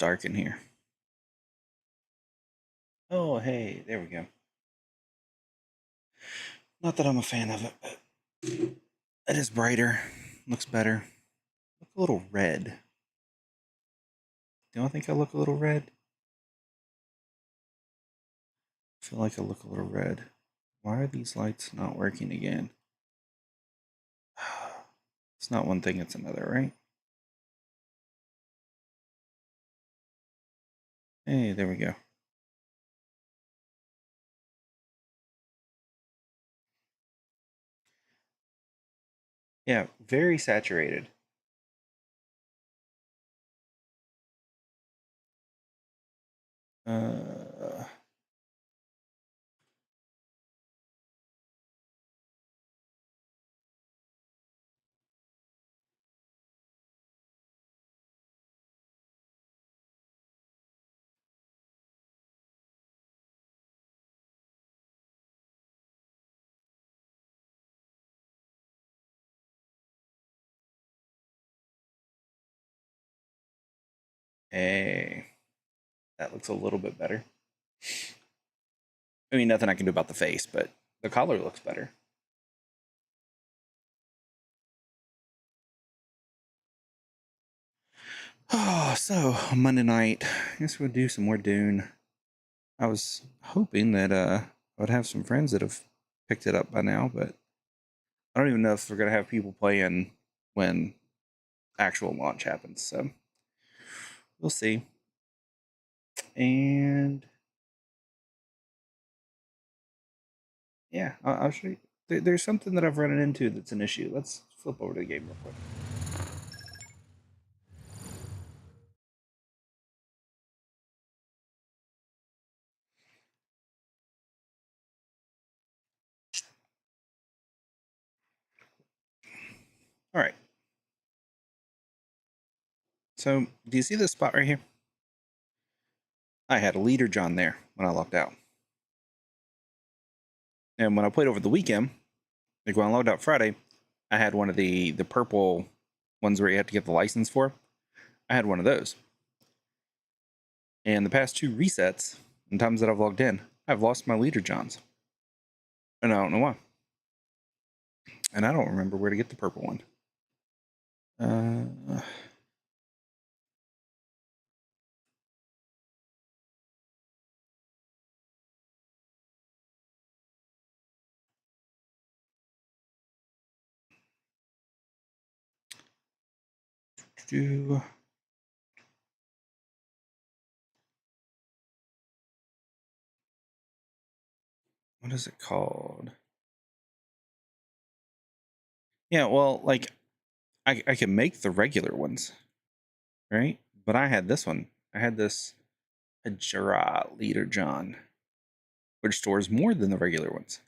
dark in here. Oh, hey, there we go. Not that I'm a fan of it, but it is brighter. Looks better. Look a little red. Don't think I look a little red? I feel like I look a little red. Why are these lights not working again? It's not one thing, it's another, right? Hey, there we go. Yeah, very saturated. Uh, hey, that looks a little bit better. I mean, nothing I can do about the face, but the collar looks better. Oh, so Monday night, I guess we'll do some more Dune. I was hoping that I would have some friends that have picked it up by now, but I don't even know if we're gonna have people playing when actual launch happens. So we'll see. And yeah, I'll show you. There's something that I've run into that's an issue. Let's flip over to the game real quick. All right. So do you see this spot right here? I had a leader John there when I logged out. And when I played over the weekend, like when I logged out Friday, I had one of the purple ones where you have to get the license for. I had one of those. And the past two resets, and times that I've logged in, I've lost my leader Johns. And I don't know why. And I don't remember where to get the purple one. Uh, do what is it called? Yeah, well, like I can make the regular ones, right? But I had this one. I had this Hajra Leader John, which stores more than the regular ones.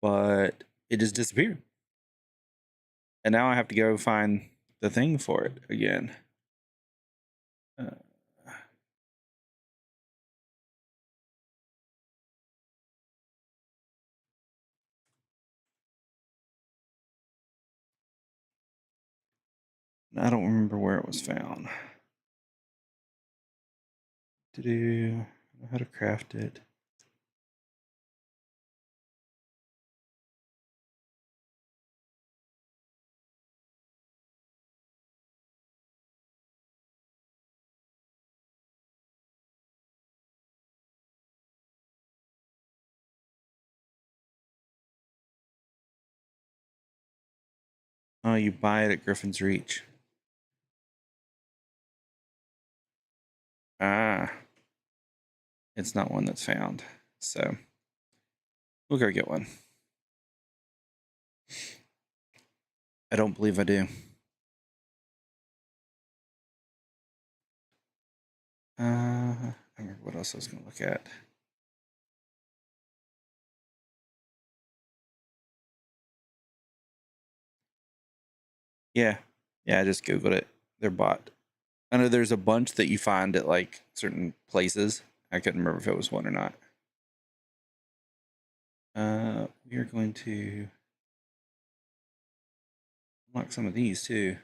But it just disappeared. And now I have to go find the thing for it again. Uh, I don't remember where it was found. To do how to craft it. Oh, you buy it at Griffin's Reach. Ah, it's not one that's found. So we'll go get one. I don't believe I do. I remember what else I was going to look at. Yeah, yeah, I just Googled it. They're bought. I know there's a bunch that you find at like certain places. I couldn't remember if it was one or not. We are going to unlock some of these too.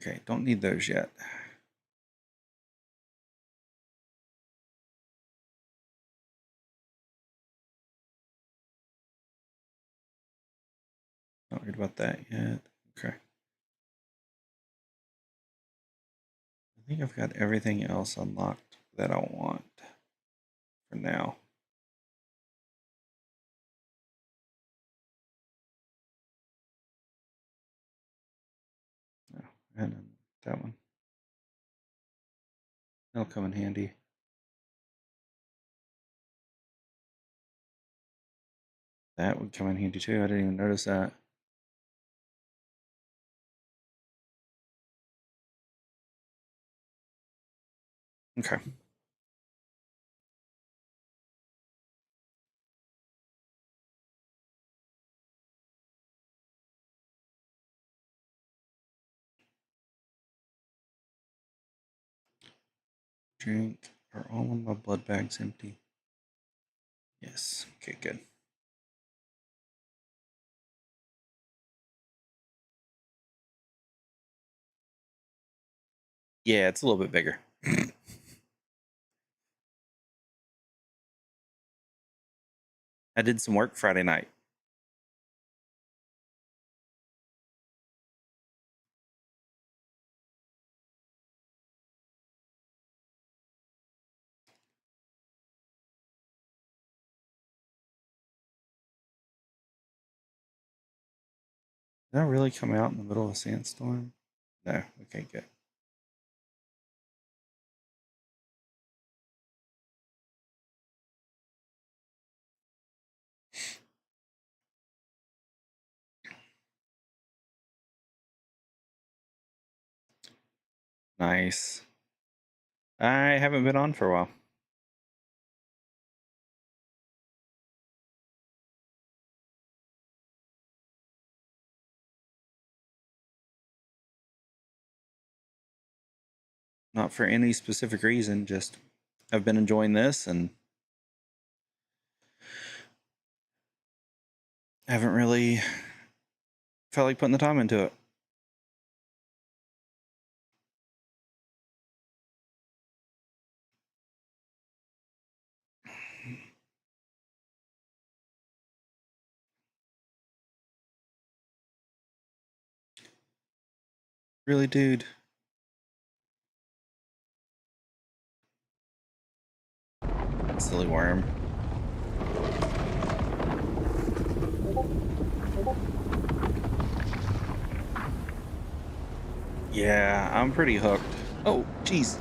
Okay, don't need those yet. Not worried about that yet. Okay. I think I've got everything else unlocked that I want for now. No, and then that one. That'll come in handy. That would come in handy too. I didn't even notice that. Okay. Drink. Are all of my blood bags empty? Yes. Okay, good. Yeah, it's a little bit bigger. I did some work Friday night. Did I really come out in the middle of a sandstorm? No. Okay, good. Nice. I haven't been on for a while. Not for any specific reason, just I've been enjoying this and haven't really felt like putting the time into it. Really, dude. Silly worm. Yeah, I'm pretty hooked. Oh, jeez.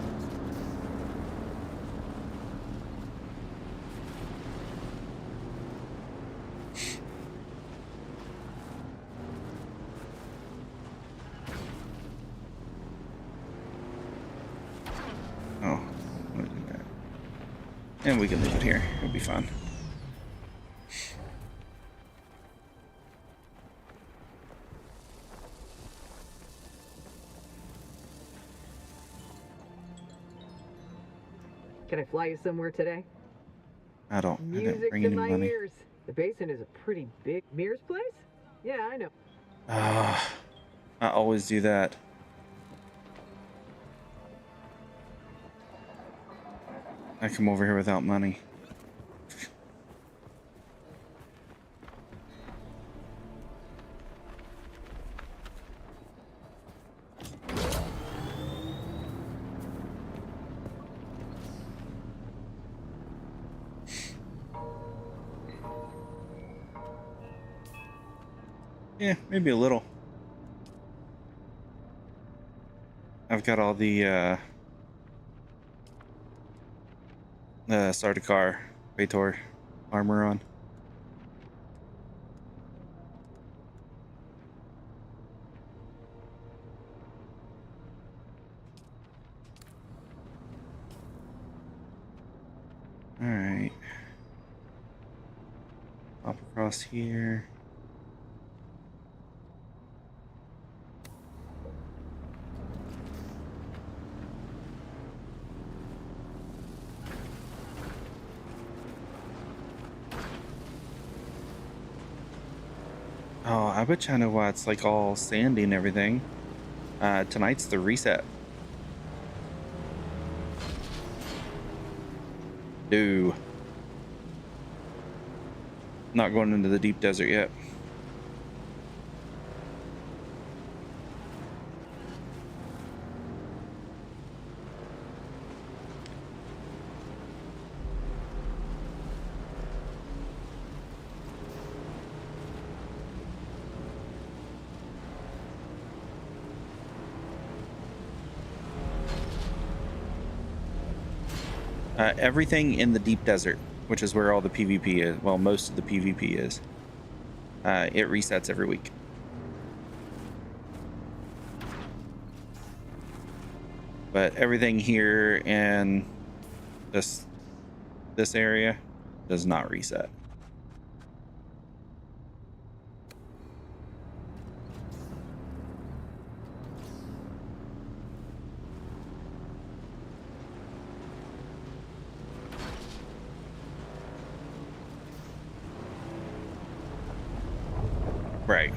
Oh, I'm gonna do that. And we can leave it here. It'll be fine. Can I fly you somewhere today? I didn't Music bring to any my money. ears. The basin is a pretty big. Mirror's place? Yeah, I know. I always do that. I come over here without money. Yeah, maybe a little. I've got all the Sardaukar Baitor armor on. Alright. Hop across here. Oh, I bet you I know why it's like all sandy and everything. Tonight's the reset. No. Not going into the deep desert yet. Everything in the deep desert, which is where all the PvP is, well, most of the PvP is, it resets every week. But everything here in this area does not reset. Right.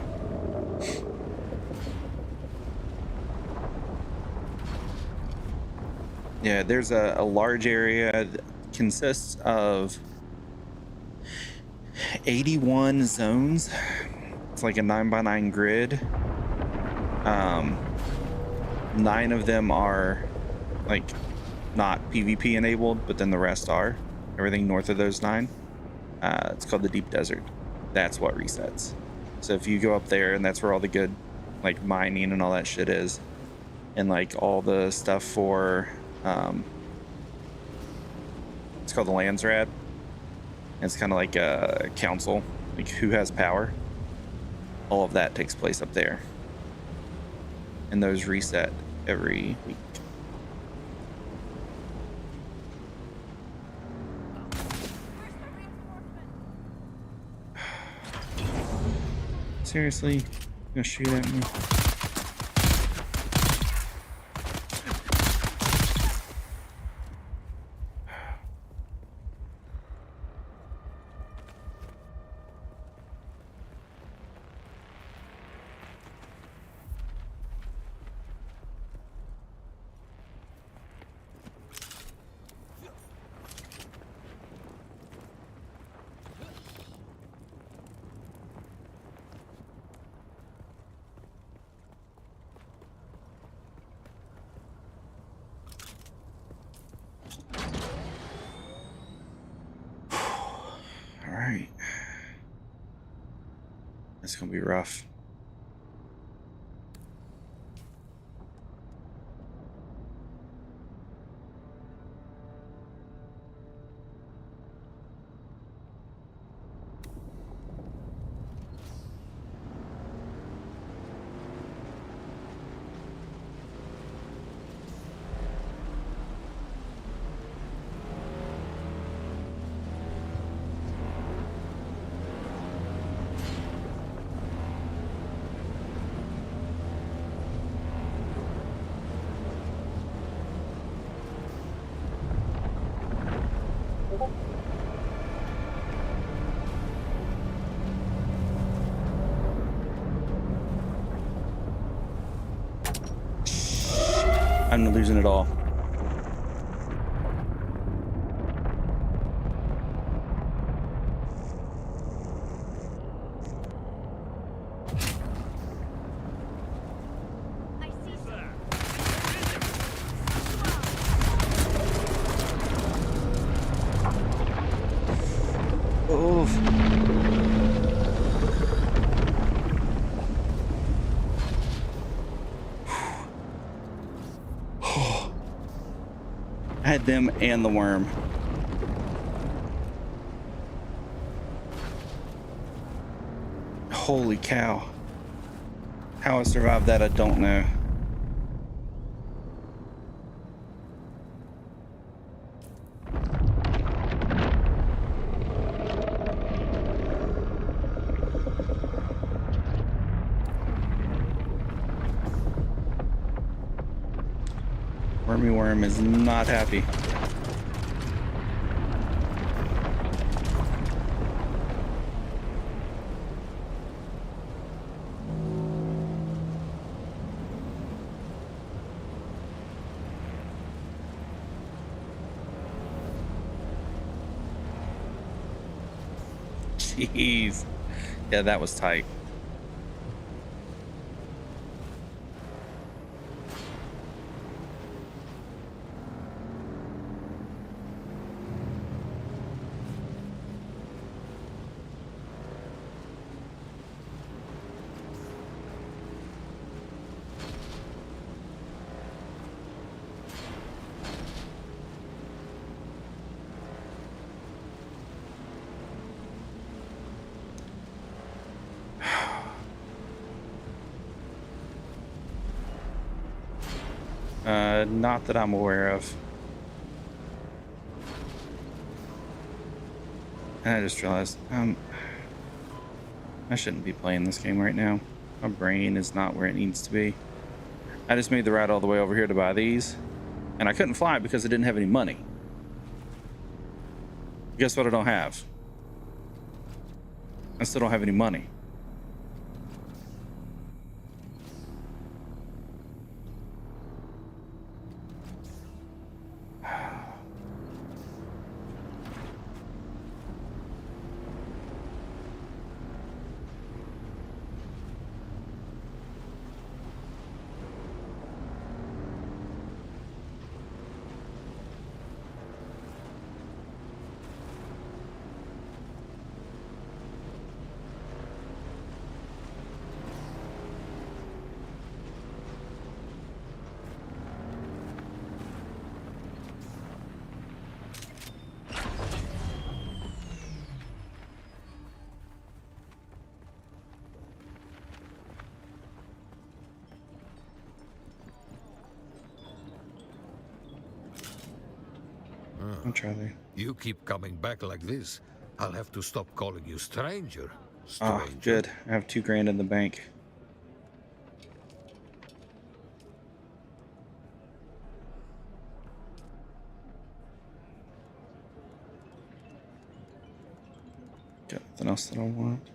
Yeah, there's a large area that consists of 81 zones. It's like a 9x9 grid. 9 of them are like not PvP enabled, but then the rest are. Everything north of those 9. It's called the Deep Desert. That's what resets. So if you go up there, and that's where all the good like mining and all that shit is, and like all the stuff for it's called the Landsrad. It's kind of like a council, like who has power. All of that takes place up there, and those reset every week. Seriously? You gonna shoot at me? Alright. That's gonna be rough. I'm losing it all. I had them and the worm. Holy cow. How I survived that, I don't know. Wormy worm is not happy. Jeez. Yeah, that was tight. Not that I'm aware of. And I just realized, I shouldn't be playing this game right now. My brain is not where it needs to be. I just made the ride all the way over here to buy these, and I couldn't fly it because I didn't have any money. Guess what I don't have? I still don't have any money. I'll try there. You keep coming back like this, I'll have to stop calling you stranger. Oh, good. I have $2,000 in the bank. Got nothing else that I want.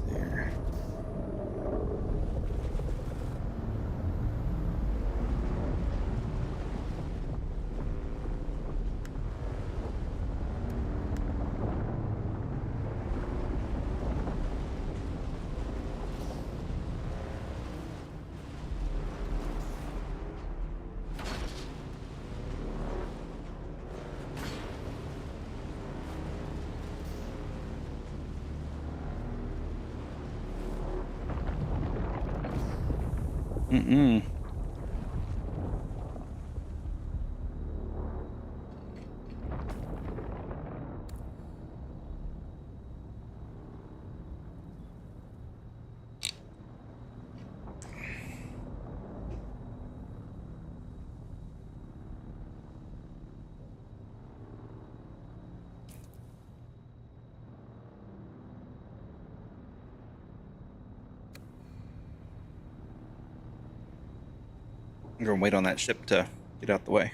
There. Mm-mm. I'm gonna wait on that ship to get out the way.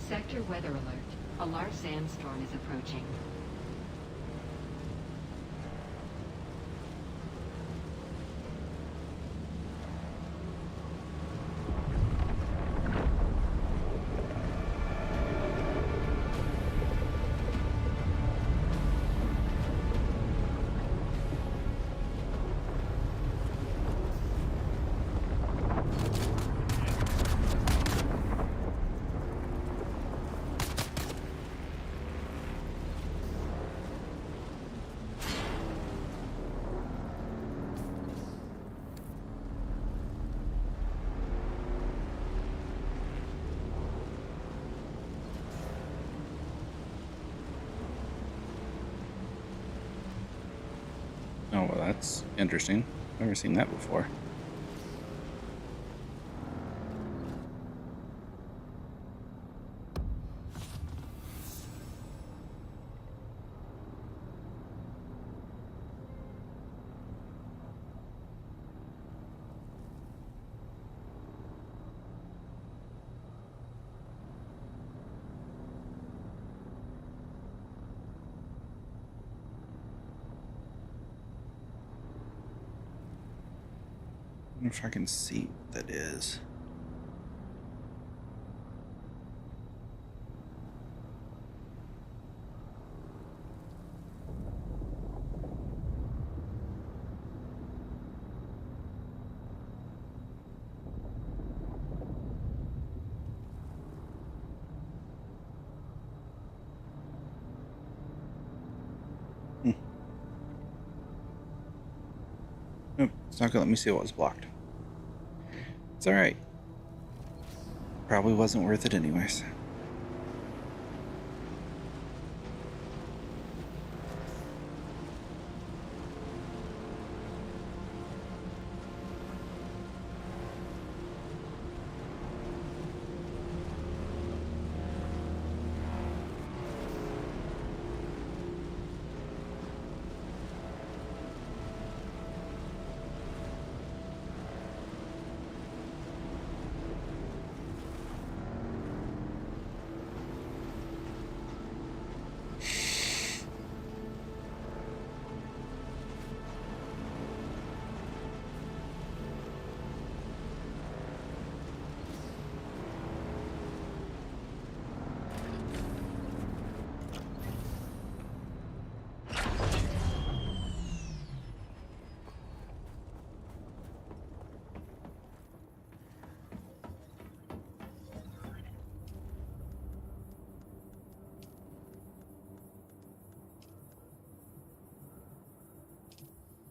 Sector weather alert. A large sandstorm is approaching. That's interesting. Never seen that before. I wonder if I can see what that is. Nope, it's not gonna let me see what was blocked. It's alright. Probably wasn't worth it anyways.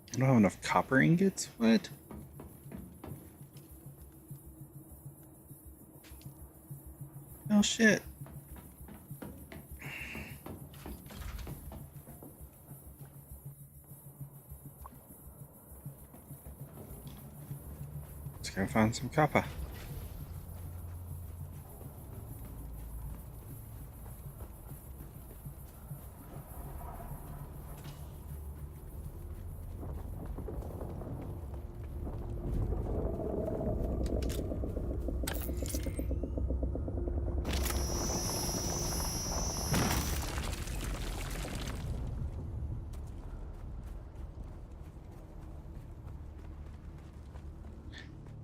I don't have enough copper ingots? What? Oh shit. Let's go find some copper.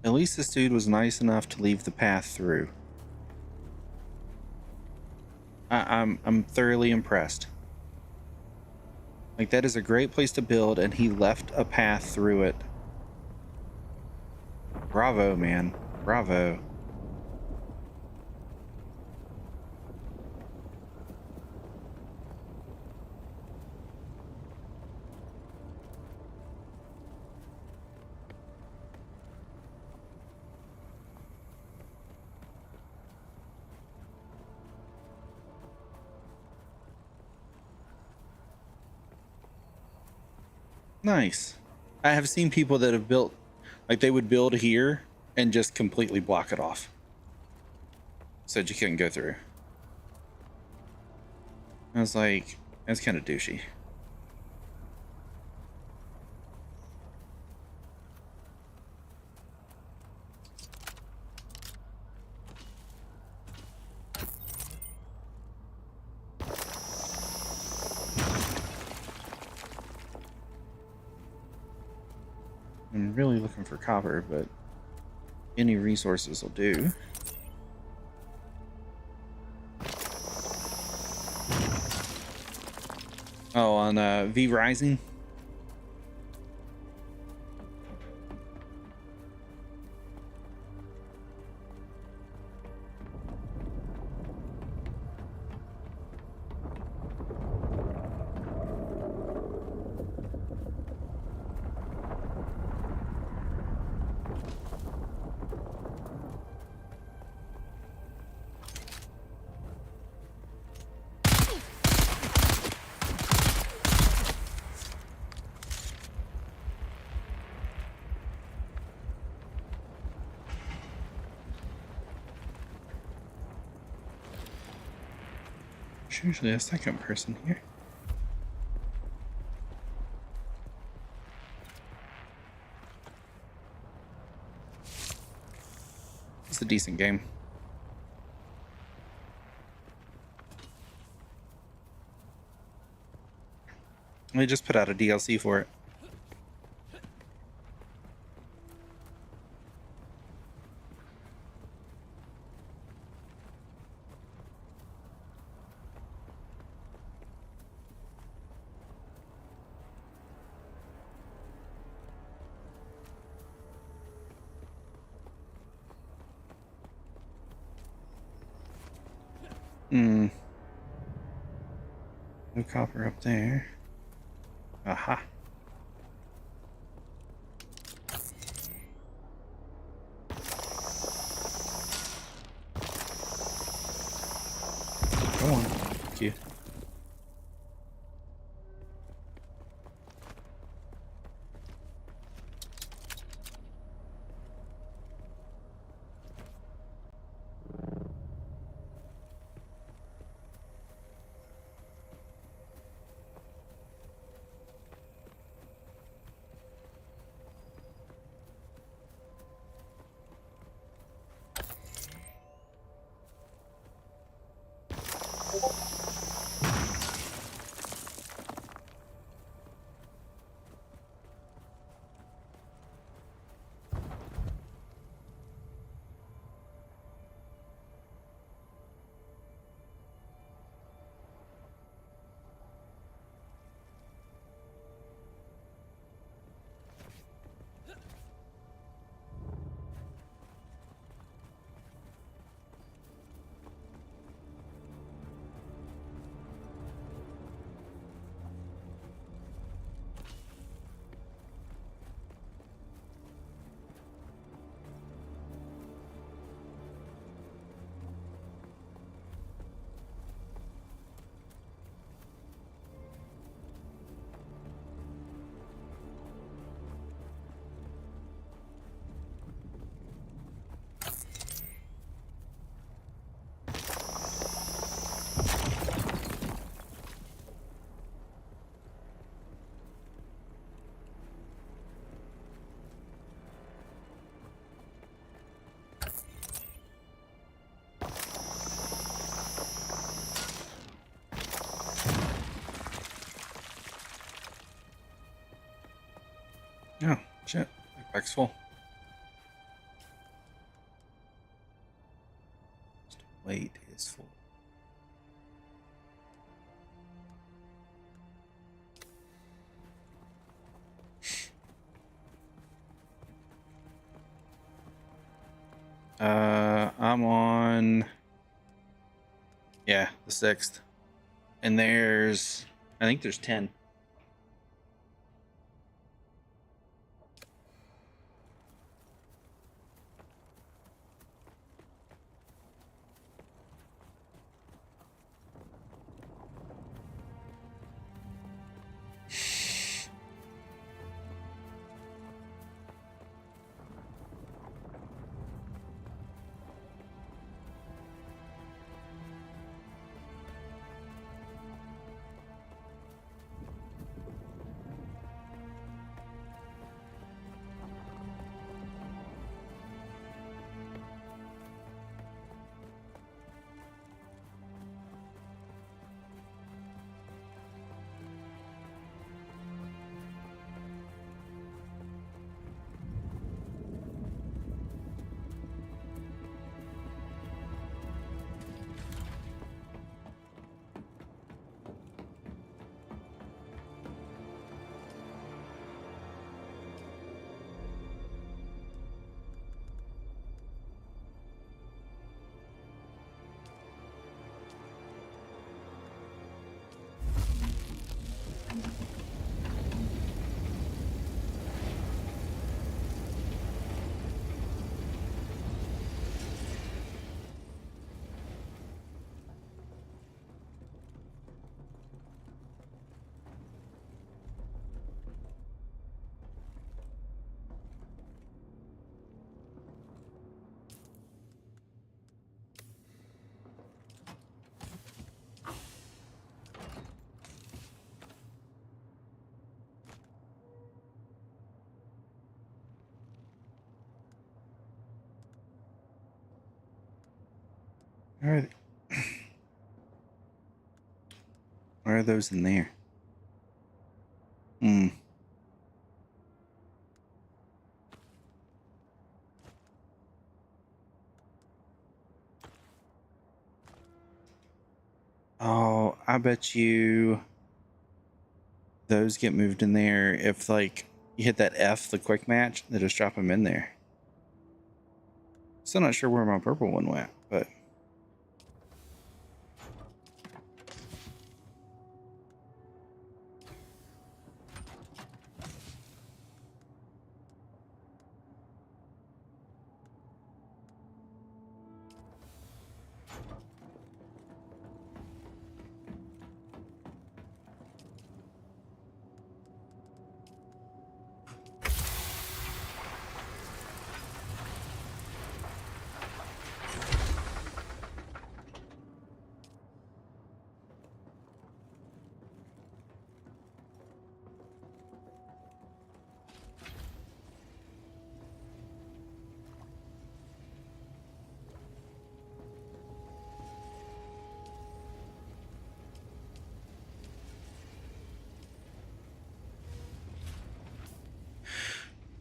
At least this dude was nice enough to leave the path through. I'm thoroughly impressed. Like, that is a great place to build, and he left a path through it. Bravo, man. Bravo. Nice. I have seen people that have built, like, they would build here and just completely block it off. Said you couldn't go through. I was like, that's kind of douchey. I'm really looking for copper, but any resources will do. Oh, on V Rising. There's usually a second person here. It's a decent game. They just put out a DLC for it. Hmm. No copper up there. Aha. Go on. Thank you. Oh, shit. Backpack's full. Weight is full. I'm on, yeah, the 6th. And I think there's 10. Where are they? Why are those in there? Hmm. Oh, I bet you those get moved in there if, like, you hit that F, the quick match, they just drop them in there. Still not sure where my purple one went, but...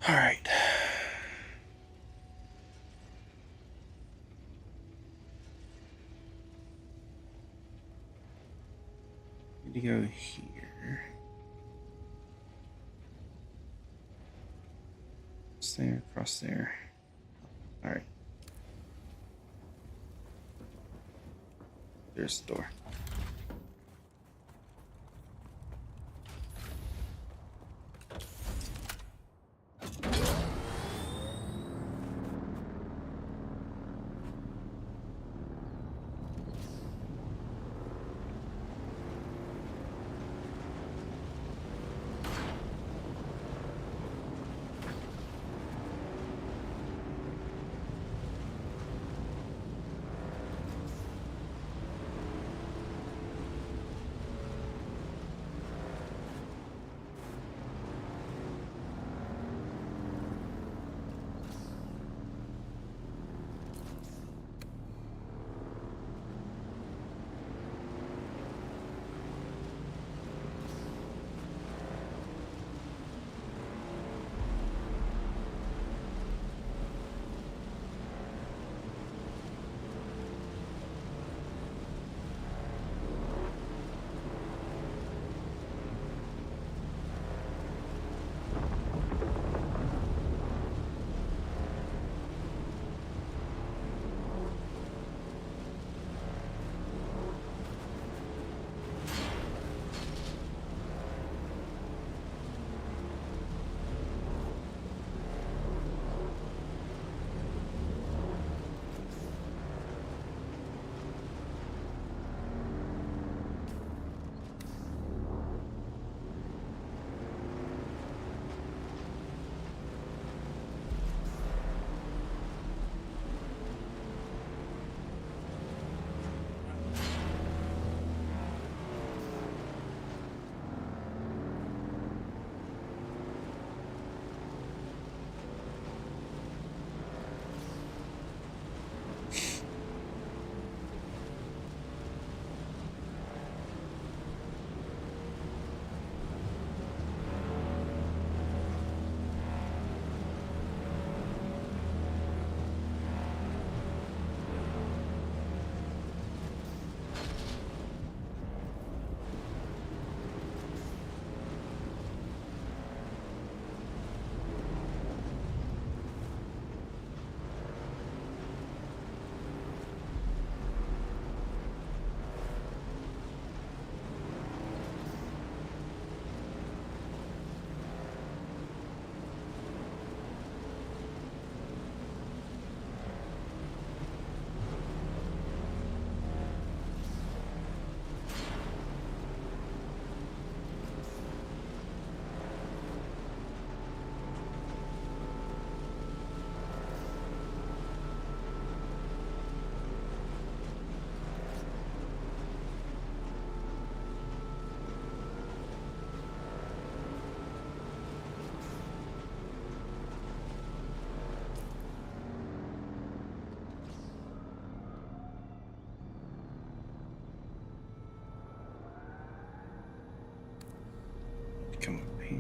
All right. Need to go here. There, across there. All right. There's the door.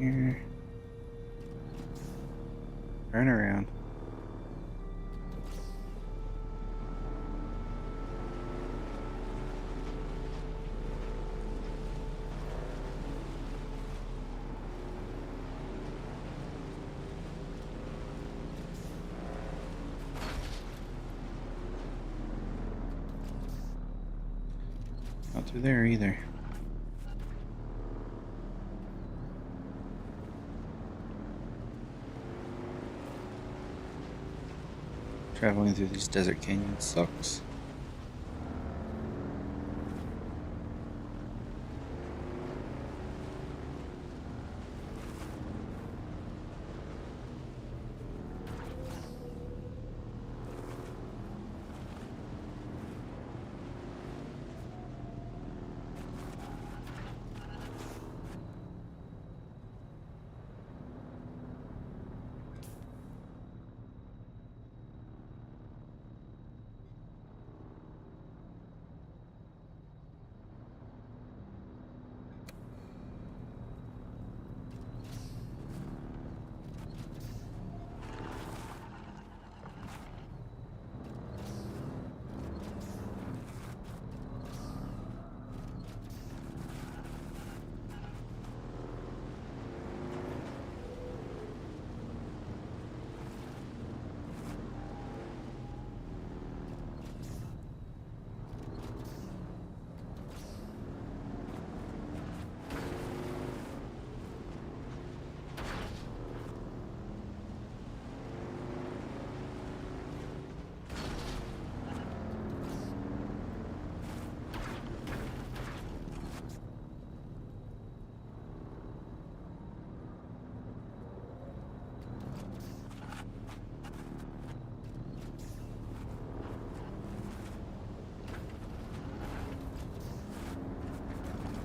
here. Turn around. Not through there either. Traveling through these desert canyons sucks.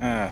Ah.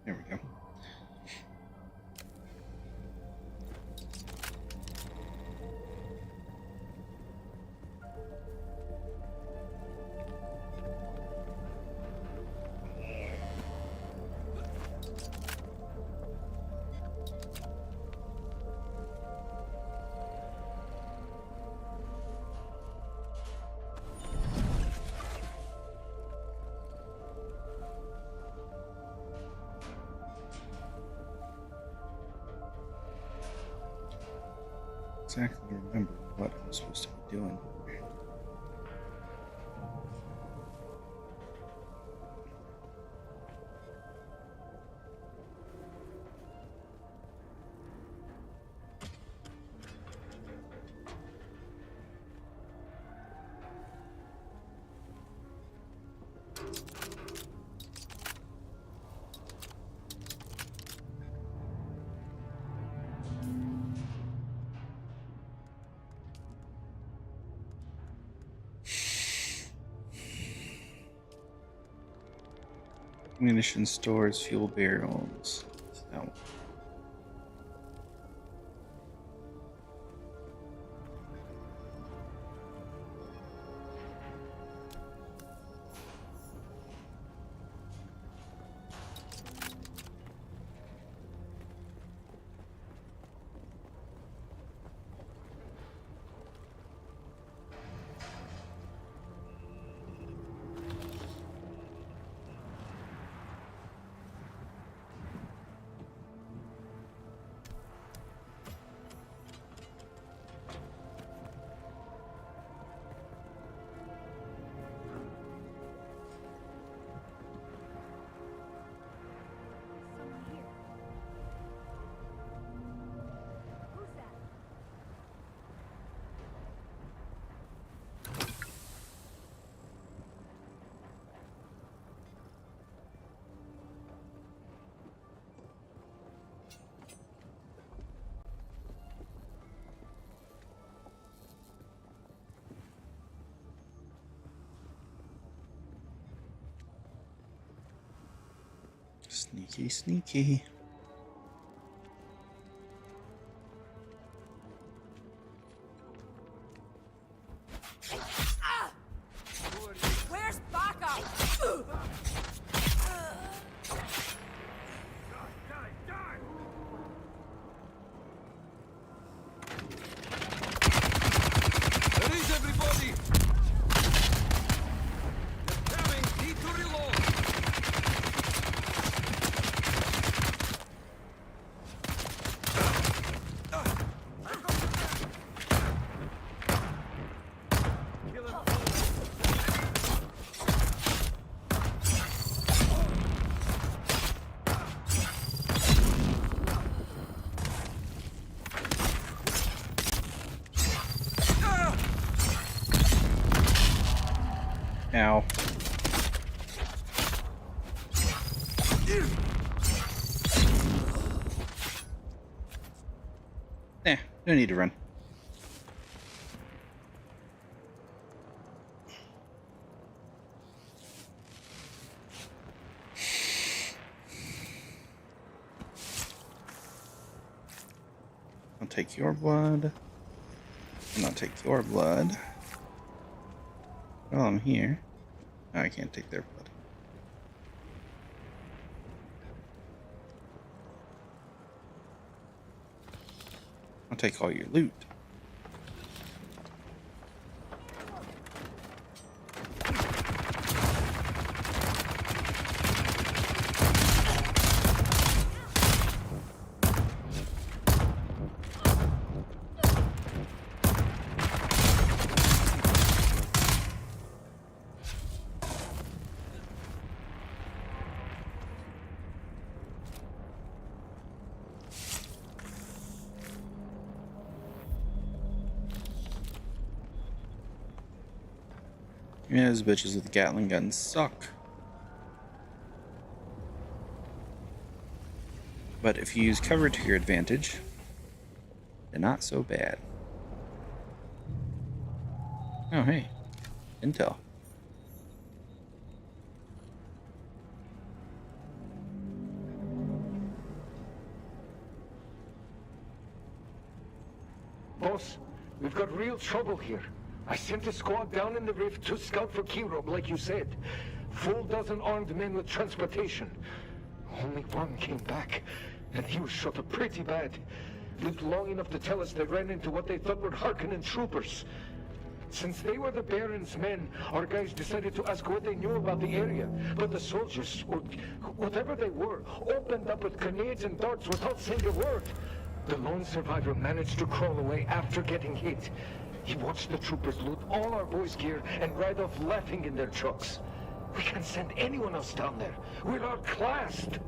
There we go. exactly remember what I'm supposed to be doing. Ammunition stores, fuel barrels. So, Someone here. Who's that? sneaky, sneaky. Where's backup? Where is everybody? They're coming! Need to reload! Kill him all. Ow. Nah, no need to run. I'll take your blood. And I'll take your blood. While I'm here. Oh, I can't take their blood. I'll take all your loot. Yeah, those bitches with Gatling guns suck. But if you use cover to your advantage, they're not so bad. Oh, hey. Intel. Boss, we've got real trouble here. I sent a squad down in the rift to scout for Keyrob, like you said. Full dozen armed men with transportation. Only one came back, and he was shot up pretty bad. Lived long enough to tell us they ran into what they thought were Harkonnen troopers. Since they were the Baron's men, our guys decided to ask what they knew about the area. But the soldiers, or whatever they were, opened up with grenades and darts without saying a word. The lone survivor managed to crawl away after getting hit. He watched the troopers loot all our boys' gear and ride off laughing in their trucks. We can't send anyone else down there. We're outclassed.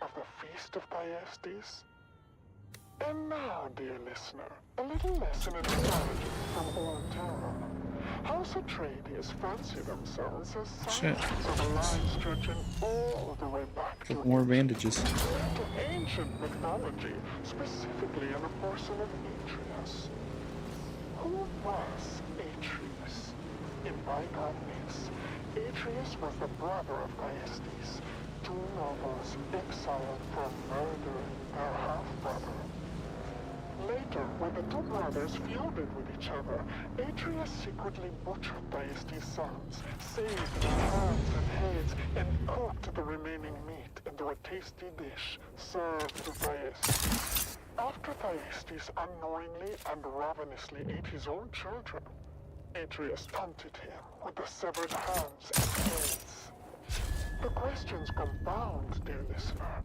Of the Feast of Thyestes? And now, dear listener, a little lesson in mythology from Orantara. House Atreides fancy themselves as scientists of a line stretching all the way back to More bandages. ancient mythology, specifically in the person of Atreus. Who was Atreus? In bygone myths, Atreus was the brother of Thyestes, two nobles exiled for murdering their half-brother. Later, when the two brothers feuded with each other, Atreus secretly butchered Thyestes' sons, saved their hands and heads, and cooked the remaining meat into a tasty dish served to Thyestes. After Thyestes unknowingly and ravenously ate his own children, Atreus taunted him with the severed hands and heads. The questions compound, dear listener.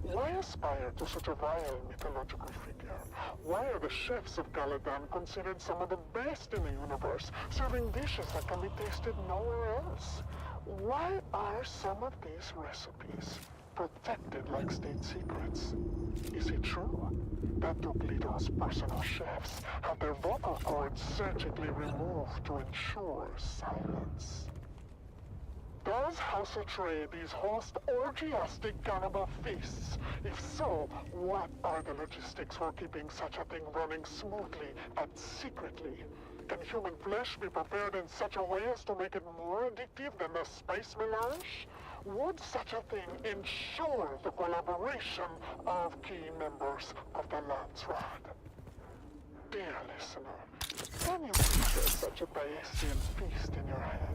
Why aspire to such a vile mythological figure? Why are the chefs of Caladan considered some of the best in the universe, serving dishes that can be tasted nowhere else? Why are some of these recipes protected like state secrets? Is it true that Duglito's personal chefs have their vocal cords surgically removed to ensure silence? Does House Atreides host orgiastic cannibal feasts? If so, what are the logistics for keeping such a thing running smoothly and secretly? Can human flesh be prepared in such a way as to make it more addictive than the spice melange? Would such a thing ensure the collaboration of key members of the Landsraad? Dear listener, can you picture such a Thyestian feast in your head?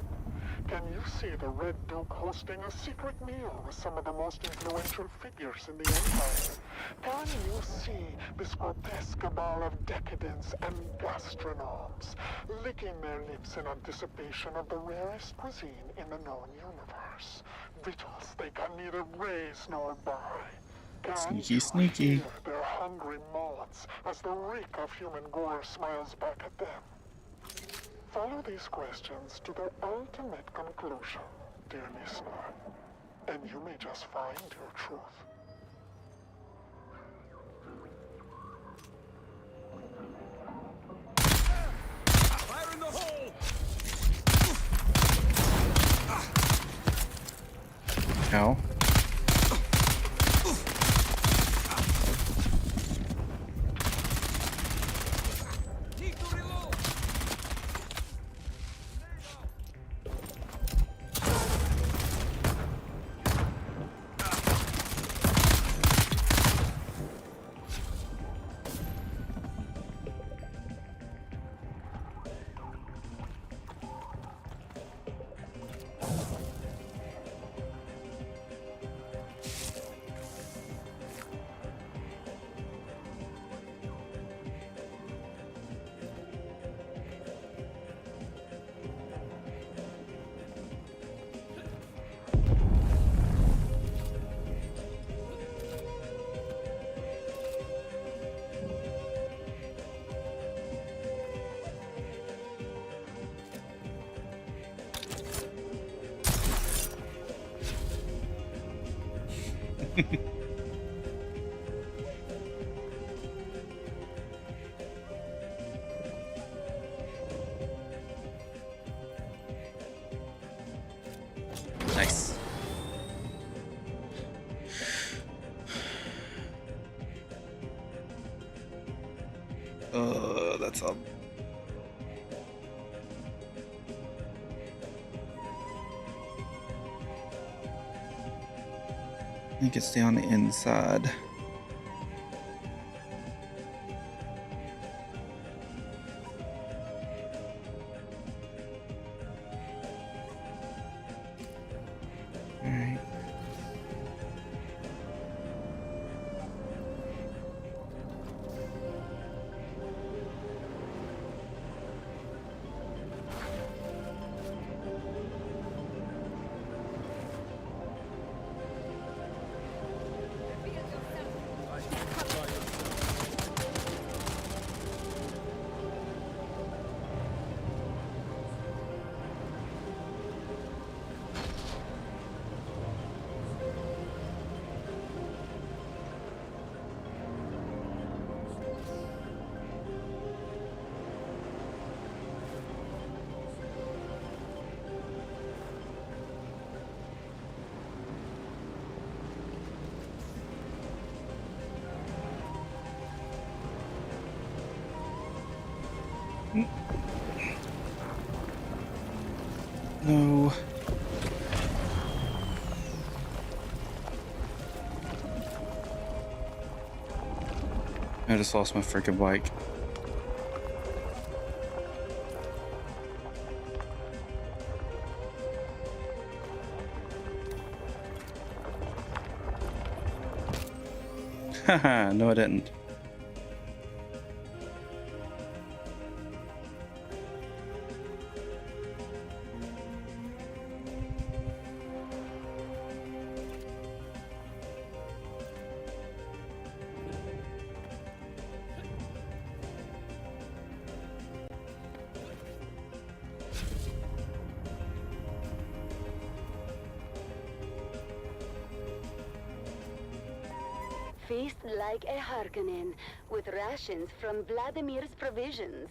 Can you see the Red Duke hosting a secret meal with some of the most influential figures in the Empire? Can you see this grotesque cabal of decadents and gastronomes licking their lips in anticipation of the rarest cuisine in the known universe? Victuals they can neither raise nor buy. Can Sneaky, you sneaky. hear their hungry mouths as the reek of human gore smiles back at them? Follow these questions to their ultimate conclusion, dear listener, and you may just find your truth. Fire in the hole! Ow. Need to reload! Nice. That's up. I think it's down the inside. No. I just lost my freaking bike. Haha, no I didn't. Feast like a Harkonnen, with rations from Vladimir's Provisions.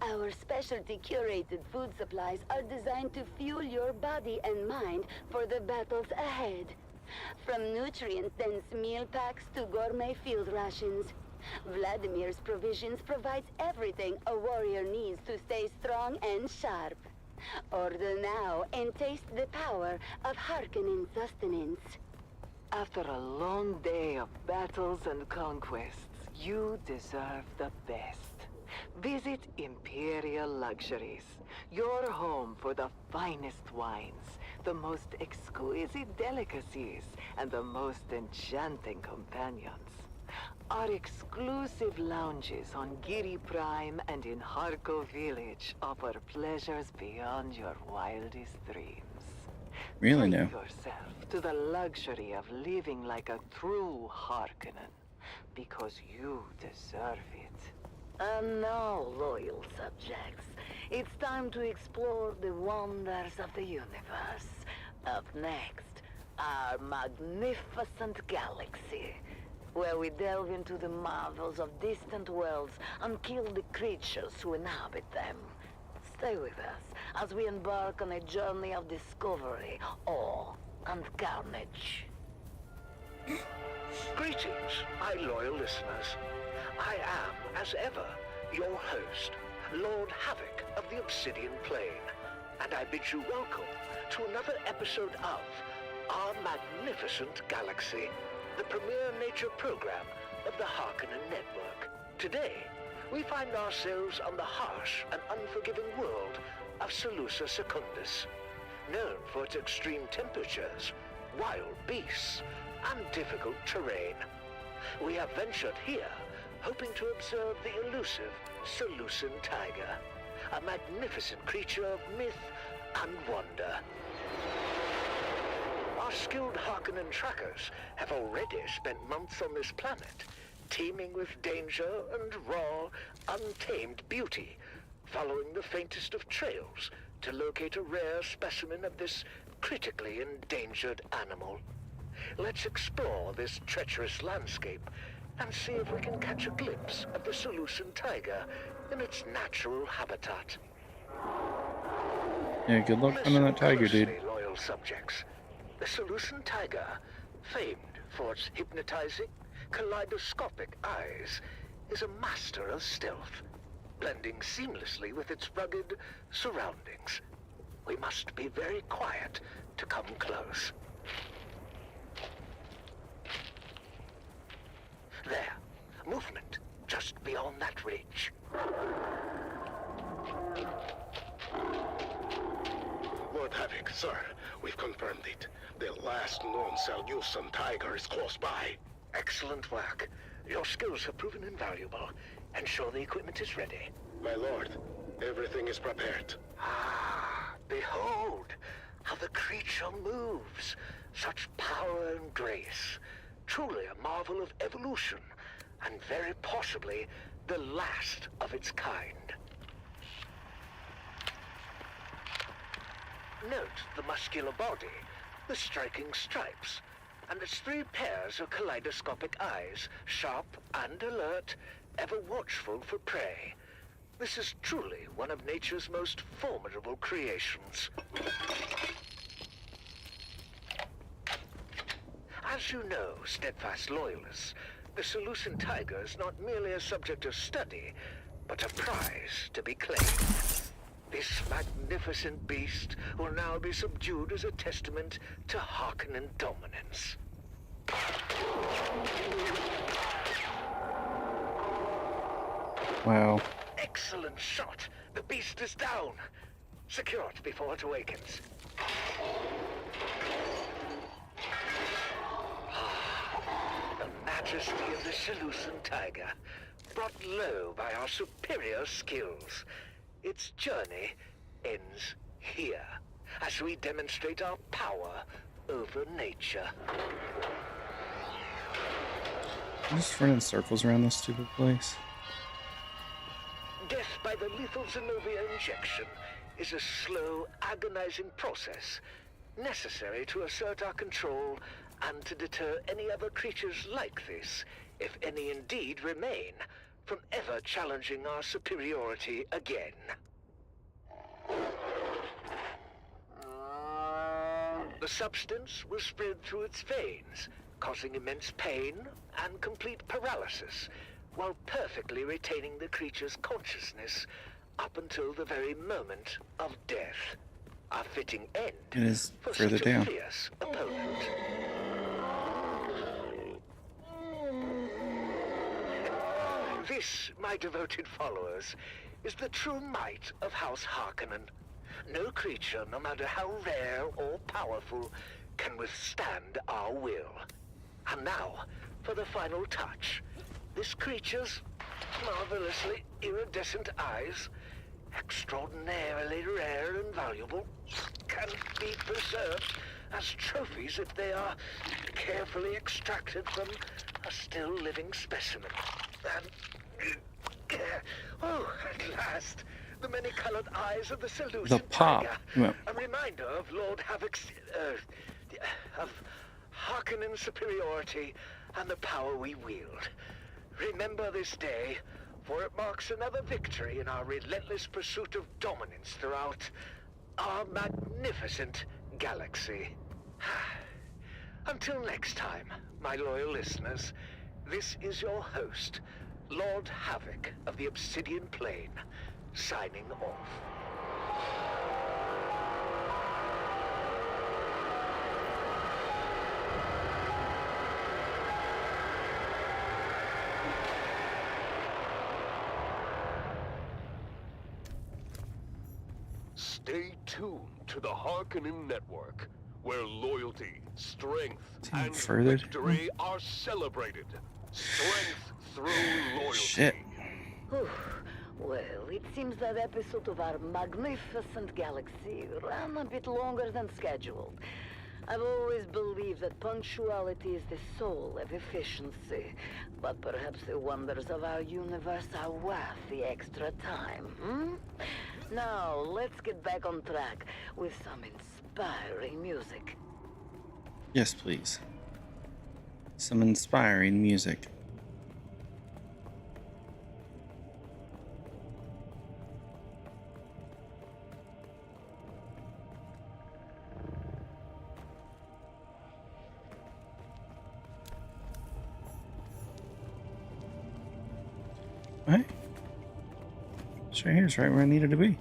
Our specialty curated food supplies are designed to fuel your body and mind for the battles ahead. From nutrient-dense meal packs to gourmet field rations, Vladimir's Provisions provides everything a warrior needs to stay strong and sharp. Order now and taste the power of Harkonnen sustenance. After a long day of battles and conquests, you deserve the best. Visit Imperial Luxuries, your home for the finest wines, the most exquisite delicacies, and the most enchanting companions. Our exclusive lounges on Giri Prime and in Harko Village offer pleasures beyond your wildest dreams. Really Treat now. yourself to the luxury of living like a true Harkonnen, because you deserve it. And now, loyal subjects, it's time to explore the wonders of the universe. Up next, our magnificent galaxy, where we delve into the marvels of distant worlds and kill the creatures who inhabit them. Stay with us as we embark on a journey of discovery, awe, and carnage. Greetings, my loyal listeners. I am, as ever, your host, Lord Havoc of the Obsidian Plain, and I bid you welcome to another episode of Our Magnificent Galaxy, the premier nature program of the Harkonnen Network. Today, we find ourselves on the harsh and unforgiving world of Salusa Secundus, known for its extreme temperatures, wild beasts, and difficult terrain. We have ventured here, hoping to observe the elusive Salusan tiger, a magnificent creature of myth and wonder. Our skilled Harkonnen trackers have already spent months on this planet, teeming with danger and raw, untamed beauty, following the faintest of trails to locate a rare specimen of this critically endangered animal. Let's explore this treacherous landscape and see if we can catch a glimpse of the Salusan tiger in its natural habitat. Yeah, good luck finding that tiger, dude. Closely, loyal subjects. The Salusan tiger, famed for its hypnotizing, kaleidoscopic eyes, is a master of stealth, blending seamlessly with its rugged surroundings. We must be very quiet to come close. There, movement just beyond that ridge. Lord Havoc, sir, we've confirmed it. The last known Salusan tiger is close by. Excellent work. Your skills have proven invaluable. Ensure the equipment is ready. My lord, everything is prepared. Ah, behold how the creature moves. Such power and grace. Truly a marvel of evolution, and very possibly the last of its kind. Note the muscular body, the striking stripes, and its 3 pairs of kaleidoscopic eyes, sharp and alert, ever watchful for prey. This is truly one of nature's most formidable creations. As you know, steadfast loyalists, the Salusan tiger is not merely a subject of study, but a prize to be claimed. This magnificent beast will now be subdued as a testament to Harkonnen dominance. Wow. Excellent shot! The beast is down! Secure it before it awakens. The majesty of the Seleucid tiger, brought low by our superior skills. Its journey ends here, as we demonstrate our power over nature. I'm just running circles around this stupid place. Death by the lethal Zenobia injection is a slow, agonizing process necessary to assert our control and to deter any other creatures like this, if any indeed remain, from ever challenging our superiority again. The substance was spread through its veins, causing immense pain and complete paralysis, while perfectly retaining the creature's consciousness up until the very moment of death. A fitting end It is for further such down. a fierce opponent. This, my devoted followers, is the true might of House Harkonnen. No creature, no matter how rare or powerful, can withstand our will. And now, for the final touch. This creature's marvelously iridescent eyes, extraordinarily rare and valuable, can be preserved as trophies if they are carefully extracted from a still living specimen. And, oh, at last, the many-colored eyes of the Seleucid The pop. tiger. Yeah. A reminder of Lord Havoc's, of Harkonnen's superiority and the power we wield. Remember this day, for it marks another victory in our relentless pursuit of dominance throughout our magnificent galaxy. Until next time, my loyal listeners, this is your host, Lord Havoc of the Obsidian Plain, signing off. Stay tuned to the Harkonnen Network, where loyalty, strength, Team and furthered? victory are celebrated. Strength through loyalty. Shit. Whew. Well, it seems that episode of our magnificent galaxy ran a bit longer than scheduled. I've always believed that punctuality is the soul of efficiency, but perhaps the wonders of our universe are worth the extra time, hmm? Now, let's get back on track with some inspiring music. Yes, please. Some inspiring music. Hey. It's right here. It's right where I needed to be.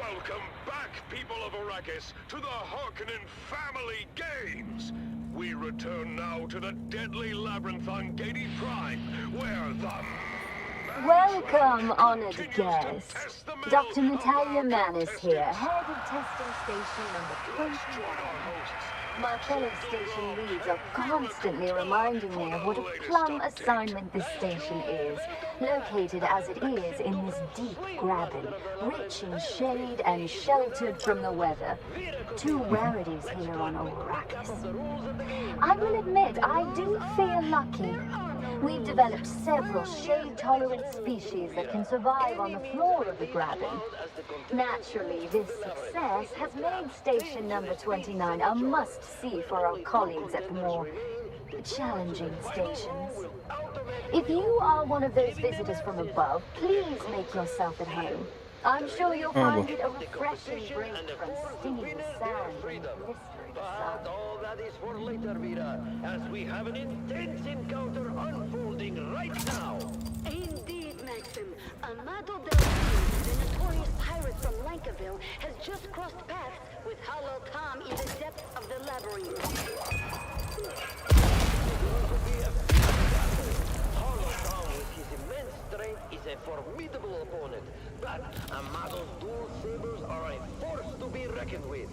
Welcome back, people of Arrakis, to the Harkonnen Family Games! We return now to the deadly labyrinth on Gedi Prime, where the Welcome, honored guest. Dr. Natalia Manis here, head of testing station number 21. My fellow station leads are constantly reminding me of what a plum assignment this station is, located as it is in this deep graben, rich in shade and sheltered from the weather. Two rarities here on Arrakis. I will admit, I do feel lucky. We've developed several shade-tolerant species that can survive on the floor of the graben. Naturally, this success has made station number 29 a must-see for our colleagues at the more challenging stations. If you are one of those visitors from above, please make yourself at home. I'm sure you'll find it a refreshing break from stinging sand and blistering sun. All that is for later, Vera, as we have an intense encounter unfolding right now. Indeed, Maxim. Amado Delphine, the notorious pirate from Lankaville, has just crossed paths with Hollow Tom in the depths of the labyrinth. Hollow Tom, with his immense strength, is a formidable opponent, but Amado's dual sabers are a force to be reckoned with.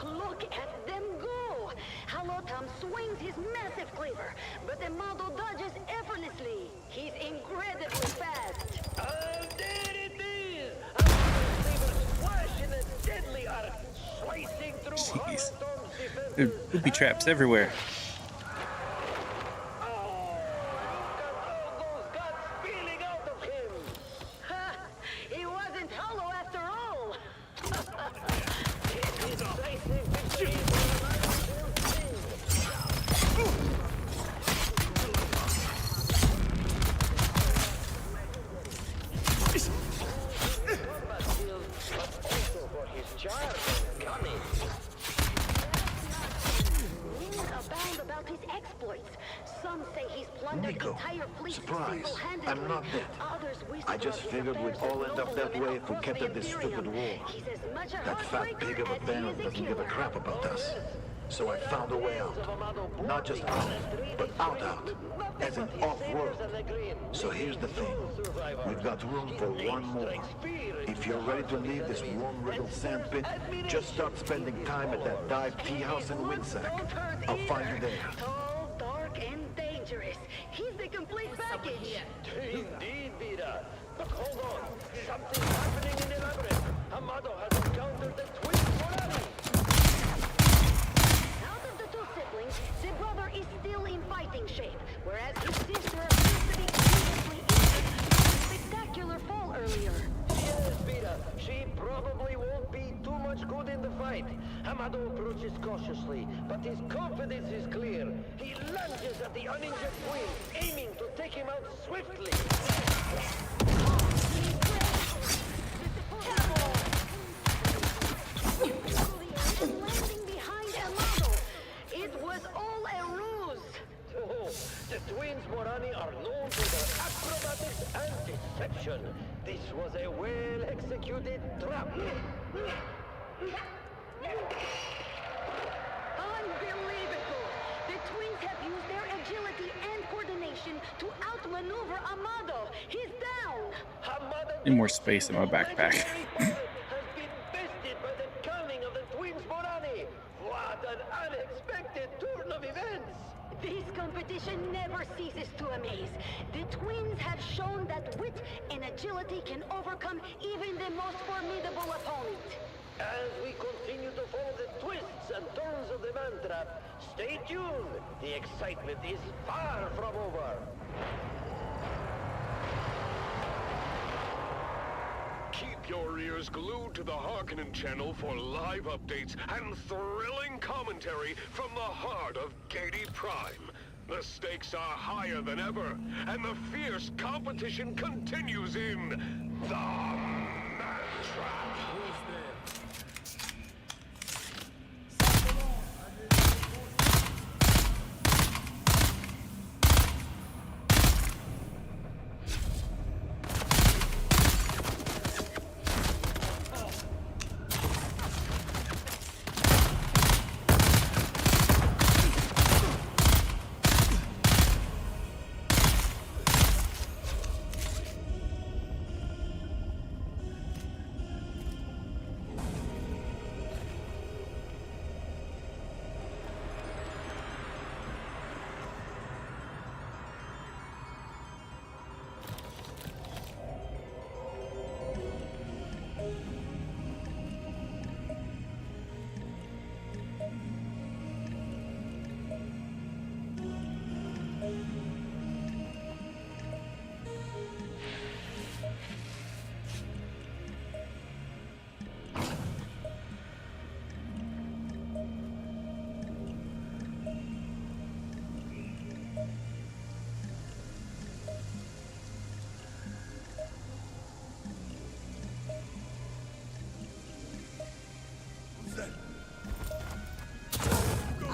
Look at them go! Hollow Tom swings his massive cleaver, but Amado dodges effortlessly. He's incredibly fast. And there it is! Amado's sabers flash in a deadly arc, slicing through Hollow Jeez. Tom's defenses. There are booby traps everywhere. He wasn't hollow after all! Rumors abound about his exploits. Some say he's plundered entire fleets single-handedly. I'm not dead. Others whisper I just of his figured we'd affairs all with end up noble that women way if we across kept the at this stupid Imperium. war. He's as much a That fat heartbreaker pig of a as he Baron is a doesn't give a killer. crap about us. So I found a way out. Not just out, but out. As in off-world. So here's the thing. We've got room for one more. If you're ready to leave this worm-riddled sandpit, just start spending time at that dive tea house in Windsack. I'll find you there. Tall, dark, and dangerous. He's the complete package. Indeed, Vera. But hold on. Something's happening in the labyrinth. Amado has encountered the twin Morani. Out of the two siblings, the brother is still in fighting shape, whereas his sister appears to be seriously injured from a spectacular fall earlier. Yes, Vera. She probably won't be too much good in the fight. Amado approaches cautiously, but his confidence is clear. He lunges at the uninjured twin, aiming to take him out swiftly. Landing behind Amado. It was all a ruse. Oh, the twins Morani are known for their acrobatics and deception. This was a well-executed trap. Unbelievable! The twins have used their agility and coordination to outmaneuver Amado. He's down! Need more space in my backpack. has been bested by the cunning of the twins Morani. What an unexpected turn of events! This competition never ceases to amaze. The twins have shown that wit and agility can overcome even the most formidable opponent. As we continue to follow the twists and turns of the man trap, stay tuned. The excitement is far from over. Keep your ears glued to the Harkonnen channel for live updates and thrilling commentary from the heart of Gady Prime. The stakes are higher than ever, and the fierce competition continues in the Man Trap.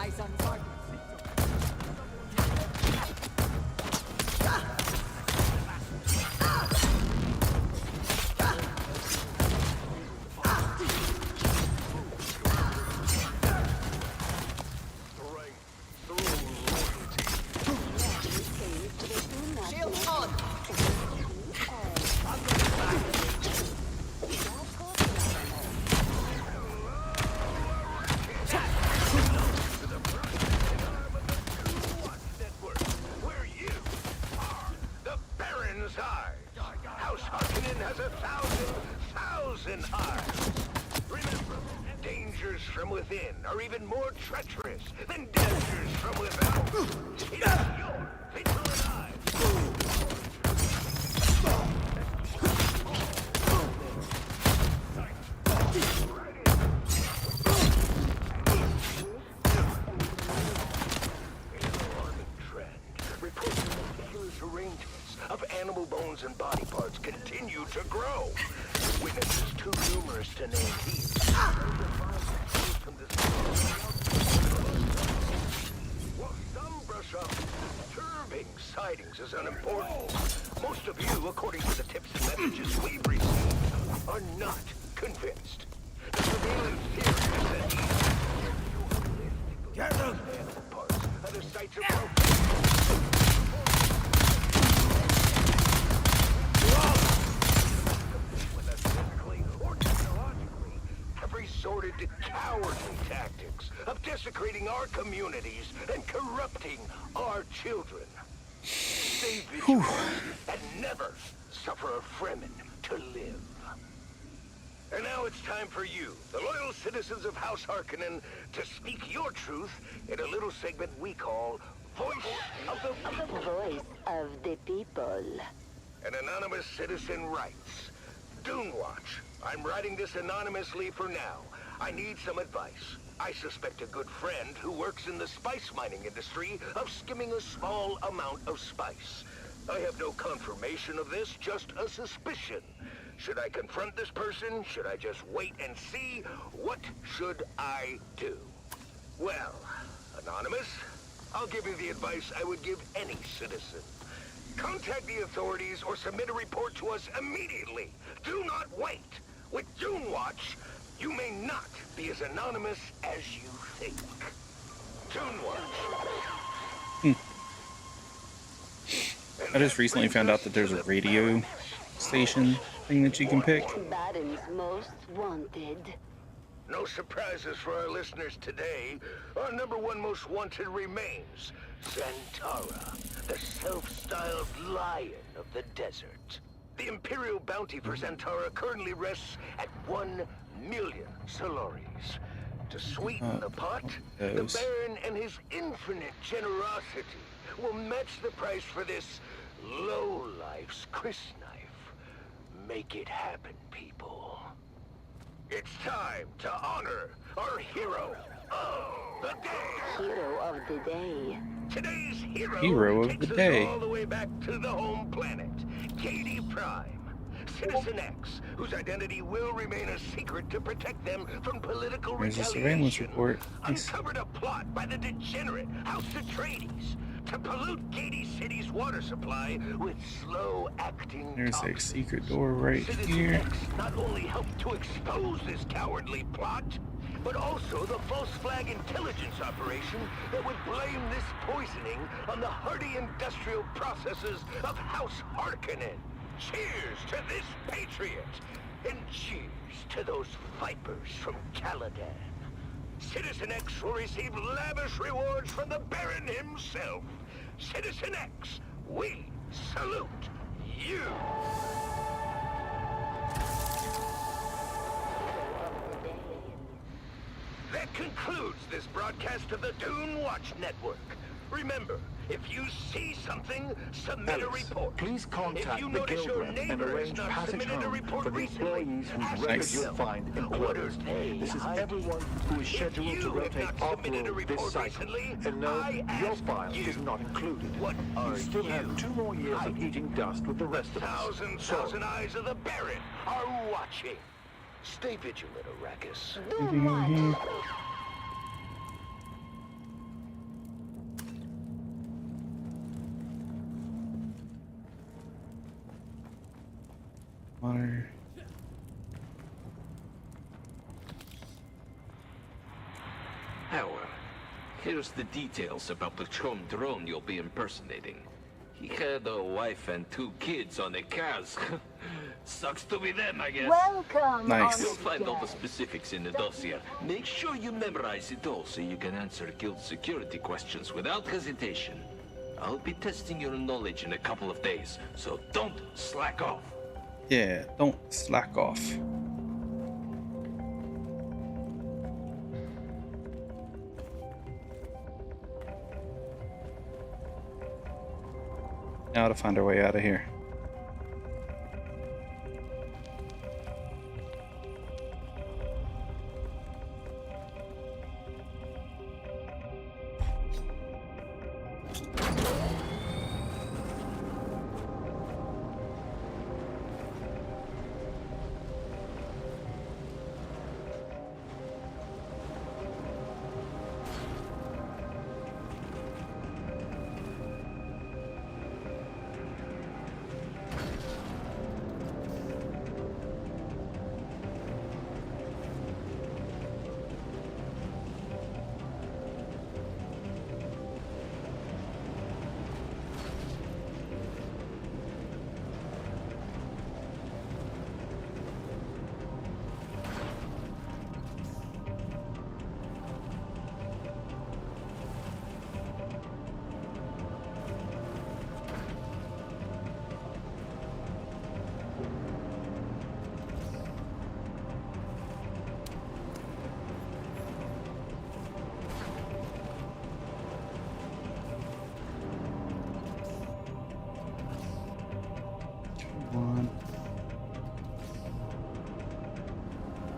Eyes on target. Shield on! Where you are the Baron's Eye. House Harkonnen has 1,000 eyes. Remember, dangers from within are even more treacherous than dangers from without. It is your vigilant eye. Reports of meticulous arrangements of animal bones and body parts continue to grow. Witnesses too numerous to name here. While some brush off disturbing sightings as unimportant, most of you, according to the tips and messages we've received, are not convinced. The prevailing theory is that these animal parts are the sites of whether physically or technologically, have resorted to cowardly tactics of desecrating our communities and corrupting our children. Stay vigilant and never suffer a Fremen to live. And now it's time for you, the loyal citizens of House Harkonnen, to speak your truth in a little segment we call Voice of the People. Voice of the people. An anonymous citizen writes, Dune Watch. I'm writing this anonymously for now. I need some advice. I suspect a good friend who works in the spice mining industry of skimming a small amount of spice. I have no confirmation of this, just a suspicion. Should I confront this person? Should I just wait and see? What should I do? Well, Anonymous, I'll give you the advice I would give any citizen. Contact the authorities or submit a report to us immediately. Do not wait. With Dune Watch, you may not be as anonymous as you think. Dune Watch. I just recently found out that there's a radio station thing that you can pick. Baron's most wanted. No surprises for our listeners today. Our #1 most wanted remains Zantara, the self-styled lion of the desert. The imperial bounty for Zantara currently rests at 1 million Solaris. To sweeten the pot, the Baron and his infinite generosity will match the price for this lowlife's crysknife. Make it happen, people. It's time to honor our hero of the day. Hero of the day. Today's Hero of takes the us day. all the way back to the home planet, Katie Prime. Citizen X, whose identity will remain a secret to protect them from political There's a retaliation, surveillance report. Nice. uncovered a plot by the degenerate House Atreides to pollute Katy City's water supply with slow-acting There's a toxins. secret door right Citizen here. X not only helped to expose this cowardly plot, but also the false flag intelligence operation that would blame this poisoning on the hardy industrial processes of House Harkonnen. Cheers to this patriot, and cheers to those vipers from Caladan. Citizen X will receive lavish rewards from the Baron himself. Citizen X, we salute you. That concludes this broadcast of the Dune Watch Network. Remember, if you see something, submit a Alex, report. please contact if you the notice guild your rep and neighbor has arrange not passage submitted a home report for the recently, employees whose ask records you'll yourself, find what are enclosed. they This is hiding? everyone who is scheduled If to you have rotate not off submitted a road this report cycle. recently, And no, I your ask file you, is not included. what are You still you have 2 more years of hiding? eating dust with the rest of us. Thousand eyes of the Baron are watching. Stay vigilant, Arrakis. Dune Watch. power. Here's the details about the Chom drone you'll be impersonating. He had a wife and 2 kids on a cask. Sucks to be them, I guess. Welcome, Nice. You'll find all the specifics in the dossier. Make sure you memorize it all so you can answer guild security questions without hesitation. I'll be testing your knowledge in a couple of days, so don't slack off. Yeah, don't slack off. Now to find our way out of here.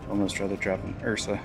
Almost rather drive an Ursa.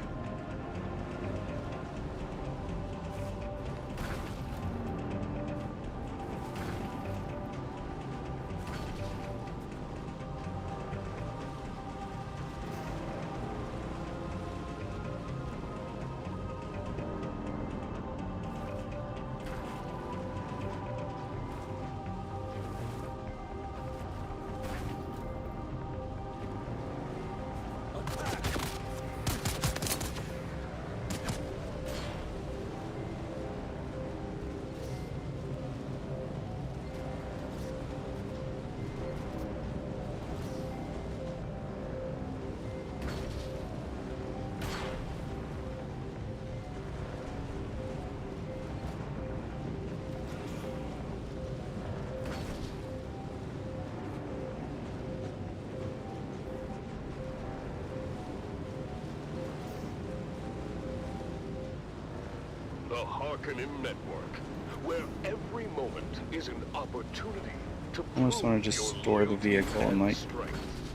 The Harkonnen Network, where every moment is an opportunity to I almost want to just store the vehicle and like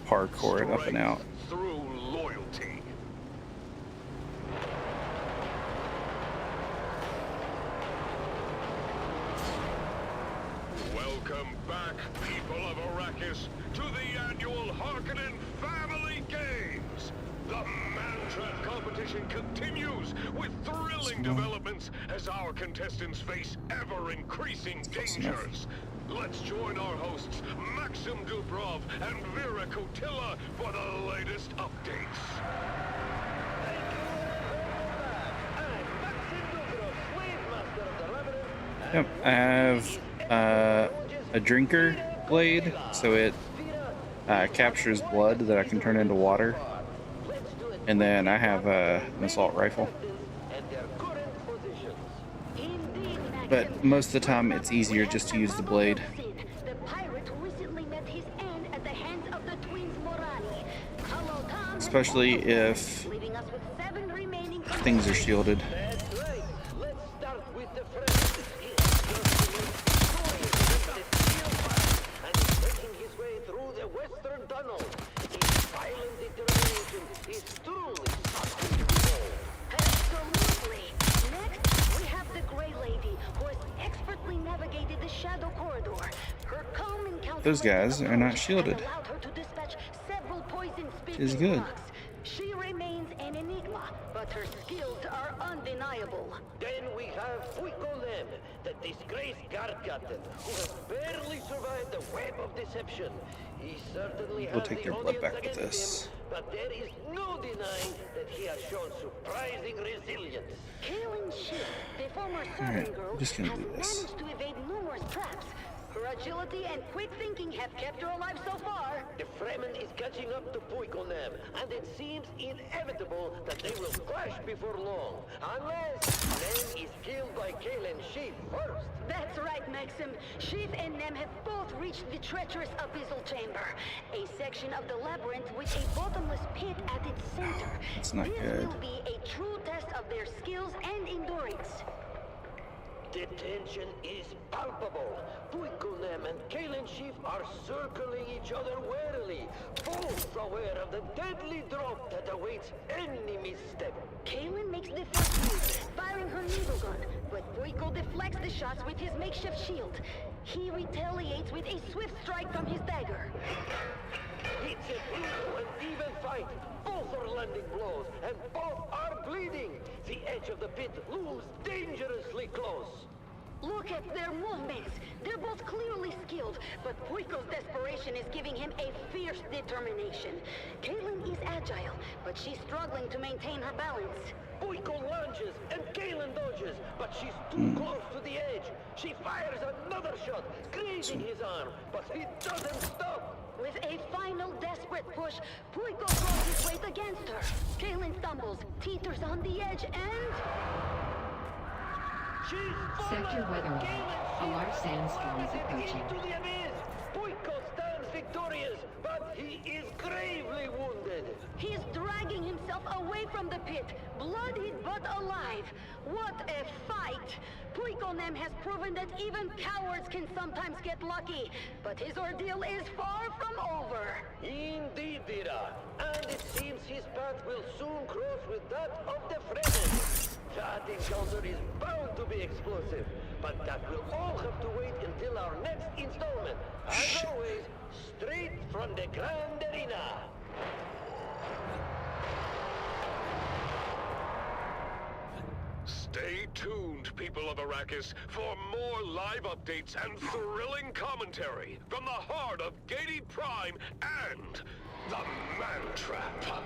parkour it up and out. through loyalty. Welcome back, people of Arrakis, to the annual Harkonnen Family Games. The Man-Trap competition continues with thrilling developments as our contestants face ever-increasing dangers. Let's join our hosts, Maxim Dubrov and Vera Kotila, for the latest updates. Yep, I have a drinker blade, so it captures blood that I can turn into water. And then I have an assault rifle. But most of the time it's easier just to use the blade. The pirate recently met his end at the hands of the twins Morani. Hello, Tom. Especially if Leaving us with 7 remaining things are shielded. That's right. Let's start with the French. And he's making his way through the western tunnel. His violent determination is truly something to behold. Absolutely. Next, we have the Grey Lady, who has expertly navigated the Shadow Corridor. Her calm and Those guys are not shielded. has allowed her to dispatch several poison Is speaking good. bugs. She remains an enigma, but her skills are undeniable. Then we have Fuikolem, the disgraced guard captain, who has barely survived the web of deception. He certainly We'll has take the their blood audience back with against this. him, but there is no denying that he has shown surprising resilience. Kill former Alright, servant girl I'm just gonna has do this. managed to evade numerous traps. Her agility and quick thinking have kept her alive so far. The Fremen is catching up to Puikonem, and it seems inevitable that they will crash before long, unless Nem is killed by Kalen Sheep first. That's right, Maxim. Sheath and Nem have both reached the treacherous abyssal chamber, a section of the labyrinth with a bottomless pit at its center. That's not this good. will be a true test of their skills and endurance. The tension is palpable. Puikonem and Kalen Sheep are circling each other warily, both aware of the deadly drop that awaits any misstep. Kalen makes the first move, firing her needle gun, but Puiko deflects the shots with his makeshift shield. He retaliates with a swift strike from his dagger. It's a brutal and even fight. Both are landing blows, and both are bleeding. The edge of the pit looms dangerously close. Look at their movements. They're both clearly skilled, but Puiko's desperation is giving him a fierce determination. Kalen is agile, but she's struggling to maintain her balance. Puiko lunges and Kalen dodges, but she's too close to the edge. She fires another shot, grazing his arm, but he doesn't stop. With a final desperate push, Puiko throws his weight against her. Kalen stumbles, teeters on the edge, and... Sector weather alert. A large sandstorm is approaching. To the abyss. Puiko stands victorious, but he is gravely wounded. He's dragging himself away from the pit, bloodied but alive. What a fight! Puikonem has proven that even cowards can sometimes get lucky, but his ordeal is far from over. Indeed, Dira. And it seems his path will soon cross with that of the Fremen. That encounter is bound to be explosive, but that will all have to wait until our next installment. As always, straight from the Grand Arena. Stay tuned, people of Arrakis, for more live updates and thrilling commentary from the heart of Gady Prime and the Man Trap.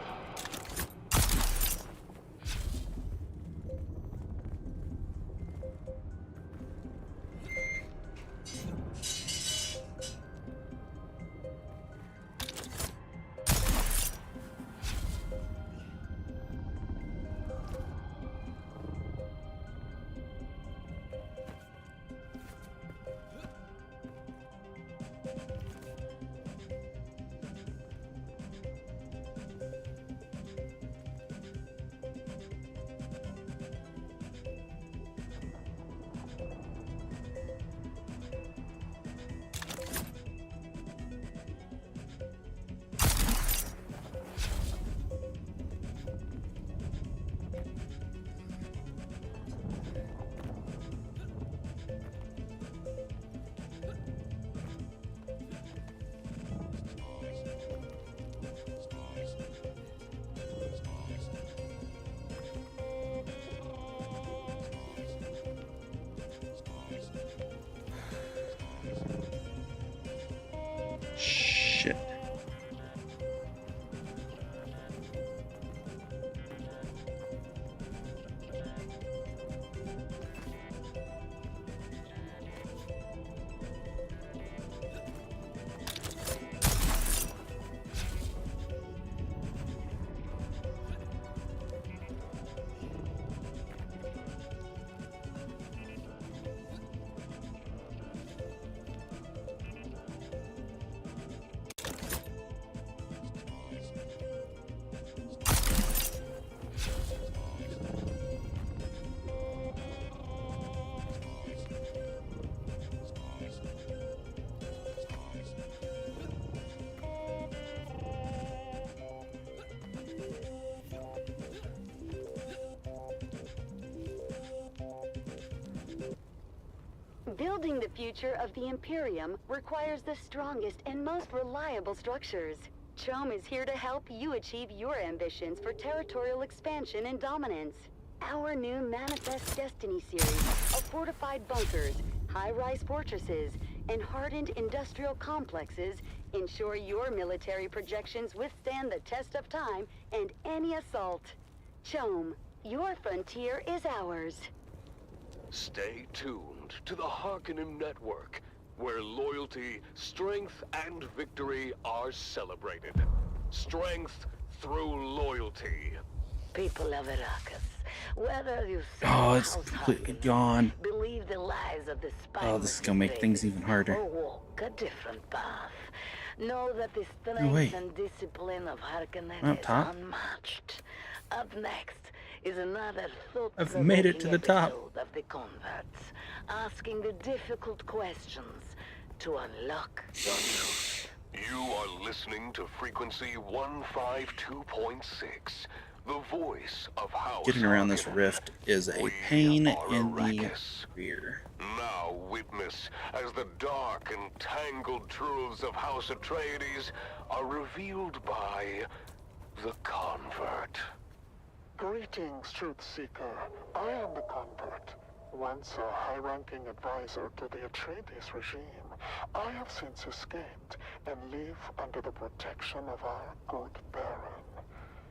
Shit. Building the future of the Imperium requires the strongest and most reliable structures. CHOAM is here to help you achieve your ambitions for territorial expansion and dominance. Our new Manifest Destiny series of fortified bunkers, high-rise fortresses, and hardened industrial complexes ensure your military projections withstand the test of time and any assault. CHOAM, your frontier is ours. Stay tuned to the Harkonnen Network, where loyalty, strength, and victory are celebrated. Strength through loyalty. People of Arrakis, whether you Oh, serve it's House completely Harkonnen, gone. believe the lies of the Oh, this spineless is gonna make things even harder. or walk a different path, know that the No, strength wait. and discipline of Harkonnen I'm up is top. unmatched. Up next is another I've made it to thought-provoking the top. episode of The Converts, asking the difficult questions to unlock your truth. You are listening to frequency 152.6, the voice of House Getting around this Harkonnen. rift is a pain in the rear. Now witness as the dark and tangled truths of House Atreides are revealed by the Convert. Greetings, Truth Seeker. I am the Convert. Once a high-ranking advisor to the Atreides regime, I have since escaped and live under the protection of our good Baron.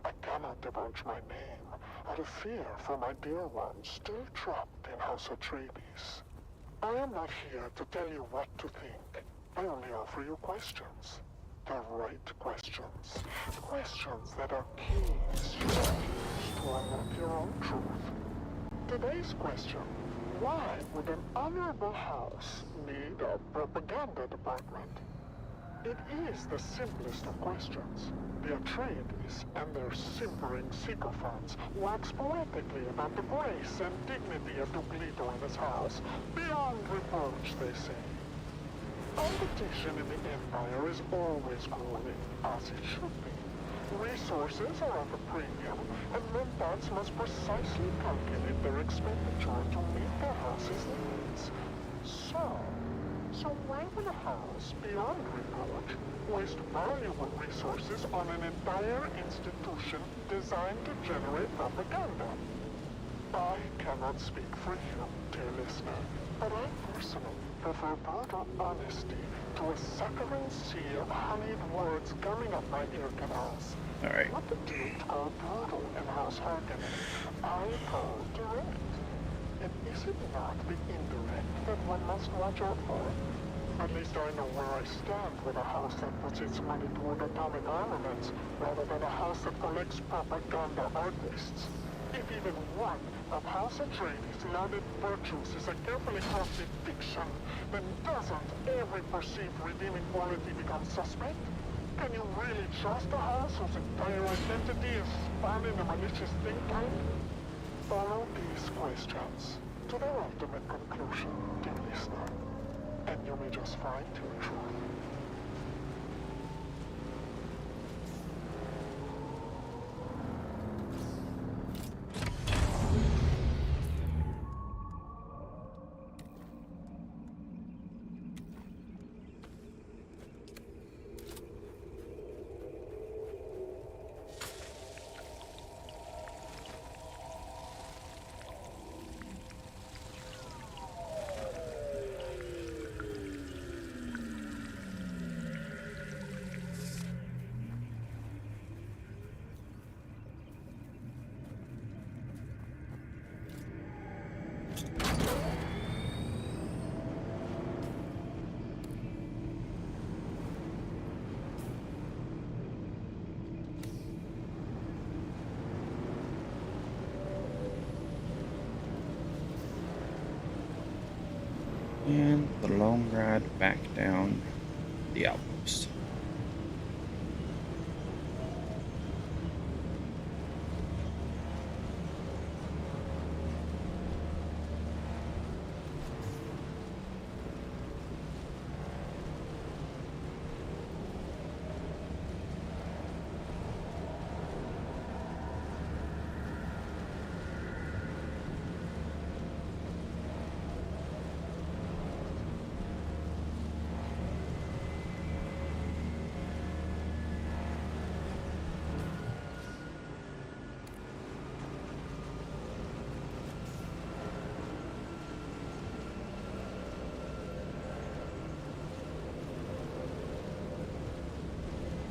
I cannot divulge my name out of fear for my dear ones still trapped in House Atreides. I am not here to tell you what to think. I only offer you questions. The right questions. Questions that are keys you can use to unlock your own truth. Today's question: why would an honorable house need a propaganda department? It is the simplest of questions. The Atreides and their simpering sycophants wax poetically about the grace and dignity of Duke Leto and his house, beyond reproach, they say. Competition in the Empire is always growing, as it should be. Resources are at a premium, and Mentats must precisely calculate their expenditure to meet their house's needs. So why would a house, beyond reproach, waste valuable resources on an entire institution designed to generate propaganda? I cannot speak for you, dear listener, but I personally prefer brutal honesty to a saccharine sea of honeyed words gumming up my ear canals. Alright. What the Duke called brutal in House Harkonnen, I call direct. And is it not the indirect that one must watch out for? At least I know where I stand with a house that puts its money toward atomic armaments, rather than a house that collects propaganda artists. If even one of House Atreides' lauded virtues is a carefully crafted fiction, then doesn't every perceived redeeming quality become suspect? Can you really trust a house whose entire identity is spun in a malicious think tank? Follow these questions to their ultimate conclusion, dear listener, and you may just find your truth. And the long ride back down the outpost.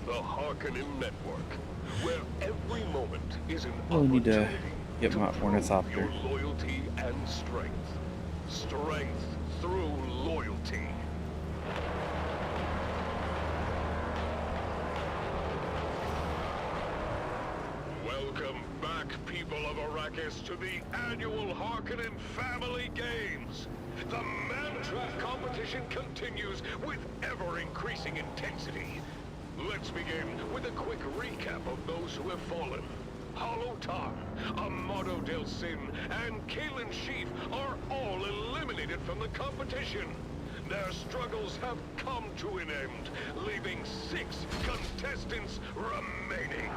The Harkonnen Network, where every moment is an Well, we need to opportunity get my prove ornithopter. your loyalty and strength. strength through loyalty. Welcome back, people of Arrakis, to the annual Harkonnen Family Games. The man-trap competition continues with ever-increasing intensity. Let's begin with a quick recap of those who have fallen. Hollow Tar, Amado Del Sin, and Kalen Sheaf are all eliminated from the competition. Their struggles have come to an end, leaving 6 contestants remaining.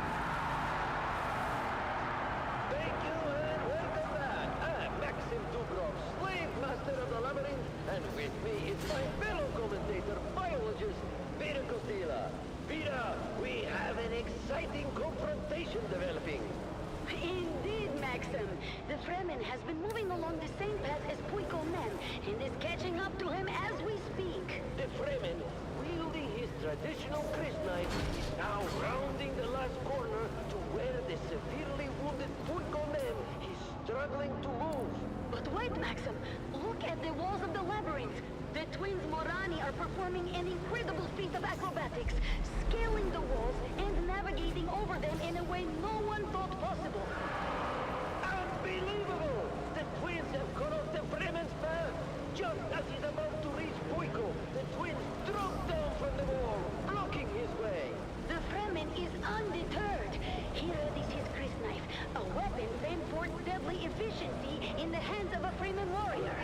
Thank you and welcome back. I'm Maxim Dubrov, slave master of the labyrinth, and with me is my fellow commentator, biologist, Vera Costilla. Vera, we have an exciting confrontation developing. Indeed, Maxim. The Fremen has been moving along the same path as Puiko Men and is catching up to him as we speak. The Fremen, wielding his traditional crysknife, is now rounding the last corner to where the severely wounded Puiko Man is struggling to move. But wait, Maxim. Look at the walls of the labyrinth. The twins Morani are performing an incredible feat of acrobatics, scaling the walls and navigating over them in a way no one thought possible. Unbelievable! The twins have cut off the Fremen's path. Just as he's about to reach Puiko, the twins drop down from the wall, blocking his way. The Fremen is undeterred. He readies his crysknife, a weapon famed for its deadly efficiency in the hands of a Fremen warrior.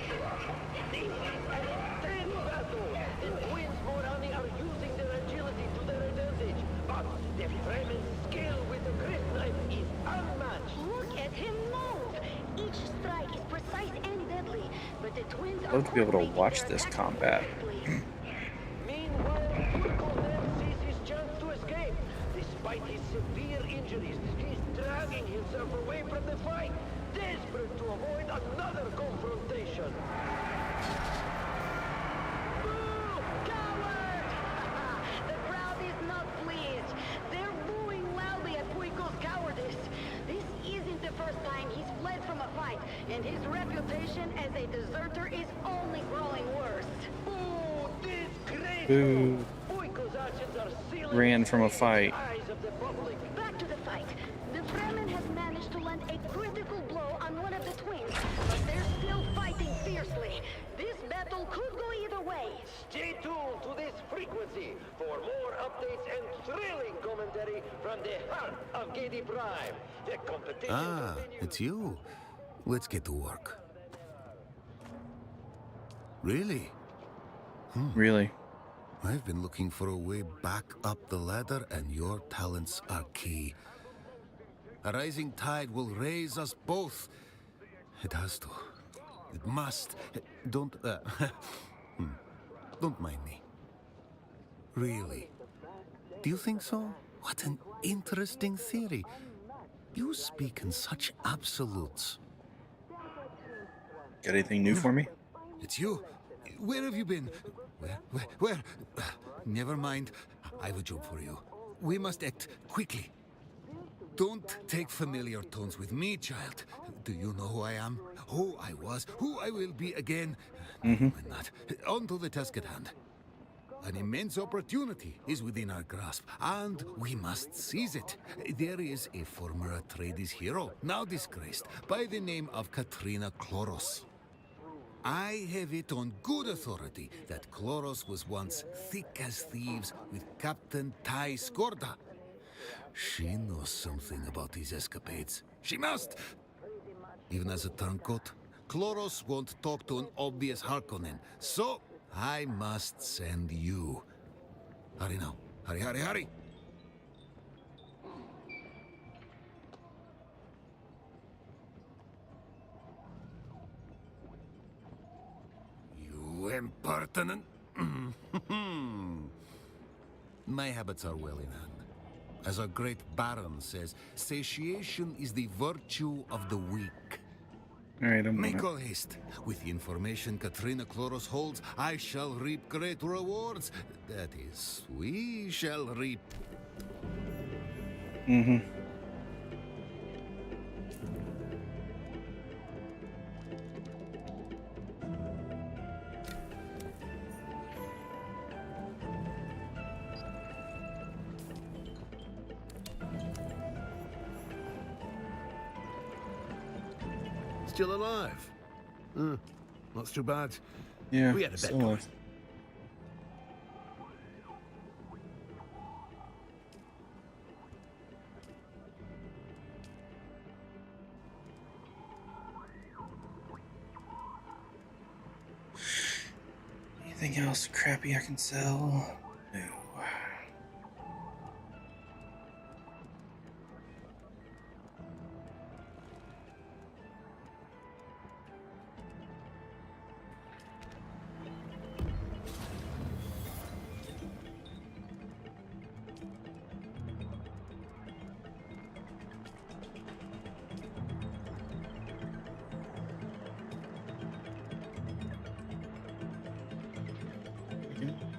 This is an intense battle. The twins Morani are using their agility to their advantage, but the Fremen's skill with the crysknife is unmatched. Look at him move! Each strike is precise and deadly, but the twins I'd are love to be able to coordinating watch their this attacks combat. perfectly. Meanwhile, Puiko then sees his chance to escape. Despite his severe injuries, he's dragging himself away from the fight, desperate to avoid another confrontation. Boo! Coward! The crowd is not pleased. They're booing loudly at Puiko's cowardice. This isn't the first time he's fled from a fight, and his reputation as a deserter is only growing worse. Boo! Disgraceful! Boo. Puiko's actions are sealing Ran from a the fight. eyes of the public. Back to the fight. The Fremen has managed to land a critical blow on one of the twins, but they're still fighting fiercely. This battle could go either way. Stay tuned to this frequency for more updates and thrilling commentary from the heart of Gedi Prime. The competition continues. It's you. Let's get to work. Really? Really? I've been looking for a way back up the ladder, and your talents are key. A rising tide will raise us both. It has to. It must. Don't, don't mind me. Really? Do you think so? What an interesting theory. You speak in such absolutes. Got anything new for me? It's you. Where have you been? Where? Never mind. I have a job for you. We must act quickly. Don't take familiar tones with me, child. Do you know who I am? Who I was? Who I will be again? Mind that. On to the task at hand. An immense opportunity is within our grasp, and we must seize it. There is a former Atreides hero, now disgraced, by the name of Katrina Kloros. I have it on good authority that Kloros was once thick as thieves with Captain Tai Skorda. She knows something about his escapades. She must! Even as a turncoat, Kloros won't talk to an obvious Harkonnen, so I must send you. Hurry now. Hurry. You impertinent... My habits are well in hand. As our great Baron says, satiation is the virtue of the weak. All right, Make all haste. With the information Katrina Kloros holds, I shall reap great rewards. That is, we shall reap. still alive. That's too bad. Yeah, We had a bet still going. alive. Anything else crappy I can sell? No.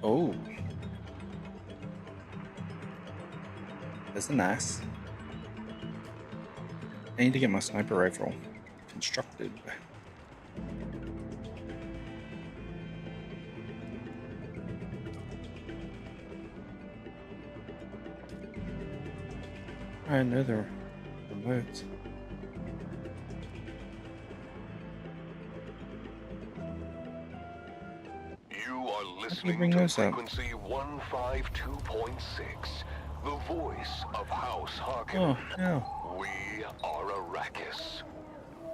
Oh. That's nice. I need to get my sniper rifle constructed. I know they're boats. You are How can you listening bring to those up? frequency 152.6, the voice of House Harkonnen. Oh, no. We are Arrakis.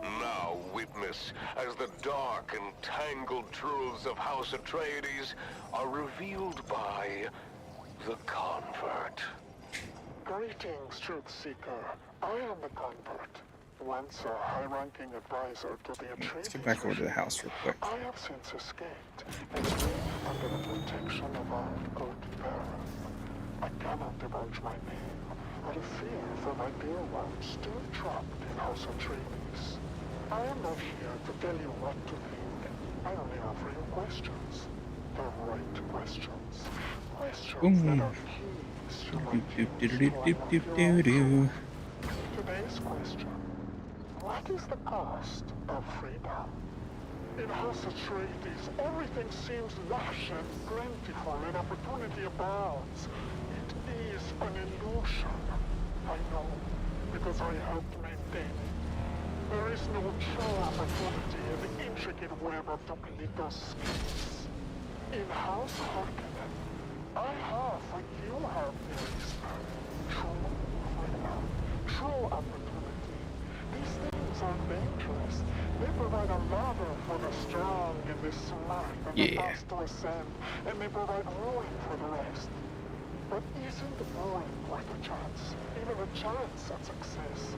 Now witness as the dark and tangled truths of House Atreides are revealed by the Convert. Greetings, Truth Seeker. I am the Convert. Once a high-ranking advisor to the Atreides. Let's get back over to the house real quick. I have since escaped and live under the protection of our good parent. I cannot divulge my name out of fear for my dear ones still trapped in House Atreides. I am not here to tell you what to think. I only offer you questions. The right questions. Questions that are keys to my Today's question. What is the cost of freedom? In House Atreides, everything seems lush and plentiful and opportunity abounds. It is an illusion. I know, because I helped maintain it. There is no true opportunity in the intricate web of Dukalito's schemes. In House Harkonnen, I have what you have, dear listener. True freedom, true opportunity. These things are dangerous. They provide a ladder for the strong and the smart and the fast to ascend, and they provide ruin for the rest. But isn't ruin worth a chance? Even a chance at success?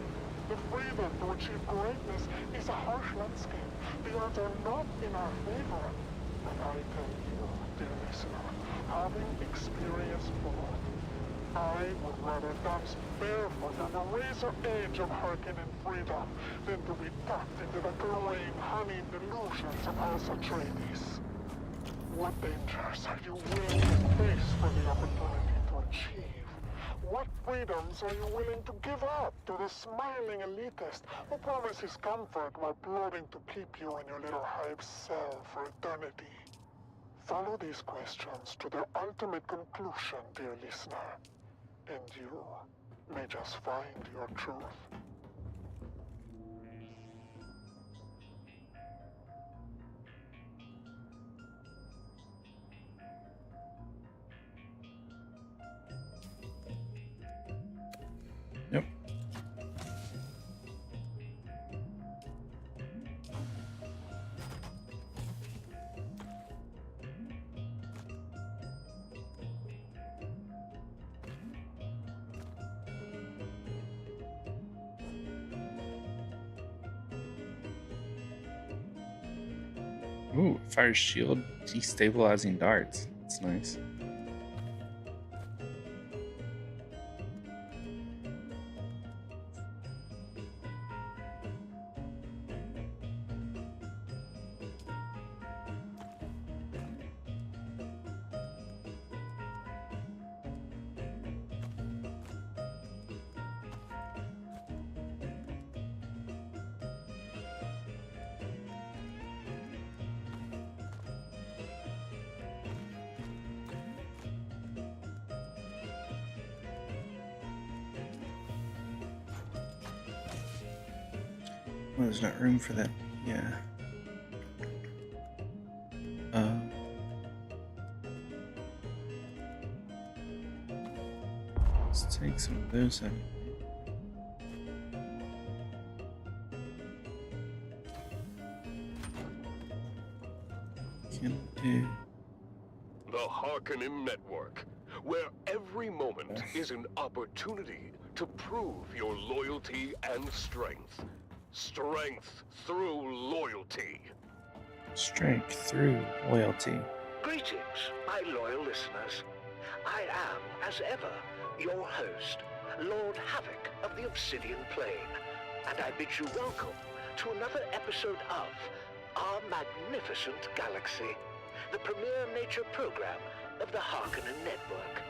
The freedom to achieve greatness is a harsh landscape. The odds are not in our favor. But I tell you, dear listener, having experienced both, I would rather dance barefoot on the razor edge of Harkonnen freedom than to be tucked into the glowing, honeyed delusions of House Atreides. What dangers are you willing to face for the opportunity to achieve? What freedoms are you willing to give up to the smiling elitist who promises comfort while plotting to keep you in your little hive cell for eternity? Follow these questions to their ultimate conclusion, dear listener, and you may just find your truth. Yep. Ooh, fire shield destabilizing darts. That's nice. Well, there's not room for that. Yeah. Let's take some of those out. Can do. The Harkonnen Network, where every moment is an opportunity to prove your loyalty and strength. Strength through loyalty. Strength through loyalty. Greetings, my loyal listeners. I am, as ever, your host, Lord Havoc of the Obsidian Plain, and I bid you welcome to another episode of Our Magnificent Galaxy, the premier nature program of the Harkonnen Network.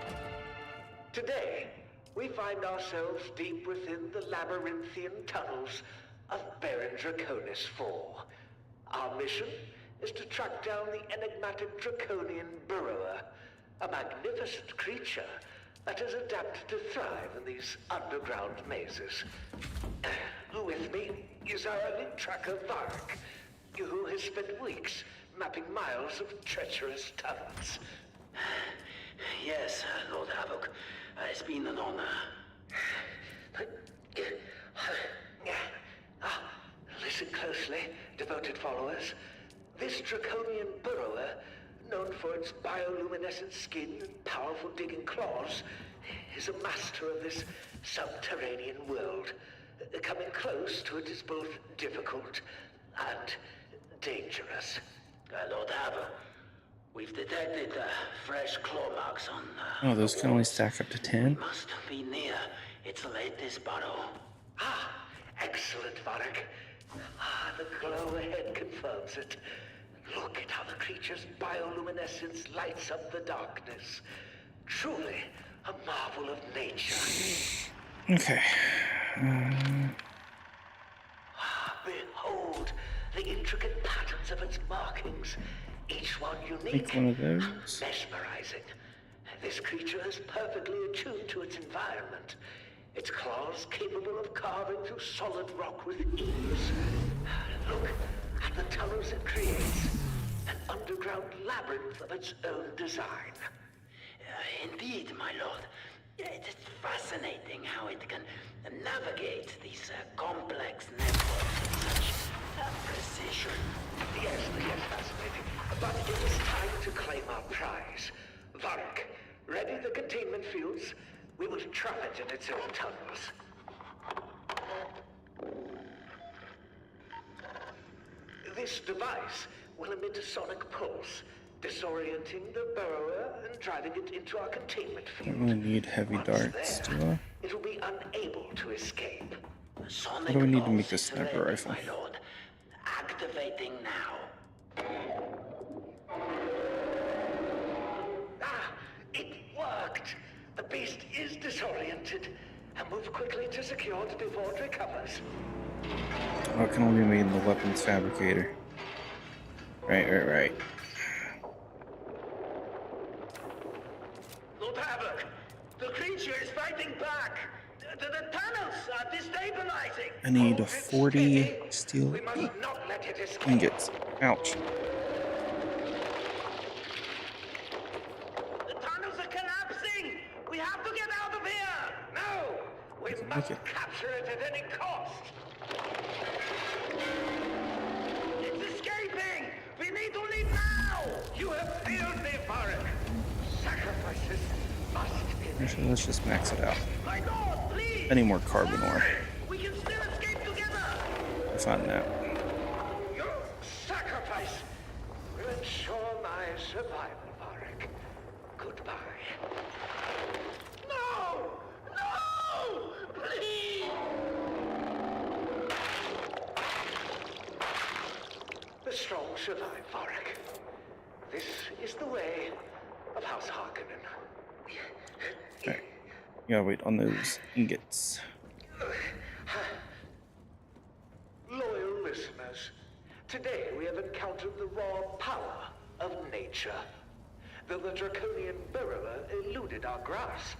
Today, we find ourselves deep within the labyrinthian tunnels of Baron Draconis IV. Our mission is to track down the enigmatic Draconian Burrower, a magnificent creature that has adapted to thrive in these underground mazes. With me is our elite tracker Vark, who has spent weeks mapping miles of treacherous tunnels. Yes, Lord Havoc. It's been an honor. Listen closely, devoted followers. This Draconian Burrower, known for its bioluminescent skin and powerful digging claws, is a master of this subterranean world. Coming close to it is both difficult and dangerous. Lord Havoc, we've detected fresh claw marks on... Oh, those can only stack up to 10? Must be near its latest burrow. Excellent, Varric. The glow ahead confirms it. Look at how the creature's bioluminescence lights up the darkness. Truly a marvel of nature. Okay. Behold the intricate patterns of its markings, each one unique, Take one of those. mesmerizing. This creature is perfectly attuned to its environment. Its claws capable of carving through solid rock with ease. Look at the tunnels it creates. An underground labyrinth of its own design. Indeed, my lord. It's fascinating how it can navigate these complex networks with such precision. Yes, fascinating. But it is time to claim our prize. Varric, ready the containment fields? We will trap it in its own tunnels. This device will emit a sonic pulse, disorienting the burrower and driving it into our containment I field. don't really need heavy darts, do I? It will be unable to escape. What do we need to make a sniper rifle? My lord, activating now. It worked! The beast is disoriented, and move quickly to secure it before it recovers. Oh, it can only be made in the weapons fabricator. Right. Lord Havoc, the creature is fighting back. The tunnels are destabilizing. I need 40 steel ingots. Ouch. The tunnels are collapsing. We have to get out of here. No! We must capture it at any cost. It's escaping. We need to leave now. You have failed me, Varric. Sacrifices must be made. Actually, let's just max it out. My lord, please. I need more carbon ore. We can still escape together. I found that. Your sacrifice will ensure my survival, Varric. Goodbye. No! No! Please! The strong survive, Varric. This is the way of House Harkonnen. Alright. You gotta wait on those ingots. Loyal listeners, today we have encountered the raw power of nature. Though the Draconian Burrower eluded our grasp,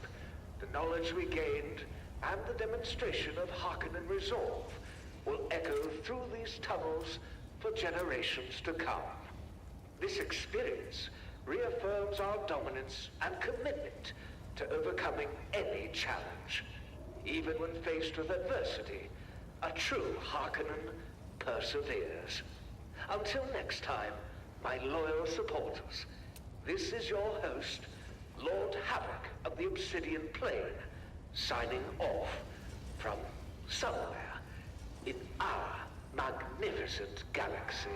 the knowledge we gained and the demonstration of Harkonnen resolve will echo through these tunnels for generations to come. This experience reaffirms our dominance and commitment to overcoming any challenge. Even when faced with adversity, a true Harkonnen perseveres. Until next time, my loyal supporters, this is your host, Lord Havoc of the Obsidian Plain, signing off from somewhere in our magnificent galaxy.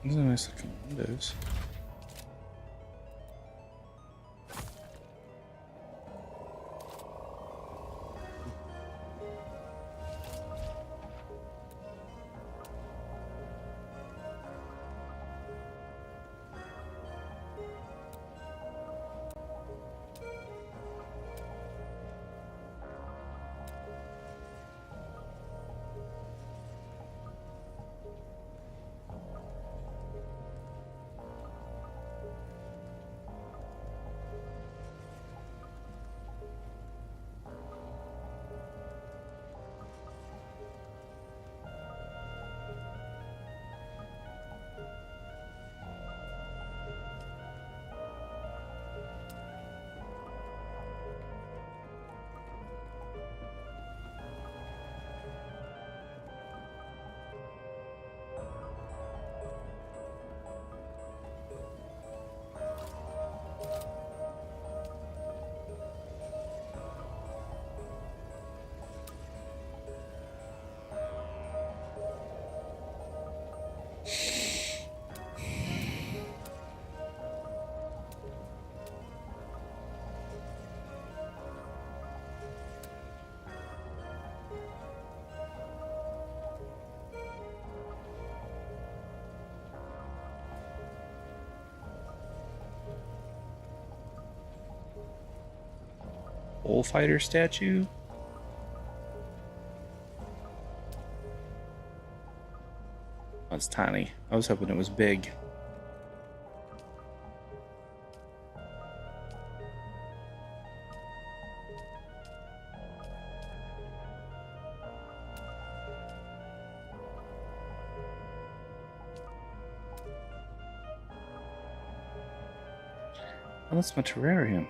These are nice looking windows. Bullfighter statue? Oh, it's tiny. I was hoping it was big. Oh, that's my terrarium.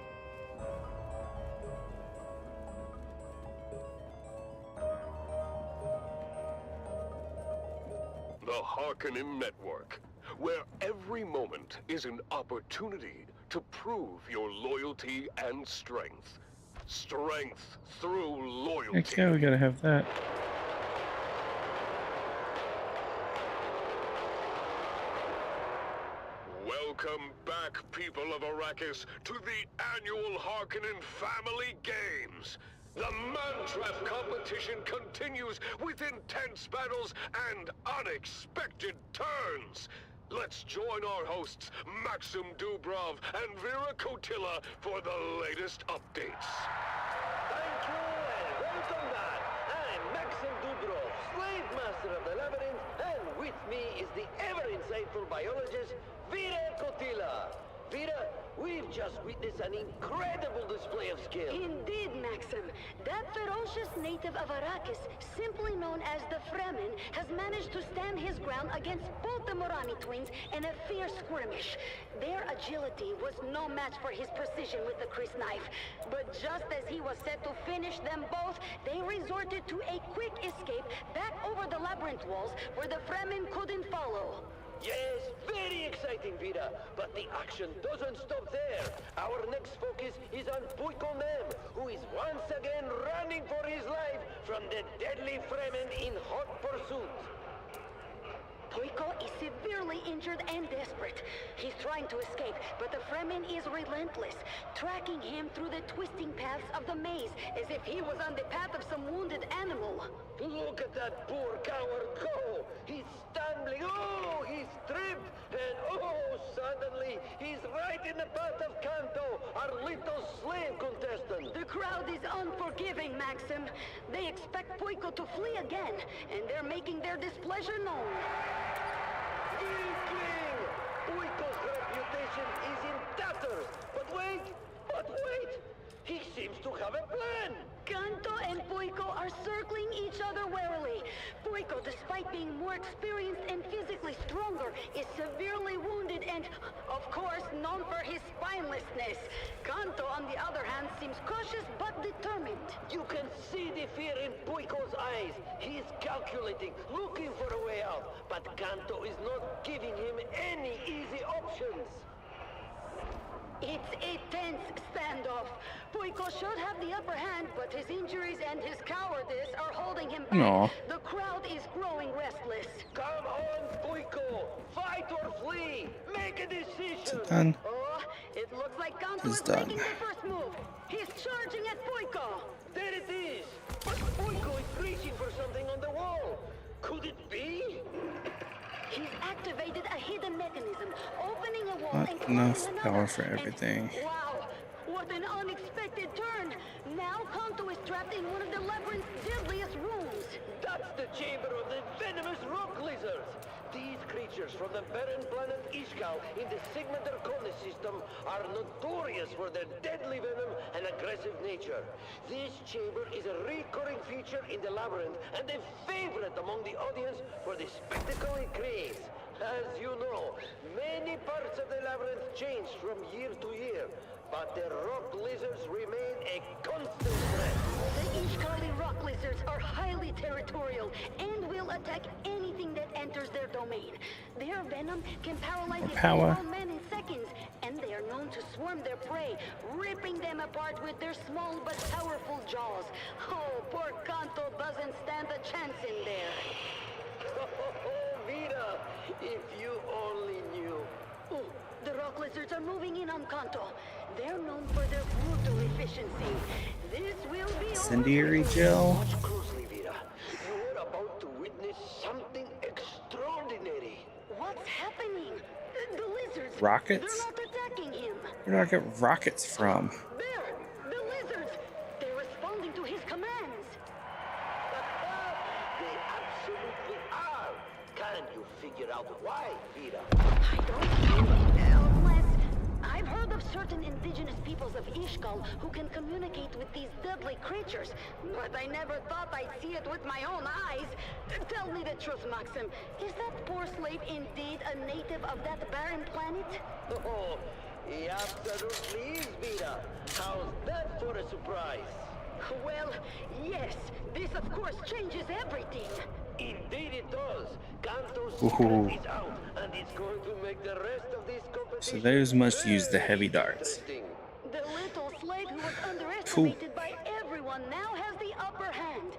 Harkonnen Network, where every moment is an opportunity to prove your loyalty and strength. Strength through loyalty. Heck yeah, we gotta have that. Welcome back, people of Arrakis, to the annual Harkonnen Family Games. The Mantrap competition continues with intense battles and unexpected turns. Let's join our hosts, Maxim Dubrov and Vera Kotila, for the latest updates. Thank you and welcome back. I'm Maxim Dubrov, Slave Master of the Labyrinth, and with me is the ever-insightful biologist, Vera Kotila. Vera, we've just witnessed an incredible display of skill. Indeed, Maxim. That ferocious native of Arrakis, simply known as the Fremen, has managed to stand his ground against both the Morani twins in a fierce skirmish. Their agility was no match for his precision with the Chris knife. But just as he was set to finish them both, they resorted to a quick escape back over the labyrinth walls where the Fremen couldn't follow. Yes, very exciting, Vida. But the action doesn't stop there. Our next focus is on Puiko Mem, who is once again running for his life from the deadly Fremen in hot pursuit. Puiko is severely injured and desperate. He's trying to escape, but the Fremen is relentless, tracking him through the twisting paths of the maze as if he was on the path of some wounded animal. Look at that poor coward go! He's stumbling, oh, he's tripped, and oh, suddenly, he's right in the path of Kanto, our little slave contestant. The crowd is unforgiving, Maxim. They expect Puiko to flee again, and they're making their displeasure known. Inkling! Puiko's reputation is in tatters, but wait! He seems to have a plan! Kanto and Puiko are circling each other warily. Puiko, despite being more experienced and physically stronger, is severely wounded and, of course, known for his spinelessness. Kanto, on the other hand, seems cautious but determined. You can see the fear in Puiko's eyes. He's calculating, looking for a way out. But Kanto is not giving him any easy options. It's a tense standoff. Puiko should have the upper hand, but his injuries and his cowardice are holding him back. Aw. The crowd is growing restless. Come on, Puiko! Fight or flee! Make a decision! Is it done? Oh, it looks like Kanto It's is done. making the first move. He's charging at Puiko. There it is! But Puiko is reaching for something on the wall. Could it be? He's activated a hidden mechanism, opening a wall and Not closing enough another. power for And everything. wow, what an unexpected turn! Now Kanto is trapped in one of the labyrinth's deadliest rooms. That's the chamber of the venomous rock lizards. These creatures from the barren planet Ishkal in the Sigma Draconis system are notorious for their deadly venom and aggressive nature. This chamber is a recurring feature in the labyrinth and a favorite among the audience for the spectacle it creates. As you know, many parts of the labyrinth change from year to year, but the rock lizards remain a constant threat. The Ishkali rock lizards are highly territorial and will attack anything that enters their domain. Their venom can paralyze a Power. single man in seconds, and they are known to swarm their prey, ripping them apart with their small but powerful jaws. Oh, poor Kanto doesn't stand a chance in there. Oh, Vida, if you only knew. Oh, the rock lizards are moving in on Kanto. They're known for their brutal efficiency. This will be Incendiary gel. Watch closely, Vida. You're about to witness something extraordinary. What's happening? The lizards. Rockets? They're not attacking him. Where do I get rockets from? There! The lizards! They're responding to his commands. They absolutely are. Can you figure out why, Vida? I don't know. Unless I've heard of certain indigenous peoples of Ishkal who can communicate with these deadly creatures, but I never thought I'd see it with my own eyes. Tell me the truth, Maxim. Is that poor slave indeed a native of that barren planet? Oh, he absolutely is, Vida. How's that for a surprise? Well, yes. This, of course, changes everything. Indeed it does. Kanto's Ooh. secret is out, and it's going to make the rest of this competition So those must use the heavy darts. interesting. The little slave who was underestimated by everyone now has the upper hand.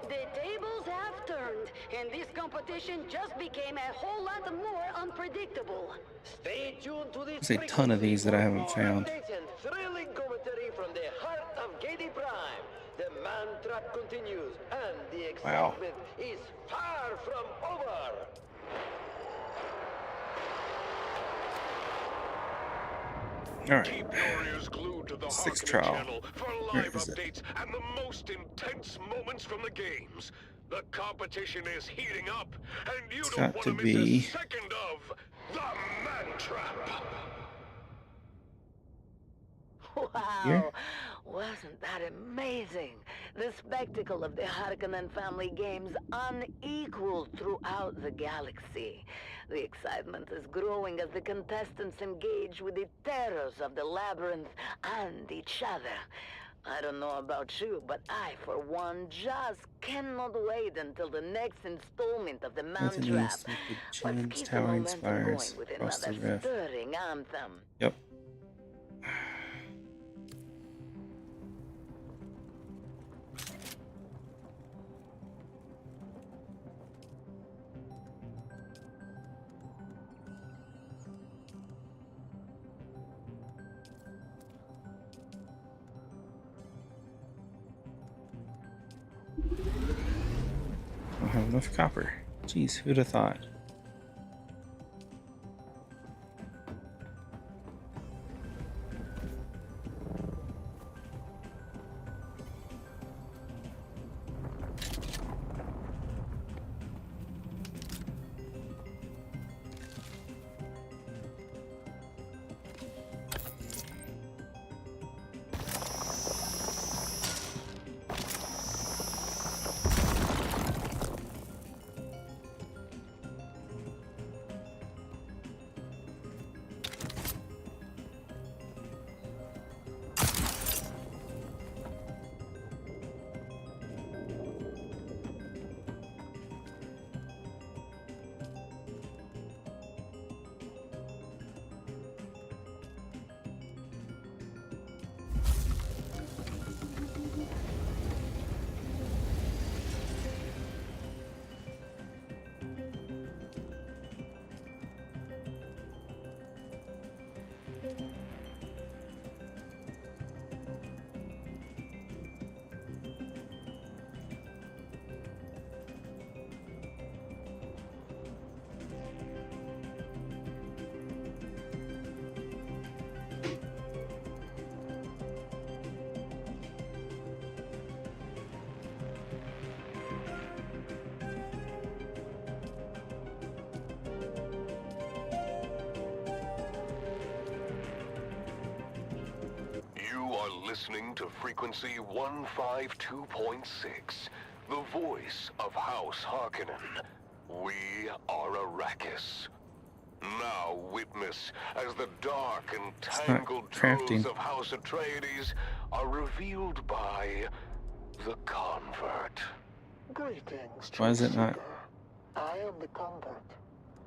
The tables have turned, and this competition just became a whole lot more unpredictable. Stay tuned to this There's a ton of these that I haven't found. updates and thrilling commentary from the heart of Gedi Prime. The man trap continues, and the Wow. excitement is far from over. All right. Keep your ears glued to the Sixth Harkonnen trial. channel for Where live is it? updates and the most intense moments from the games. The competition is heating up, and you It's don't got want to to miss be- a second of the Man Trap. Wow! Here? Wasn't that amazing? The spectacle of the Harkonnen family games unequaled throughout the galaxy. The excitement is growing as the contestants engage with the terrors of the labyrinth and each other. I don't know about you, but I, for one, just cannot wait until the next installment of the Nothing Mantrap. needs to make the Let's Chin's keep the tower momentum going inspires with across the another rift. stirring anthem. Yep. Don't have enough copper. Jeez, who'd have thought? You are listening to frequency 152.6, the voice of House Harkonnen. We are Arrakis. Now witness as the dark and tangled truths of House Atreides are revealed by the Convert. Greetings, Why is it not? Seeker. I am the Convert.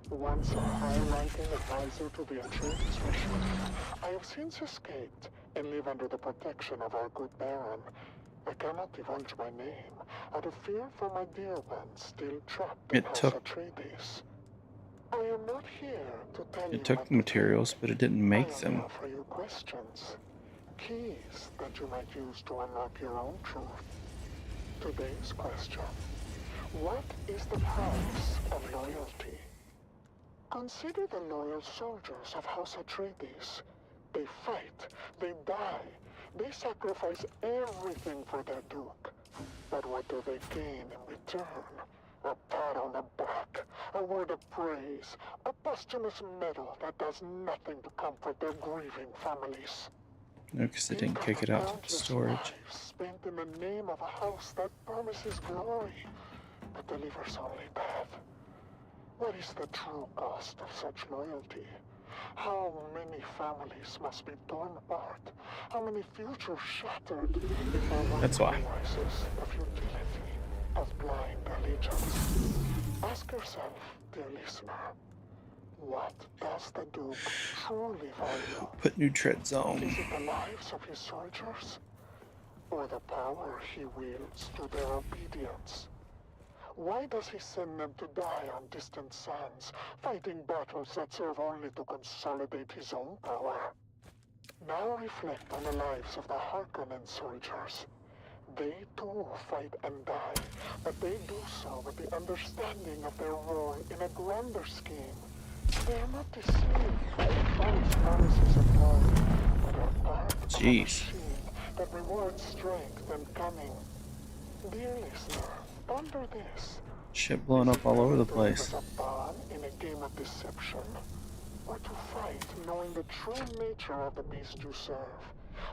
Once a high-ranking advisor to the Atreides regime, I have since escaped and live under the protection of our good Baron. I cannot divulge my name out of fear for my dear ones still trapped in House Atreides. I am not here to tell you It took what the materials, but it didn't make I them. offer you questions, keys that you might use to unlock your own truth. Today's question: what is the price of loyalty? Consider the loyal soldiers of House Atreides. They fight, they die, they sacrifice everything for their Duke. But what do they gain in return? A pat on the back, a word of praise, a posthumous medal that does nothing to comfort their grieving families. No, because they didn't kick it out to storage. Spent in the name of a house that promises glory, but delivers only death. What is the true cost of such loyalty? How many families must be torn apart? How many futures shattered before one realizes the futility of blind allegiance? Ask yourself, dear listener, what does the Duke truly value? Put new treads on. Is it the lives of his soldiers? Or the power he wields through their obedience? Why does he send them to die on distant sands, fighting battles that serve only to consolidate his own power? Now reflect on the lives of the Harkonnen soldiers. They too fight and die, but they do so with the understanding of their role in a grander scheme. They are not deceived by the false promises of glory, but are part of a machine that rewards strength and cunning. Dear listener, ponder this. Shit blowing up all over the place. A pawn in a game of deception, or to fight knowing the true nature of the beast you serve?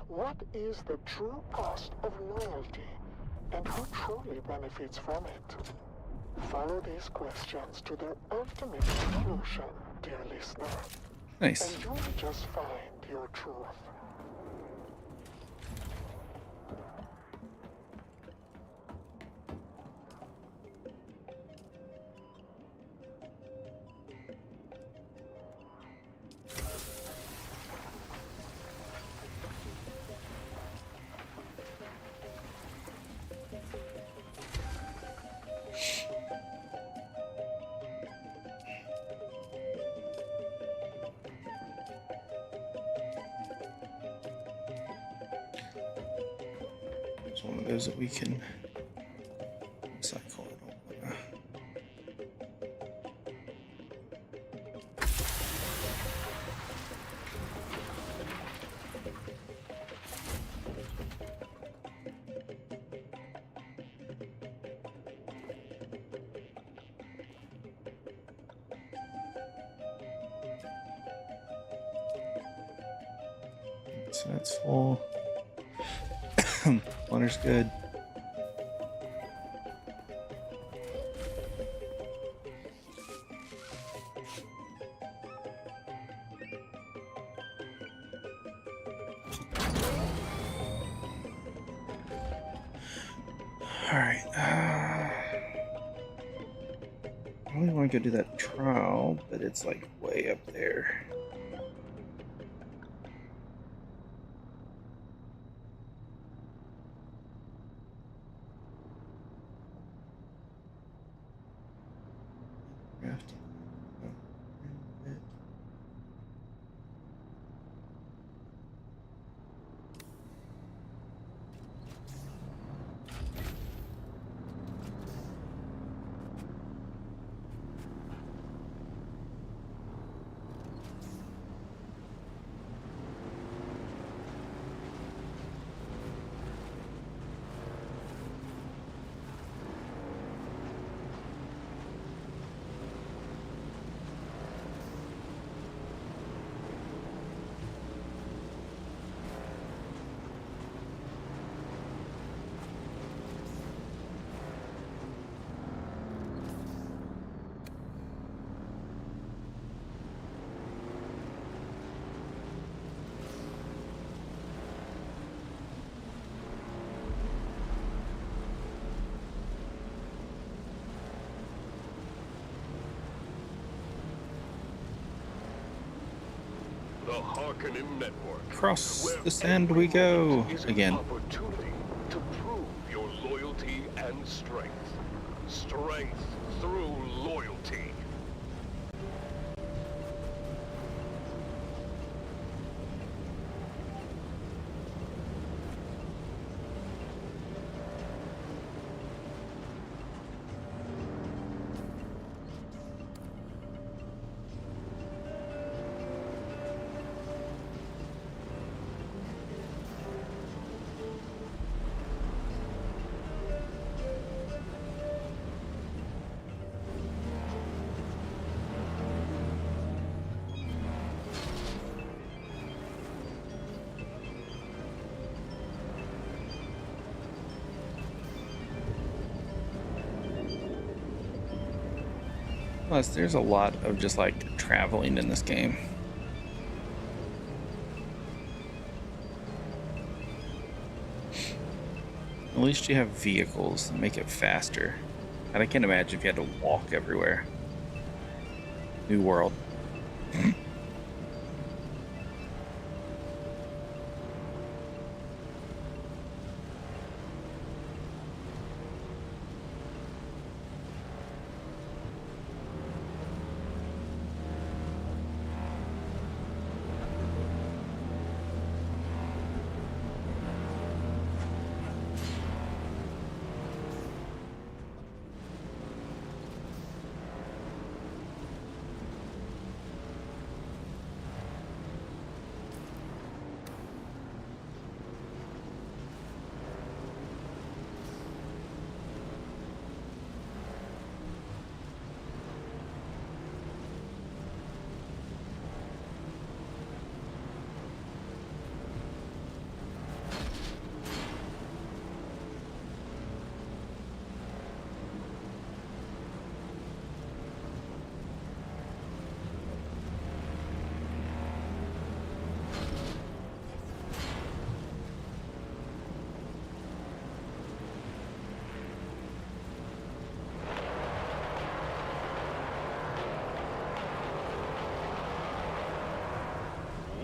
What is the true cost of loyalty, and who truly benefits from it? Follow these questions to their ultimate conclusion, dear listener. Nice. And you will just find your truth. It's one of those that we can recycle. So that's full. Water's good. Alright. I really want to go do that trial, but it's like way up there. The Harkonnen Network. Across the sand we go again. Opportunity to prove your loyalty and strength. Strength through loyalty. Plus, there's a lot of just like traveling in this game. At least you have vehicles that make it faster. And I can't imagine if you had to walk everywhere. New world.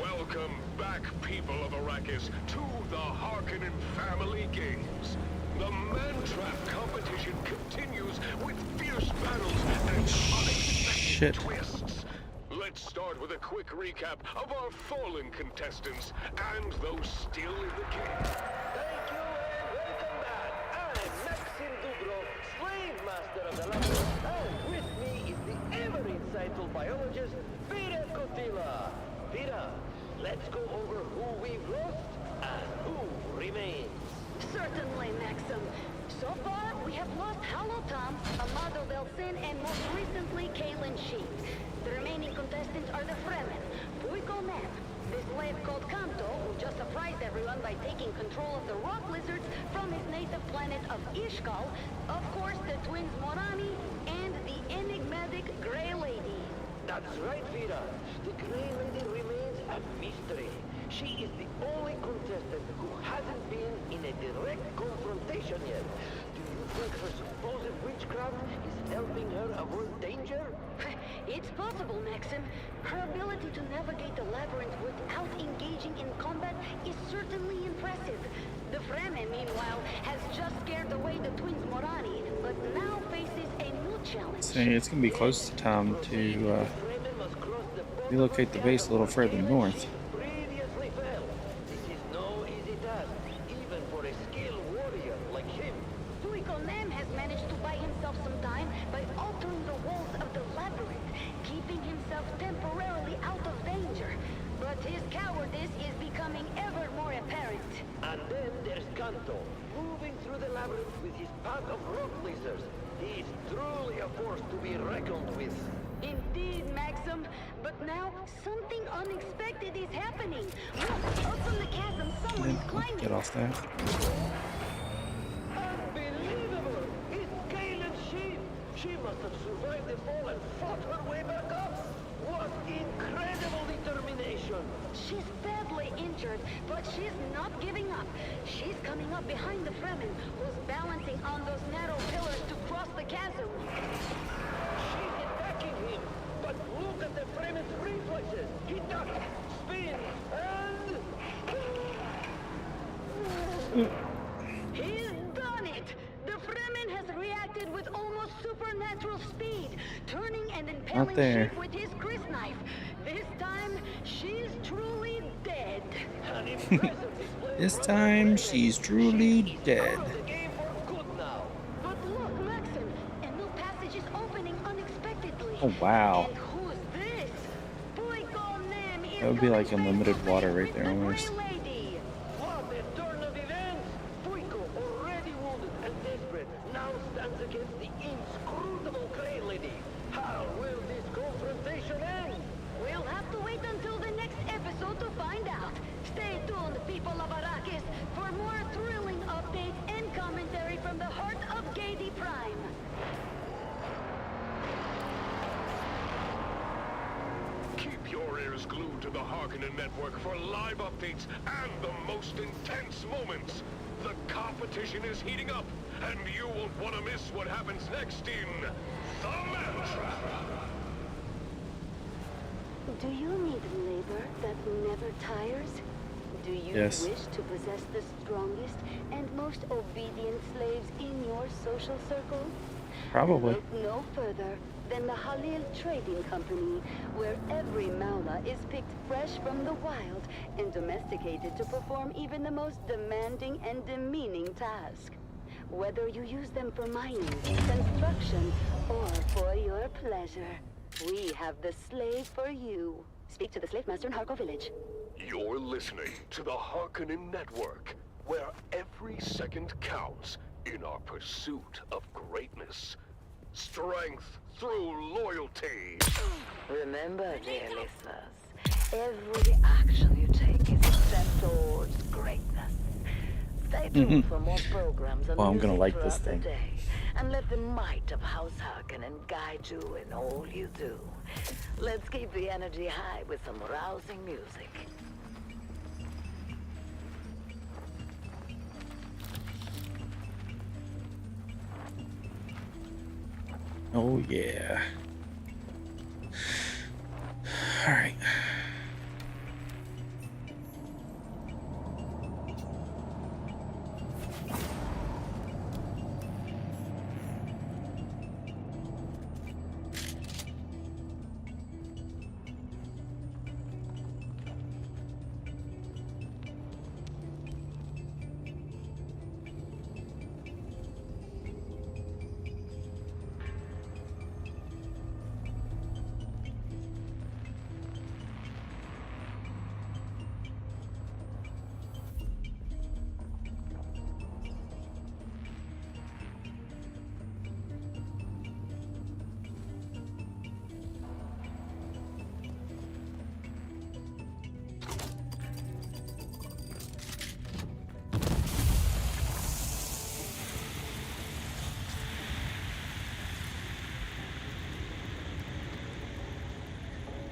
Welcome back, people of Arrakis, to the Harkonnen Family Games. The Man-Trap competition continues with fierce battles and unexpected twists. Let's start with a quick recap of our fallen contestants and those still in the game. Thank you and welcome the labyrinth, and with me is the ever-insightful biologist, Vera Cotilla. Vera, let's go over who we've lost and who remains. Certainly, Maxim. So far, we have lost Hollow Tom, Amado Belsin, and most recently, Kalen Sheep. The remaining contestants are the Fremen, Puiko Nem, the slave called Kanto, who just surprised everyone by taking control of the rock lizards from his native planet of Ishkal, of course, the twins Morani, and the enigmatic Grey Lady. That's right, Vera. The Grey Lady remains a mystery. She is the only contestant who hasn't been in a direct confrontation yet. Do you think her supposed witchcraft is helping her avoid danger? It's possible, Maxim. Her ability to navigate the labyrinth without engaging in combat is certainly impressive. The Fremen, meanwhile, has just scared away the twins Morani, but now faces a new challenge. So it's going to be close to time to relocate the base a little further north. Previously fell. This is no easy task, even for a skilled warrior like him. Puiko Nem has managed to buy himself some time by altering the walls of the labyrinth, keeping himself temporarily out of danger. But his cowardice is becoming ever more apparent. And then there's Kanto, moving through the labyrinth with his pack of rock lizards. He's truly a force to be reckoned with. Indeed, Maxim. But now, something unexpected is happening. Look, up from the chasm, someone is climbing. Get off that. Unbelievable! It's Kalen Sheep! She must have survived the fall and fought her way back up! What incredible determination! She's badly injured, but she's not giving up. She's coming up behind the Fremen, who's balancing on those narrow pillars to cross the chasm. She's attacking him! But look at the Fremen's reflexes! He ducks, spins, and... He's done it! The Fremen has reacted with almost supernatural speed, turning and impaling Sheep with his grist knife. This time, she's truly dead. This time, she's truly dead. But look, Maxim, a new passage is opening unexpectedly. Oh, wow. And who's this? Puiko Nem is That would be like unlimited water right there almost. Lady. What a turn of events! Puiko, already wounded and desperate, now stands against the inscrutable Grey Lady. How will this confrontation end? We'll have to wait until the next episode to find out. Stay tuned, people of Arrakis, for more thrilling updates and commentary from the heart of Gadi Prime. Keep your ears glued to the Harkonnen Network for live updates and the most intense moments. The competition is heating up, and you won't want to miss what happens next in The Mantrap. Do you need labor that never tires? Do you Yes. wish to possess the strongest and most obedient slaves in your social circle? Probably. Look no further than the Halil Trading Company, where every Maula is picked fresh from the wild and domesticated to perform even the most demanding and demeaning task. Whether you use them for mining, construction, or for your pleasure, we have the slave for you. Speak to the slave master in Harko Village. You're listening to the Harkonnen Network, where every second counts in our pursuit of greatness. Strength through loyalty. Remember, dear listeners, every action you take is a step towards greatness. Stay tuned for more programs and Well, I'm gonna music like this throughout the thing. day, and let the might of House Harkonnen guide you in all you do. Let's keep the energy high with some rousing music. Oh, yeah. All right.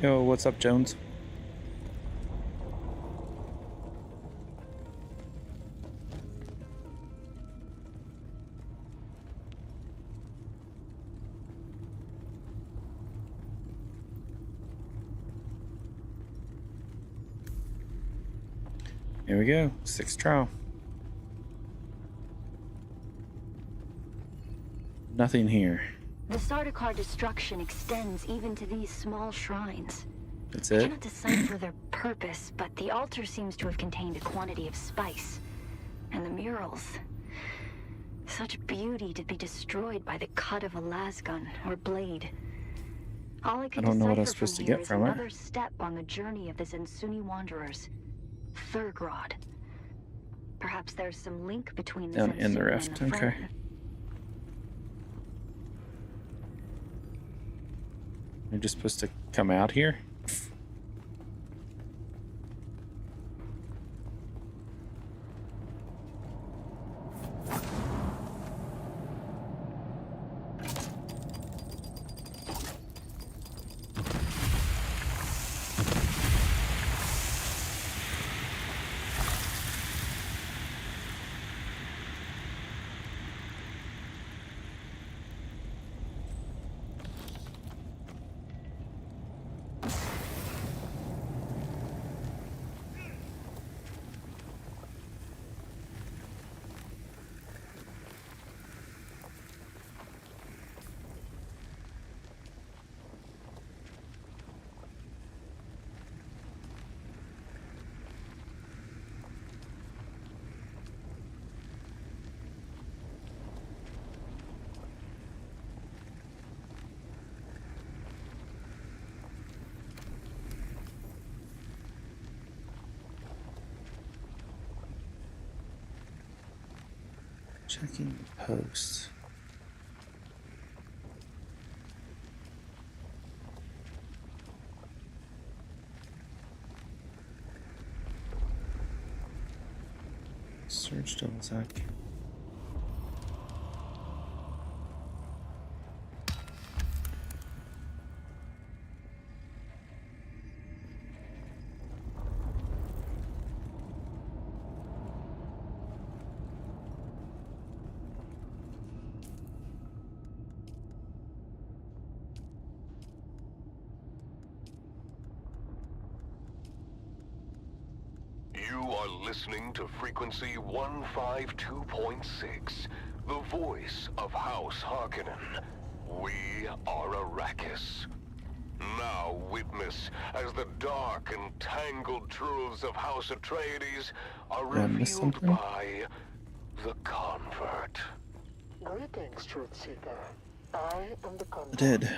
Yo, what's up, Jones? Here we go. 6th trial. Nothing here. The Sardaukar destruction extends even to these small shrines. That's I it? cannot decipher their purpose, but the altar seems to have contained a quantity of spice. And the murals. Such beauty to be destroyed by the cut of a lasgun or blade. All I could don't know what I was decipher supposed to here get is from it. another step on the journey of the Zensuni wanderers. Thurgrod. Perhaps there's some link between the Down in the Zensuni rift, and the okay. Fremen. You're just supposed to come out here? Checking the post. Search double sec. You are listening to frequency 152.6, the voice of House Harkonnen. We are Arrakis. Now witness as the dark and tangled truths of House Atreides are Did I miss revealed something? by the Convert. Greetings, Truth Seeker. I am the Convert. I did.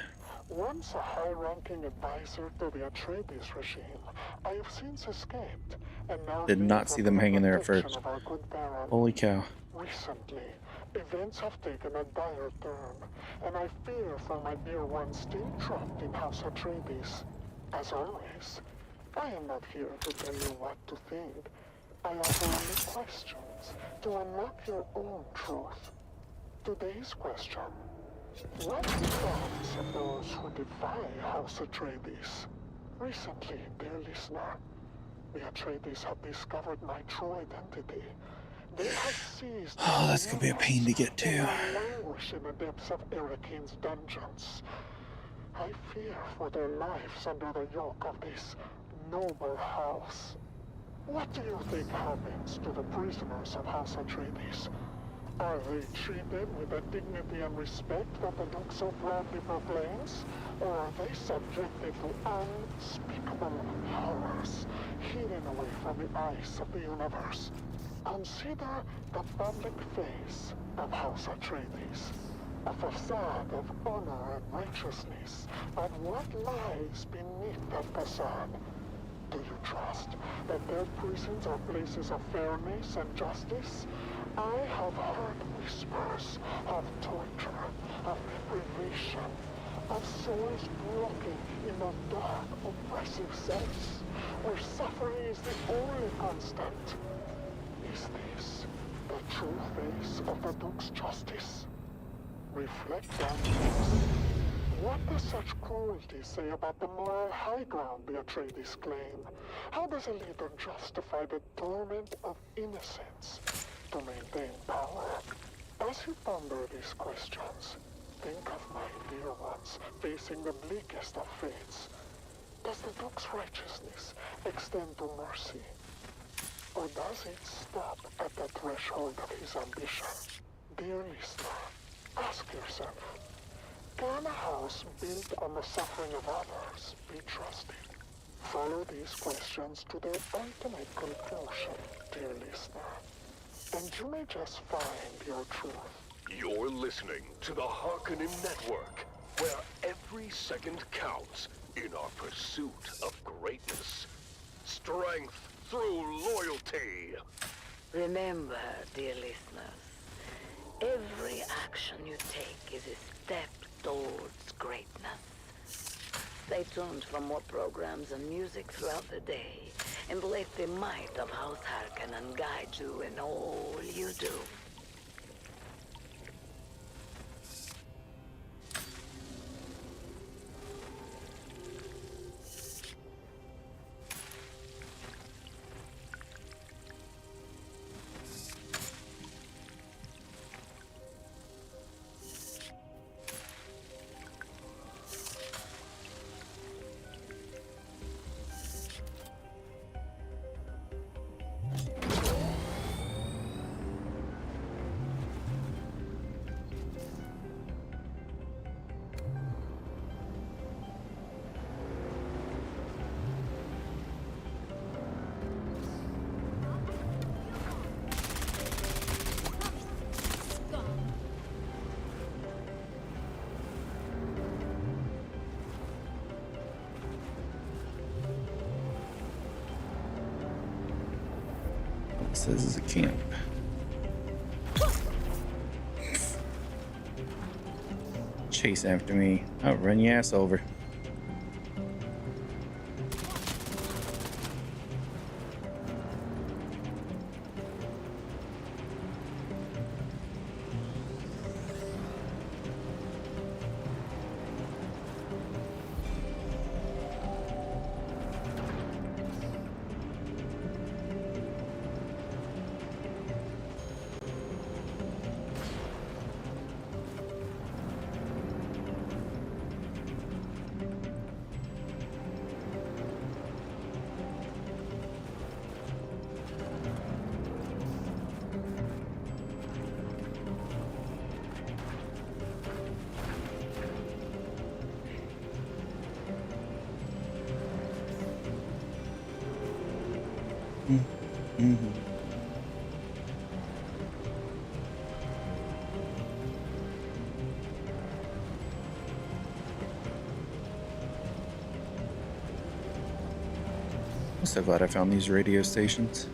Once a high-ranking advisor to the Atreides regime, I have since escaped, and now Did not live see under them the hanging there at protection first. of our good Baron. Holy cow. Recently, events have taken a dire turn, and I fear for my dear ones still trapped in House Atreides. As always, I am not here to tell you what to think. I offer only questions to unlock your own truth. Today's question: what becomes of those who defy House Atreides? Recently, dear listener, the Atreides have discovered my true identity. They have seized Oh, that's gonna be a pain to get to. and I languish in the depths of Erakin's dungeons. I fear for their lives under the yoke of this noble house. What do you think happens to the prisoners of House Atreides? Are they treated with the dignity and respect that the Duke so proudly proclaims? Or are they subjected to unspeakable horrors, hidden away from the eyes of the universe? Consider the public face of House Atreides. A facade of honor and righteousness. But what lies beneath that facade? Do you trust that their prisons are places of fairness and justice? I have heard whispers of torture, of deprivation, of souls broken in a dark, oppressive cells, where suffering is the only constant. Is this the true face of the Duke's justice? Reflect on this. What does such cruelty say about the moral high ground the Atreides claim? How does a leader justify the torment of innocence to maintain power? As you ponder these questions, think of my dear ones facing the bleakest of fates. Does the Duke's righteousness extend to mercy? Or does it stop at the threshold of his ambition? Dear listener, ask yourself, can a house built on the suffering of others be trusted? Follow these questions to their ultimate conclusion, dear listener, and you may just find your truth. You're listening to the Harkonnen Network, where every second counts in our pursuit of greatness. Strength through loyalty. Remember, dear listeners, every action you take is a step towards greatness. Stay tuned for more programs and music throughout the day, and let the might of House Harkonnen guide you in all you do. This is a camp. Chase after me. I'll run your ass over. Mm-hmm. I'm so glad I found these radio stations.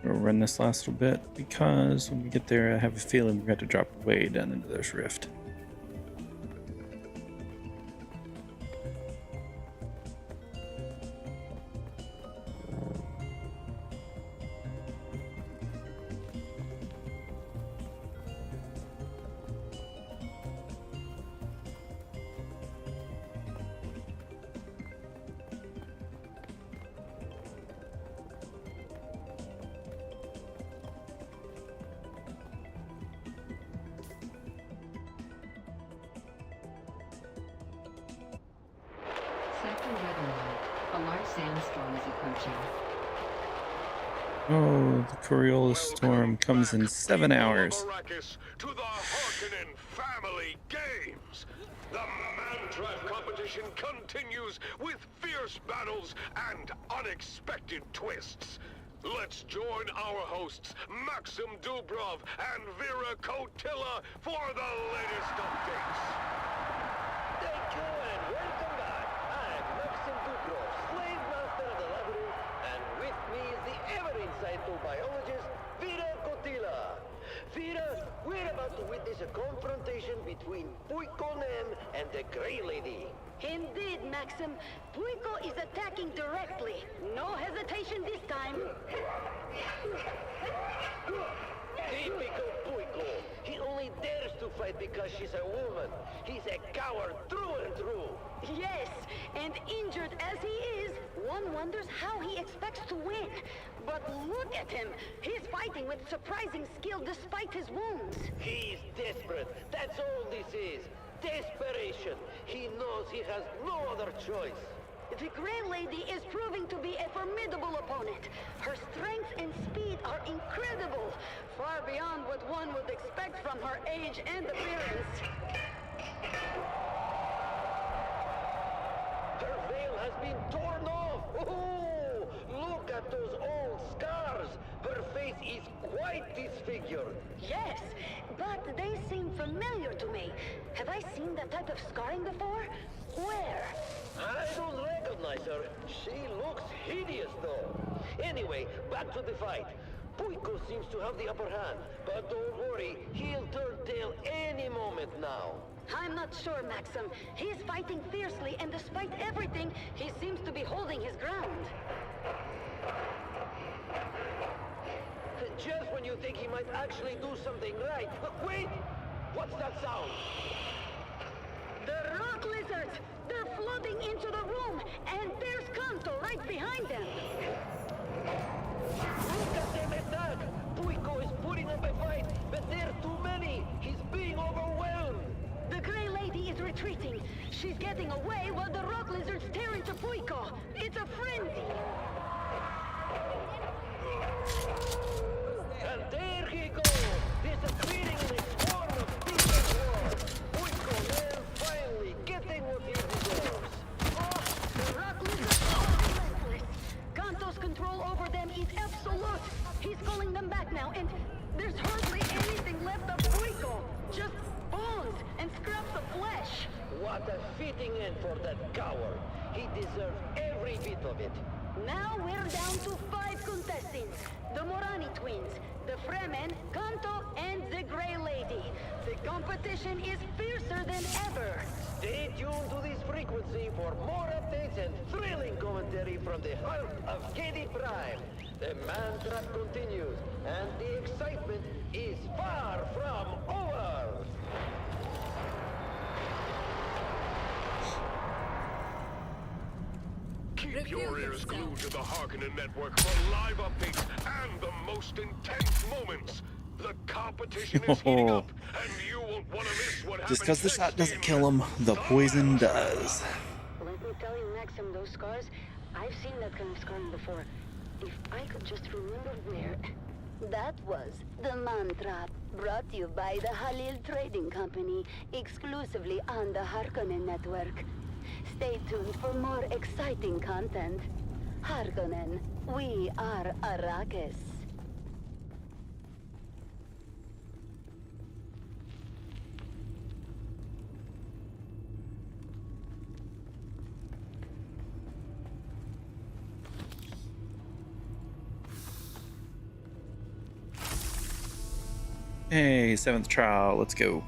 We'll run this last little bit because when we get there, I have a feeling we're going to drop way down into this rift. large sandstorm is approaching. Oh, the Coriolis storm comes in 7 hours. To the Harkonnen Family Games. The Man-Trap competition continues with fierce battles and unexpected twists. Let's join our hosts, Maxim Dubrov and Vera Kotila, for the latest updates. Thank you and welcome back. I'm Maxim Dubrov, slave master of the labyrinth, and with me is the ever-insightful biologist, Vera Kotila. Vera, we're about to witness a confrontation between Puikonen and the Grey Lady. Indeed, Maxim. Puiko is attacking directly. No hesitation this time. Typical Puiko. He only dares to fight because she's a woman. He's a coward through and through. Yes, and injured as he is, one wonders how he expects to win. But look at him. He's fighting with surprising skill despite his wounds. He's desperate. That's all this is. Desperation. He knows he has no other choice. The Grey Lady is proving to be a formidable opponent. Her strength and speed are incredible, far beyond what one would expect from her age and appearance. Her veil has been torn off. Oh, look at those old scars. Her face is quite disfigured. Yes, but they seem familiar to me. Have I seen that type of scarring before? Where? I don't recognize her. She looks hideous, though. Anyway, back to the fight. Puiko seems to have the upper hand, but don't worry, he'll turn tail any moment now. I'm not sure, Maxim. He's fighting fiercely, and despite everything, he seems to be holding his ground. Just when you think he might actually do something right. Wait! What's that sound? The rock lizards! They're flooding into the room, and there's Kanto right behind them. Look at them attack! Puiko is putting up a fight, but there are too many. He's being overwhelmed. The Grey Lady is retreating. She's getting away while the rock lizards tear into Puiko. It's a frenzy. And there he goes, disappearing in a swarm of demon war. Puiko man finally getting what he deserves. Oh, the rock lizards are relentless. Kanto's control over them is absolute. He's calling them back now, and there's hardly anything left of Puiko. Just bones and scraps of flesh. What a fitting end for that coward. He deserves every bit of it. Now we're down to 5 contestants. The Morani twins, the Fremen, Kanto, and the Grey Lady. The competition is fiercer than ever. Stay tuned to this frequency for more updates and thrilling commentary from the heart of Katie Prime. The Man-Trap continues, and the excitement is far from over. Keep your ears glued to the Harkonnen Network for live updates and the most intense moments. The competition is heating up, and you won't want to miss what happens. Just because the shot doesn't kill him, the poison does. Let me tell you, Maxim, those scars, I've seen that kind of scarring before. If I could just remember where... That was the Man-Trap, brought to you by the Halil Trading Company, exclusively on the Harkonnen Network. Stay tuned for more exciting content. Harkonnen, we are Arrakis. Hey, 7th trial, let's go.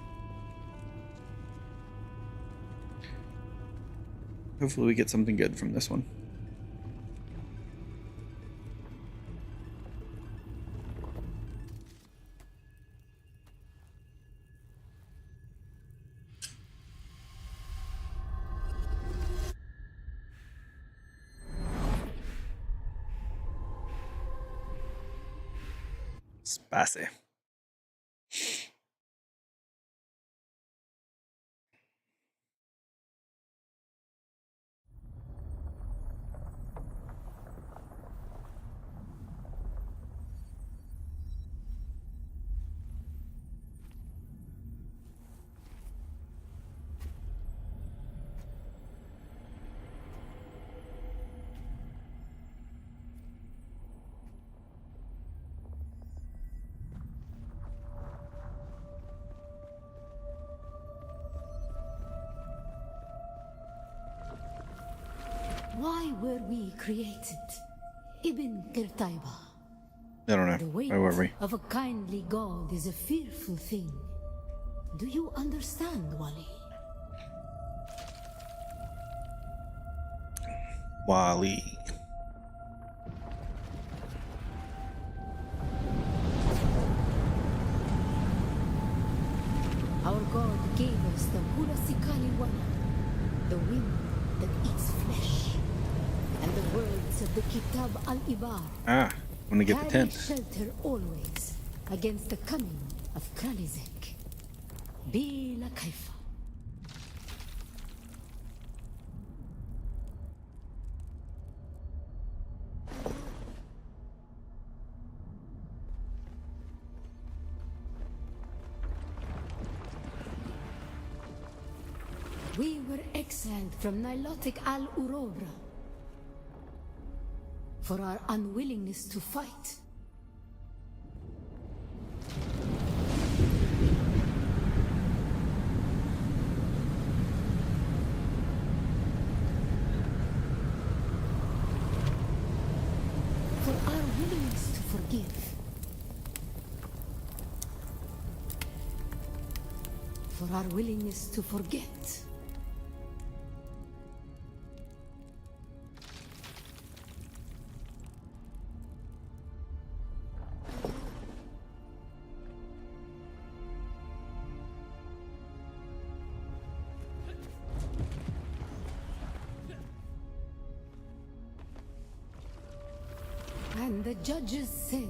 Hopefully we get something good from this one. Spicy. Why were we created? Ibn Qirtaiba. I don't know. The weight Where were we? of a kindly god is a fearful thing. Do you understand, Wali? Wally. Our god gave us the Hulasikali Wana, the wind that eats flesh, and the words of the Kitab al-Ibar. Ah, want to get the Carry tent. shelter always against the coming of Kralizek. Bila Kaifa. We were exiled from Nilotic al-Urobra for our unwillingness to fight. For our willingness to forgive. For our willingness to forget. And the judges said,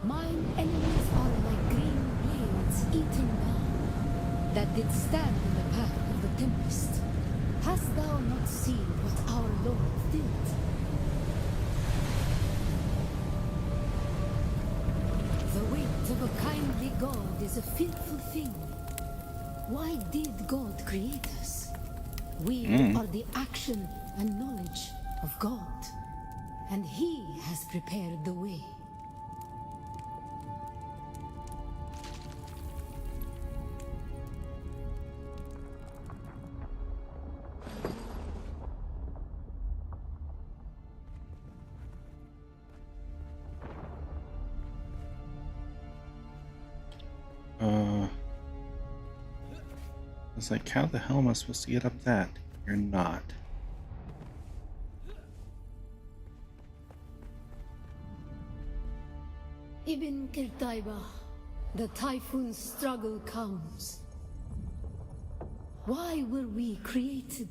mine enemies are like green blades eaten down, that did stand in the path of the tempest. Hast thou not seen what our Lord did? The weight of a kindly God is a fearful thing. Why did God create us? We are the action and knowledge of God. And He has prepared the way. It's like, how the hell am I supposed to get up that? You're not. Ibn Qirtaiba, the typhoon struggle comes. Why were we created?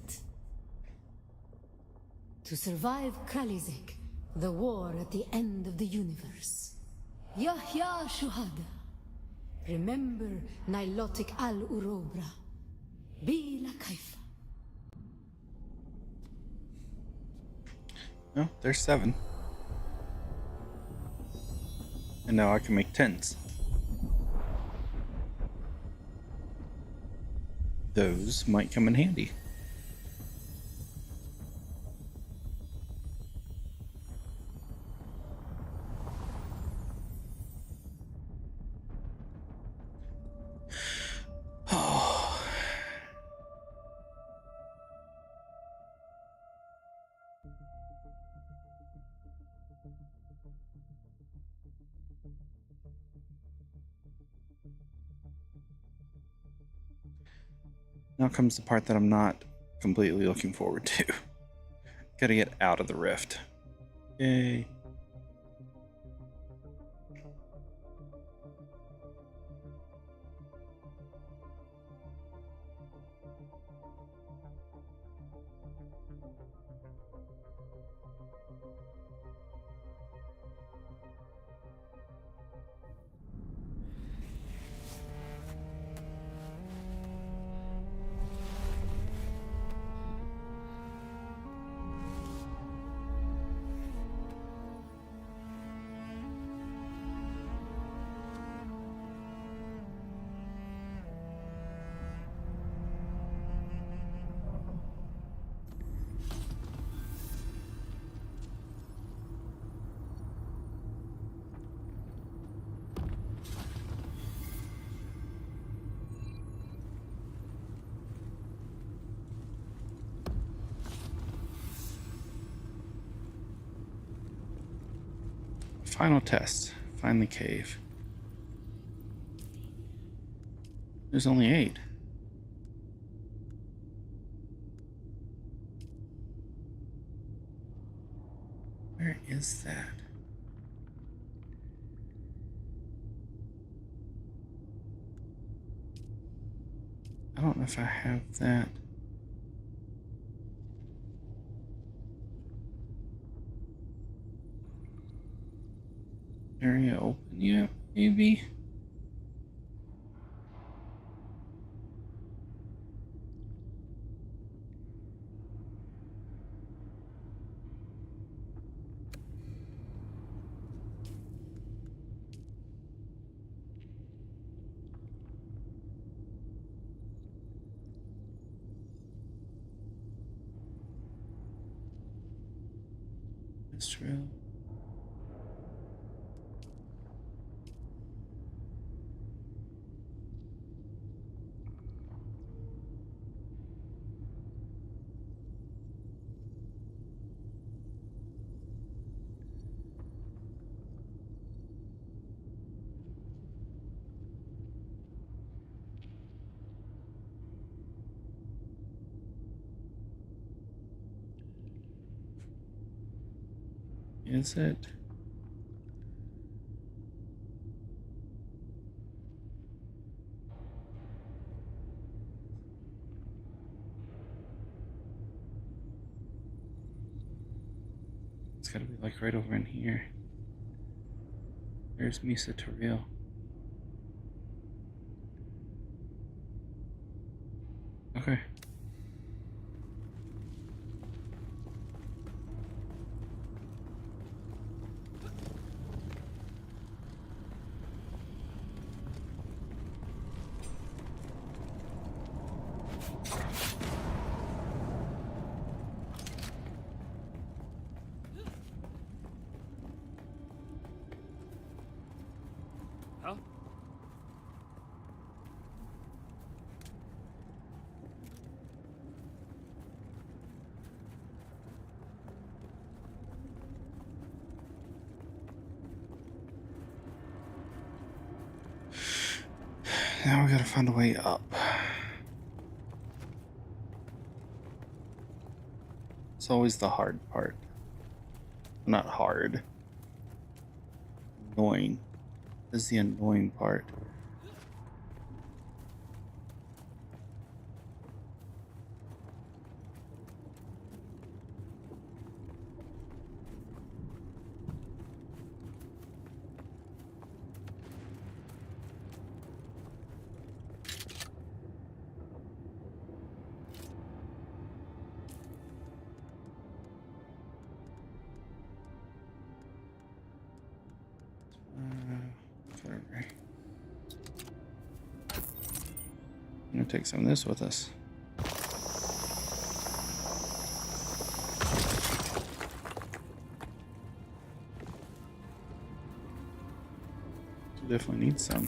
To survive Kralizek, the war at the end of the universe. Yahya Shuhada. Remember Nilotic al-Urobra. Bila Kaifa. No, there's 7. And now I can make 10s. Those might come in handy. Now comes the part that I'm not completely looking forward to. Gotta get out of the rift. Yay. Final test. Find the cave. There's only 8. Where is that? I don't know if I have that. Area open yet, maybe? Industrial. Is it? It's gotta be like right over in here. There's Misa Toril. Okay. Huh? Now we gotta find a way up. It's always the hard part. Not hard. Annoying. This is the annoying part. Whatever. I'm gonna take some of this with us. Definitely need some.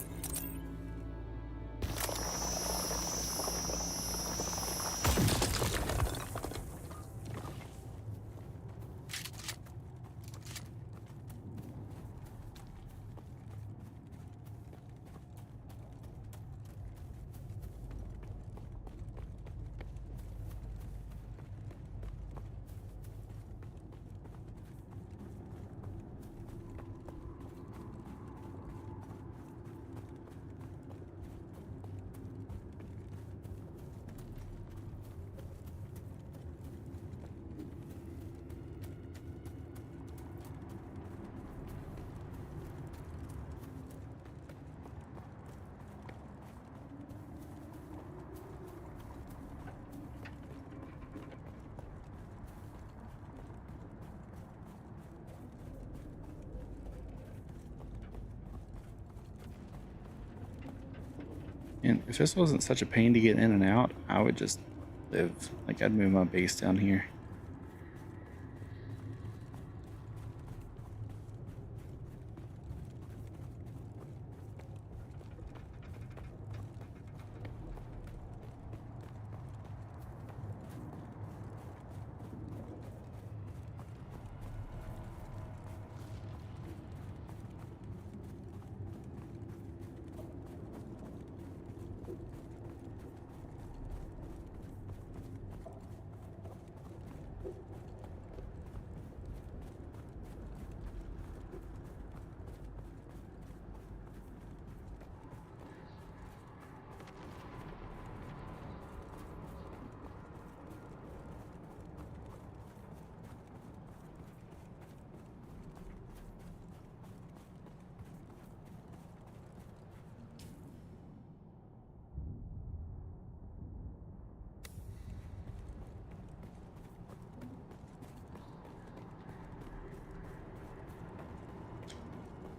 And if this wasn't such a pain to get in and out, I would just live. Like, I'd move my base down here.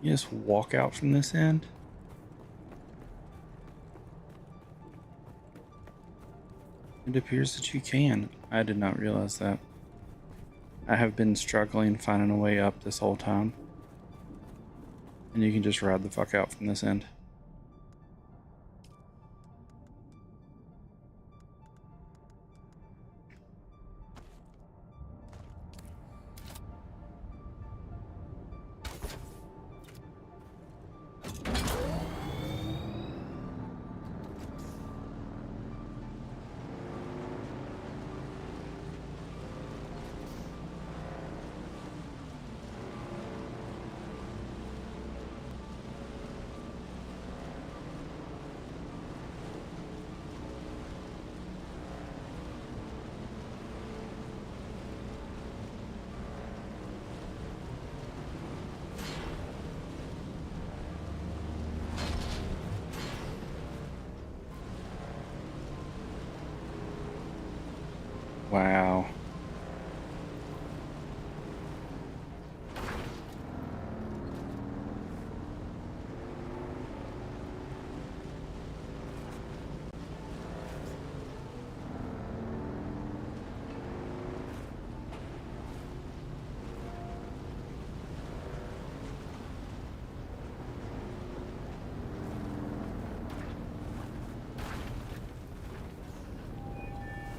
You just walk out from this end? It appears that you can. I did not realize that. I have been struggling finding a way up this whole time. And you can just ride the fuck out from this end. Wow.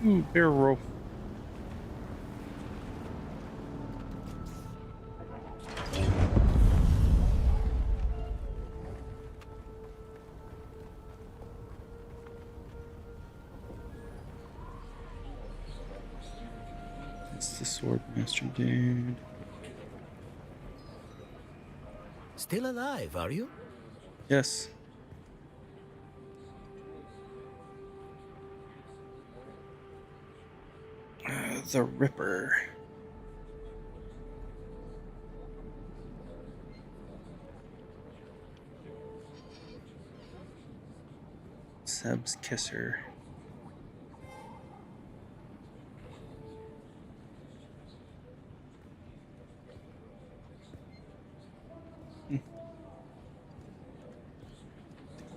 Ooh, barrel roll. It's the Swordmaster dude. Still alive, are you? Yes. The Ripper. Seb's Kisser.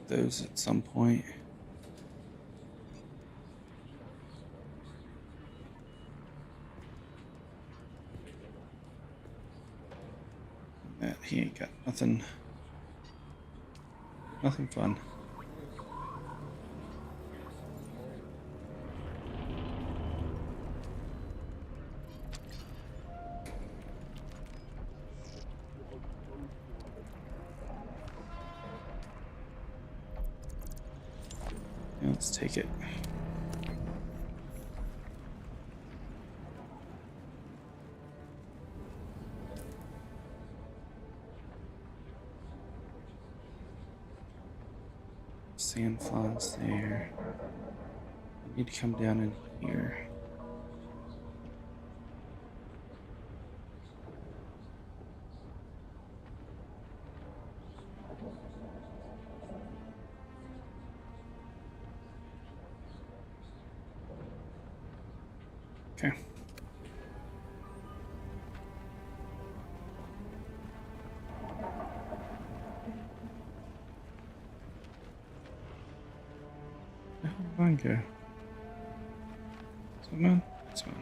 Those at some point. That he ain't got nothing fun. Yeah, let's take it. Sandflies there. I need to come down in here. Okay. Where did mine go? Is that mine? That's mine.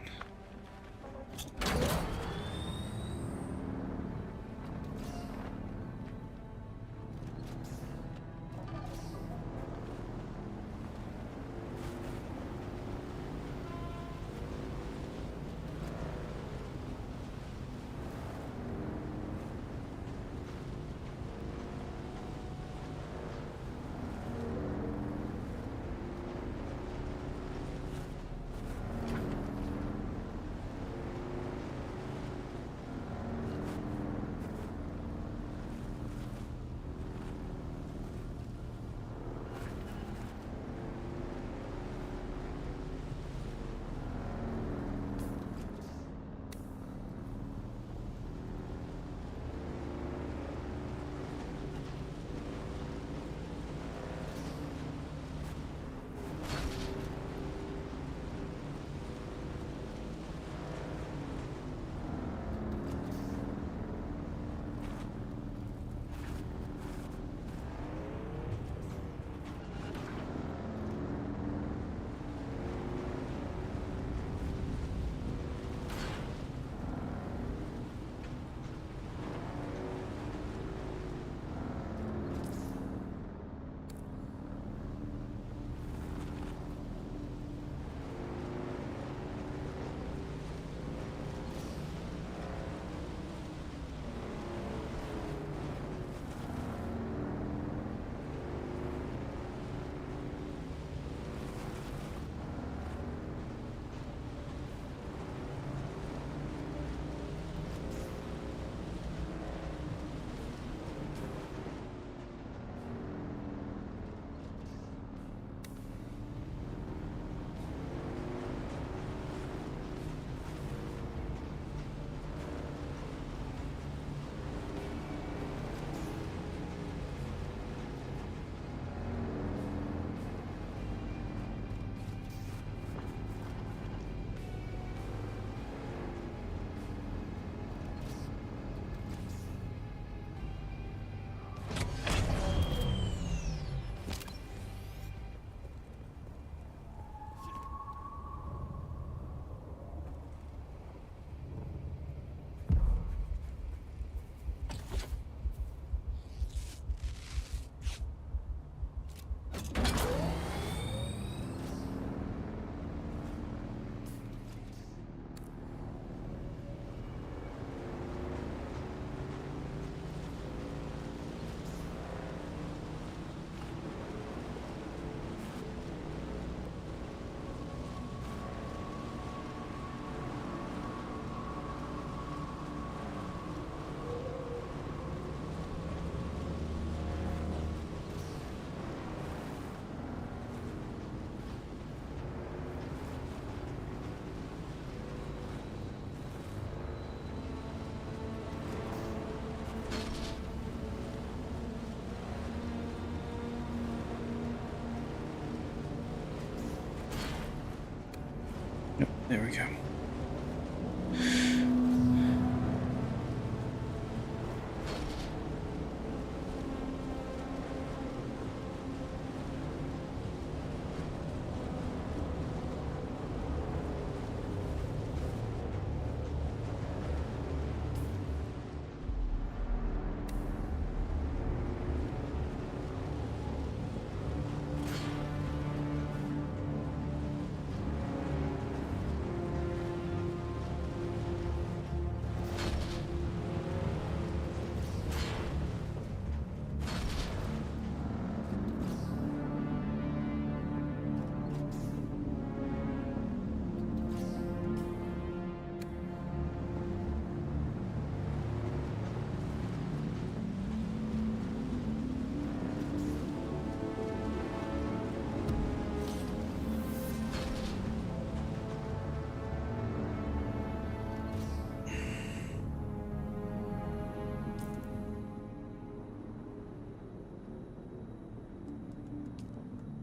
There we go.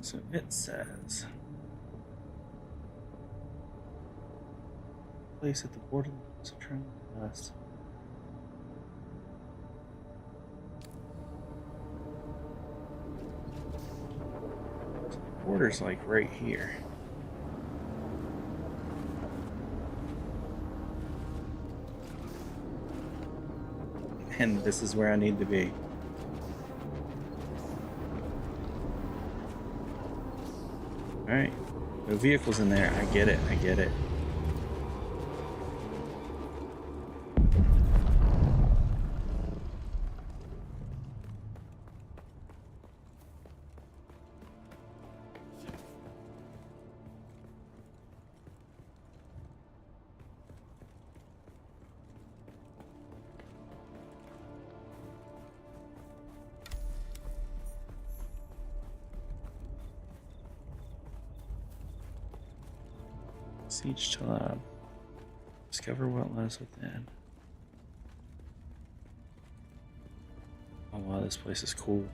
So it says, place at the border of train west. So the border's like right here. And this is where I need to be. Alright. No vehicles in there. I get it. I get it. Siege to lab. Discover what lies within. Oh wow, this place is cool.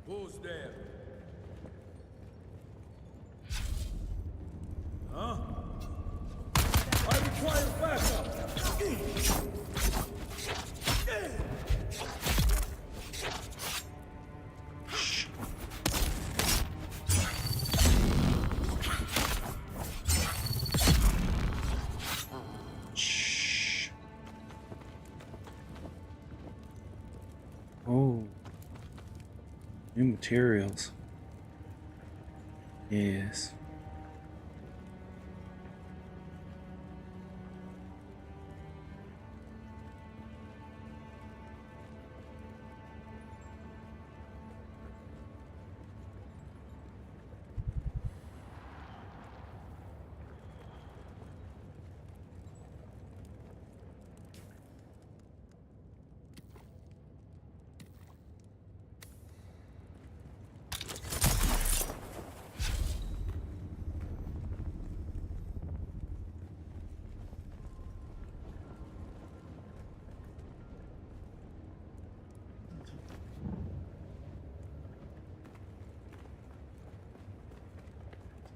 Who's there? Huh? I require backup! Oh. New materials. Yes.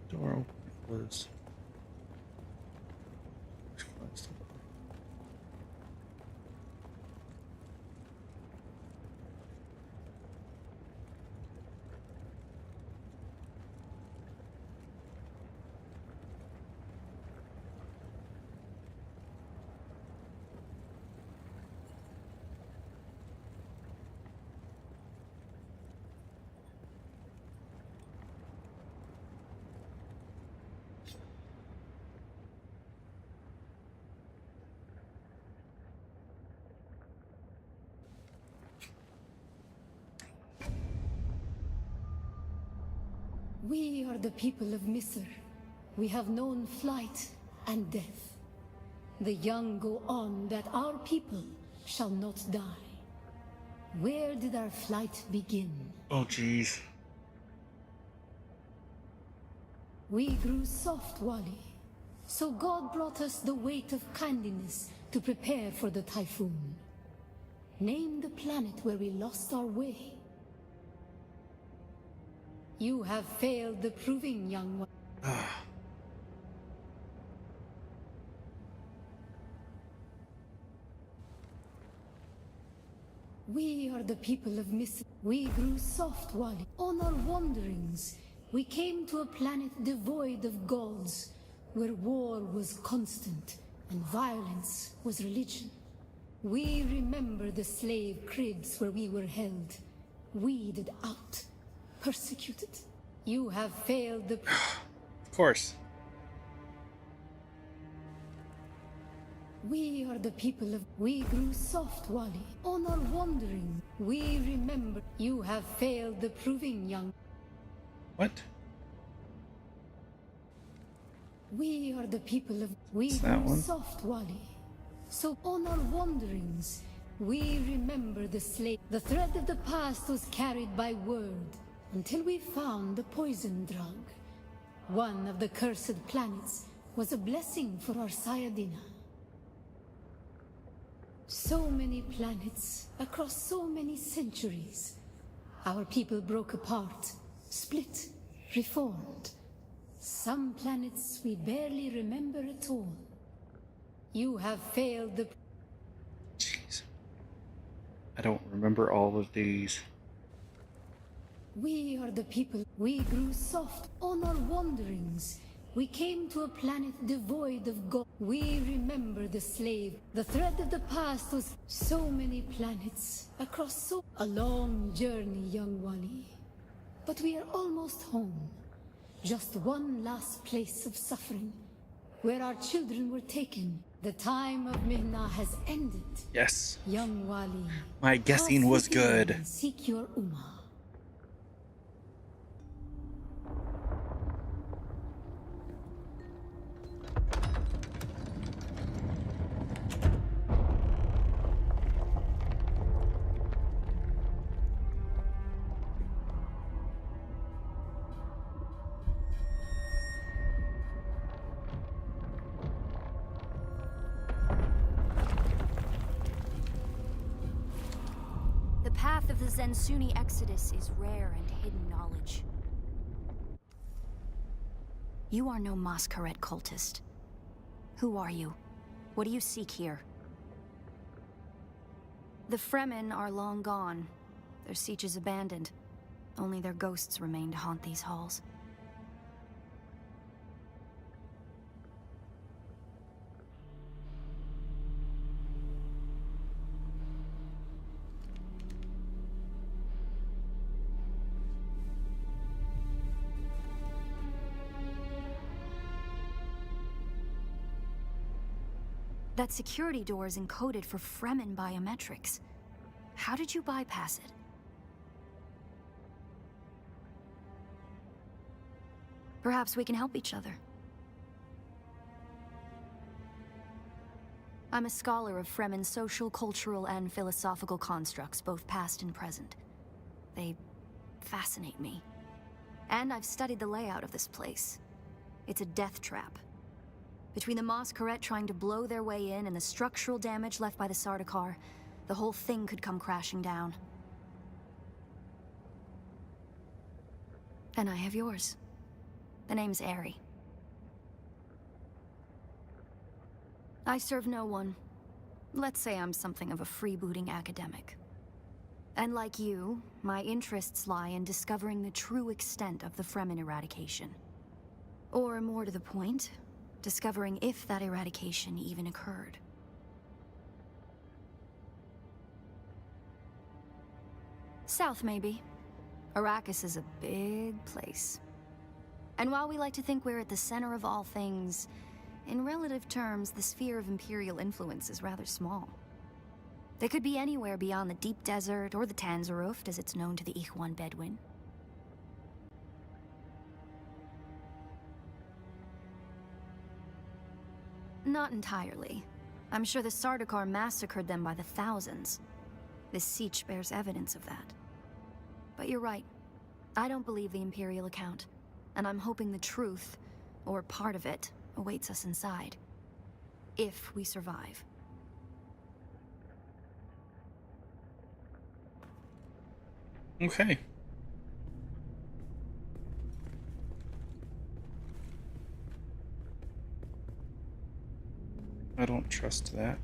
Door open, closed. It's closed. We are the people of Misr. We have known flight and death. The young go on that our people shall not die. Where did our flight begin? Oh, jeez. We grew soft, Wally. So God brought us the weight of kindliness to prepare for the typhoon. Name the planet where we lost our way. You have failed the proving, young one. We are the people of We grew soft, Wally. On our wanderings, we came to a planet devoid of gods, where war was constant and violence was religion. We remember the slave cribs where we were held, weeded out, persecuted. You have failed the... Of course. We are the people of... We grew soft, Wally. On our wandering, we remember... You have failed the proving, young... What? We are the people of... We What's that grew one? soft, Wally. So on our wanderings, we remember the slave. The thread of the past was carried by word, until we found the poison drug. One of the cursed planets was a blessing for our Sayadina. So many planets, across so many centuries. Our people broke apart, split, reformed. Some planets we barely remember at all. You have failed the... Jeez. I don't remember all of these. We are the people. We grew soft on our wanderings. We came to a planet devoid of God. We remember the slave. The thread of the past was so many planets across so... A long journey, young Wally. But we are almost home. Just one last place of suffering, where our children were taken. The time of Mihna has ended. Yes. Young Wally. My guessing was good. Seek your Ummah. The path of the Zensuni Exodus is rare and hidden knowledge. You are no Masquerade cultist. Who are you? What do you seek here? The Fremen are long gone. Their siege is abandoned. Only their ghosts remain to haunt these halls. That security door is encoded for Fremen biometrics. How did you bypass it? Perhaps we can help each other. I'm a scholar of Fremen social, cultural, and philosophical constructs, both past and present. They fascinate me. And I've studied the layout of this place. It's a death trap. Between the Masquerade trying to blow their way in and the structural damage left by the Sardaukar, the whole thing could come crashing down. And I have yours. The name's Aerie. I serve no one. Let's say I'm something of a freebooting academic. And like you, my interests lie in discovering the true extent of the Fremen eradication. Or more to the point, discovering if that eradication even occurred. South, maybe. Arrakis is a big place. And while we like to think we're at the center of all things, in relative terms, the sphere of Imperial influence is rather small. They could be anywhere beyond the deep desert or the Tanzaruft, as it's known to the Ikhwan Bedouin. Not entirely. I'm sure the Sardaukar massacred them by the thousands. This siege bears evidence of that. But you're right. I don't believe the Imperial account, and I'm hoping the truth, or part of it, awaits us inside. If we survive. Okay. I don't trust that.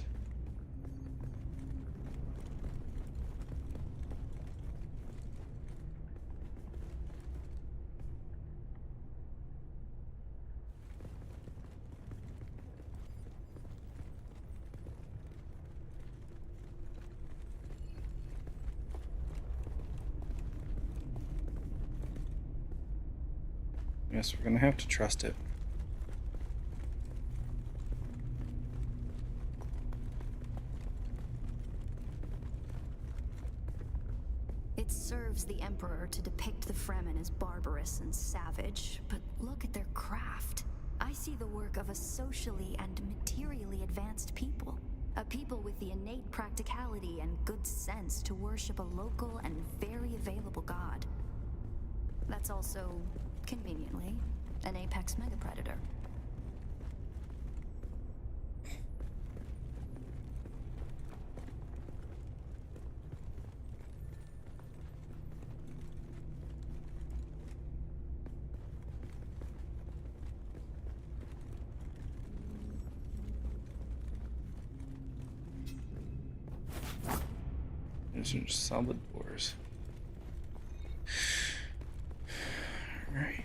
Yes, we're gonna have to trust it. It serves the Emperor to depict the Fremen as barbarous and savage, but look at their craft. I see the work of a socially and materially advanced people. A people with the innate practicality and good sense to worship a local and very available god. That's also, conveniently, an apex megapredator. These are solid doors. Right.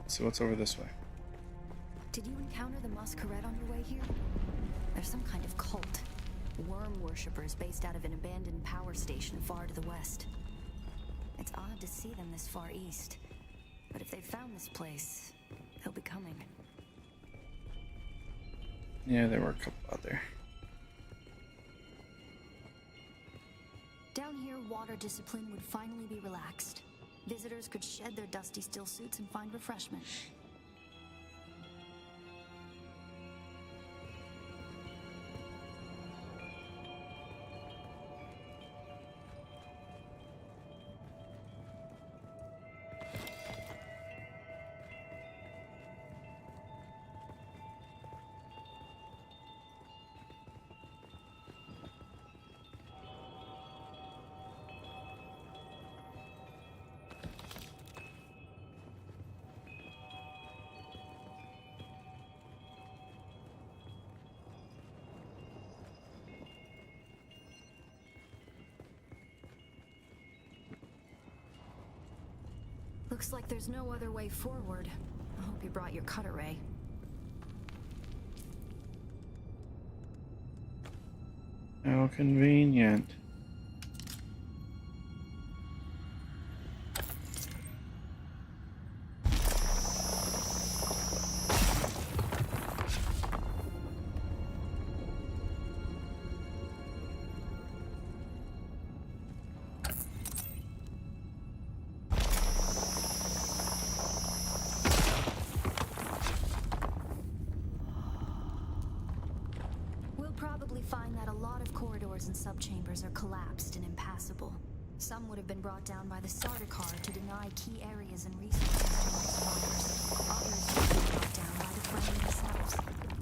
So what's over this way? Did you encounter the Masquerade on your way here? They're some kind of cult. Worm worshippers based out of an abandoned power station far to the west. It's odd to see them this far east. But if they've found this place, they'll be coming. Yeah, there were a couple out there. Down here, water discipline would finally be relaxed. Visitors could shed their dusty still suits and find refreshment. Looks like there's no other way forward. I hope you brought your cutter ray. How convenient. Find that a lot of corridors and subchambers are collapsed and impassable. Some would have been brought down by the Sardaukar to deny key areas and resources to survivors. Others would have been brought down by the Fremen themselves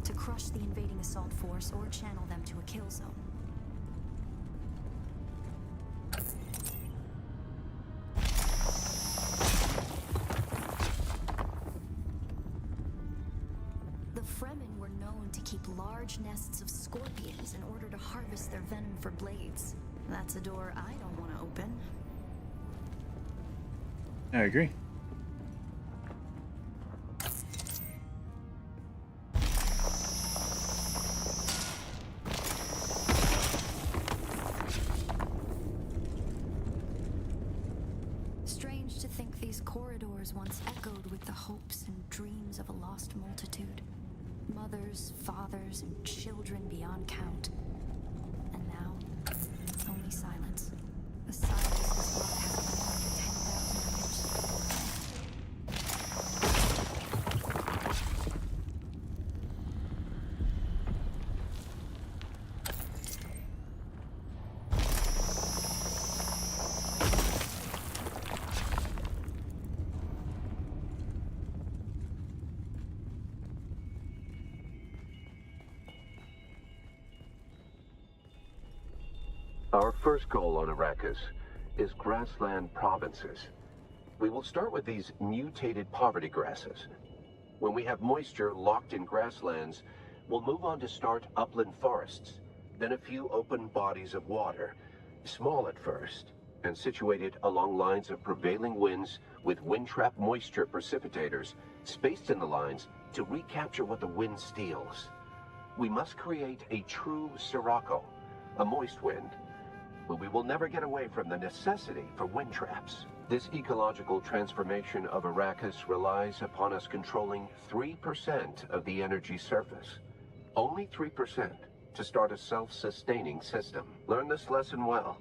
to crush the invading assault force or channel them to a kill zone. The Fremen were known going to keep large nests of scorpions in order to harvest their venom for blades. That's a door I don't want to open. I agree. Strange to think these corridors once echoed with the hopes and dreams of a lost multitude. Mothers, fathers, and children beyond count. And now, only silence. The silence this world hasn't known for 10,000 years. Our first goal on Arrakis is grassland provinces. We will start with these mutated poverty grasses. When we have moisture locked in grasslands, we'll move on to start upland forests, then a few open bodies of water, small at first, and situated along lines of prevailing winds with wind-trap moisture precipitators spaced in the lines to recapture what the wind steals. We must create a true sirocco, a moist wind, but we will never get away from the necessity for wind traps. This ecological transformation of Arrakis relies upon us controlling 3% of the energy surface. Only 3% to start a self-sustaining system. Learn this lesson well.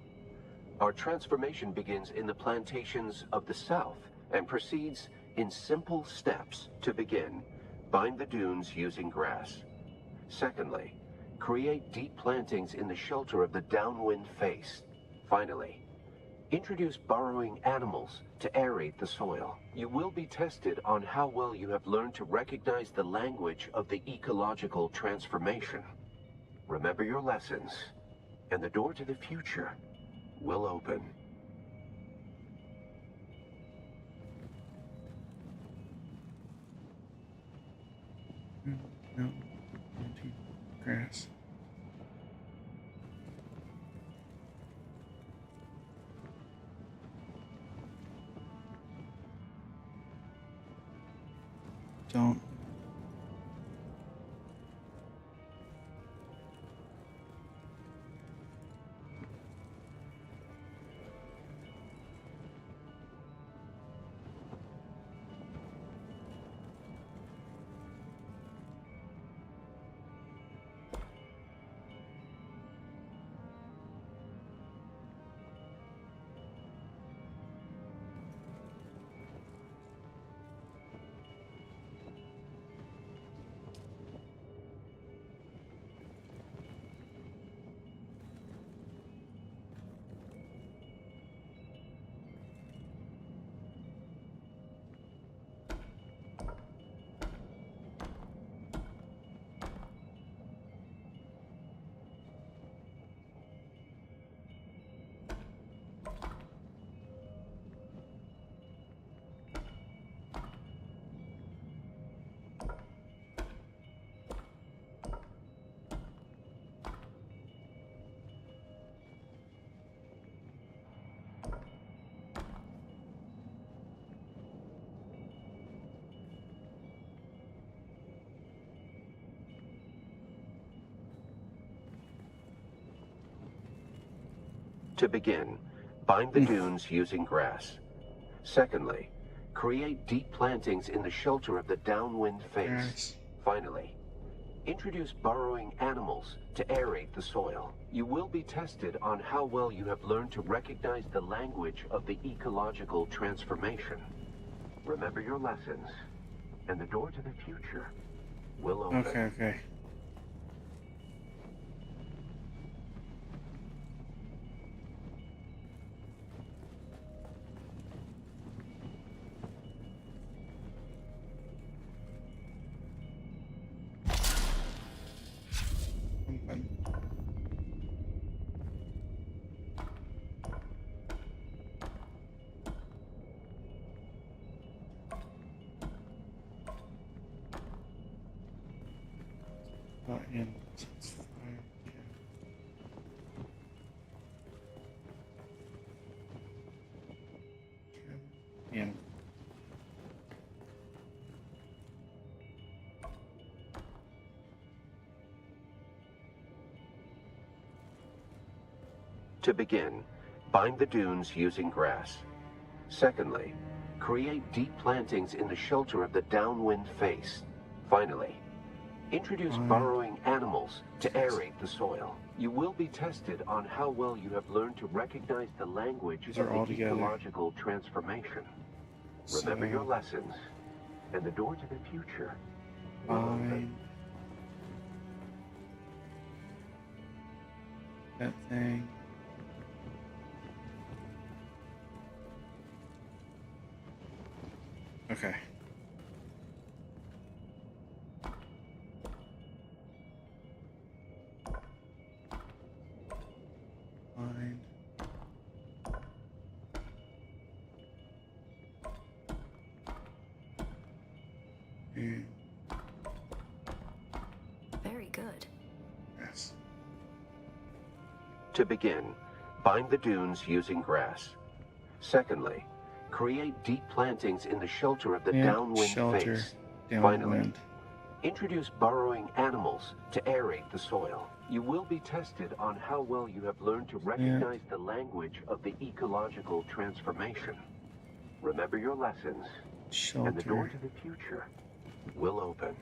Our transformation begins in the plantations of the south and proceeds in simple steps. To begin, bind the dunes using grass. Secondly, create deep plantings in the shelter of the downwind face. Finally, introduce burrowing animals to aerate the soil. You will be tested on how well you have learned to recognize the language of the ecological transformation. Remember your lessons, and the door to the future will open. No, grass. Don't. To begin, bind the dunes using grass. Secondly, create deep plantings in the shelter of the downwind face. Finally, introduce burrowing animals to aerate the soil. You will be tested on how well you have learned to recognize the language of the ecological transformation. Remember your lessons, and the door to the future will open. Okay. animals. It's fire. Animal. To begin, bind the dunes using grass. Secondly, create deep plantings in the shelter of the downwind face. Finally, introduce burrowing animals to aerate the soil. You will be tested on how well you have learned to recognize the language of the ecological transformation. Remember your lessons, and the door to the future will open. That thing. Okay. Fine. Very good. Yes. To begin, bind the dunes using grass. Secondly, create deep plantings in the shelter of the downwind face. Finally, introduce burrowing animals to aerate the soil. You will be tested on how well you have learned to recognize the language of the ecological transformation. Remember your lessons, and the door to the future will open.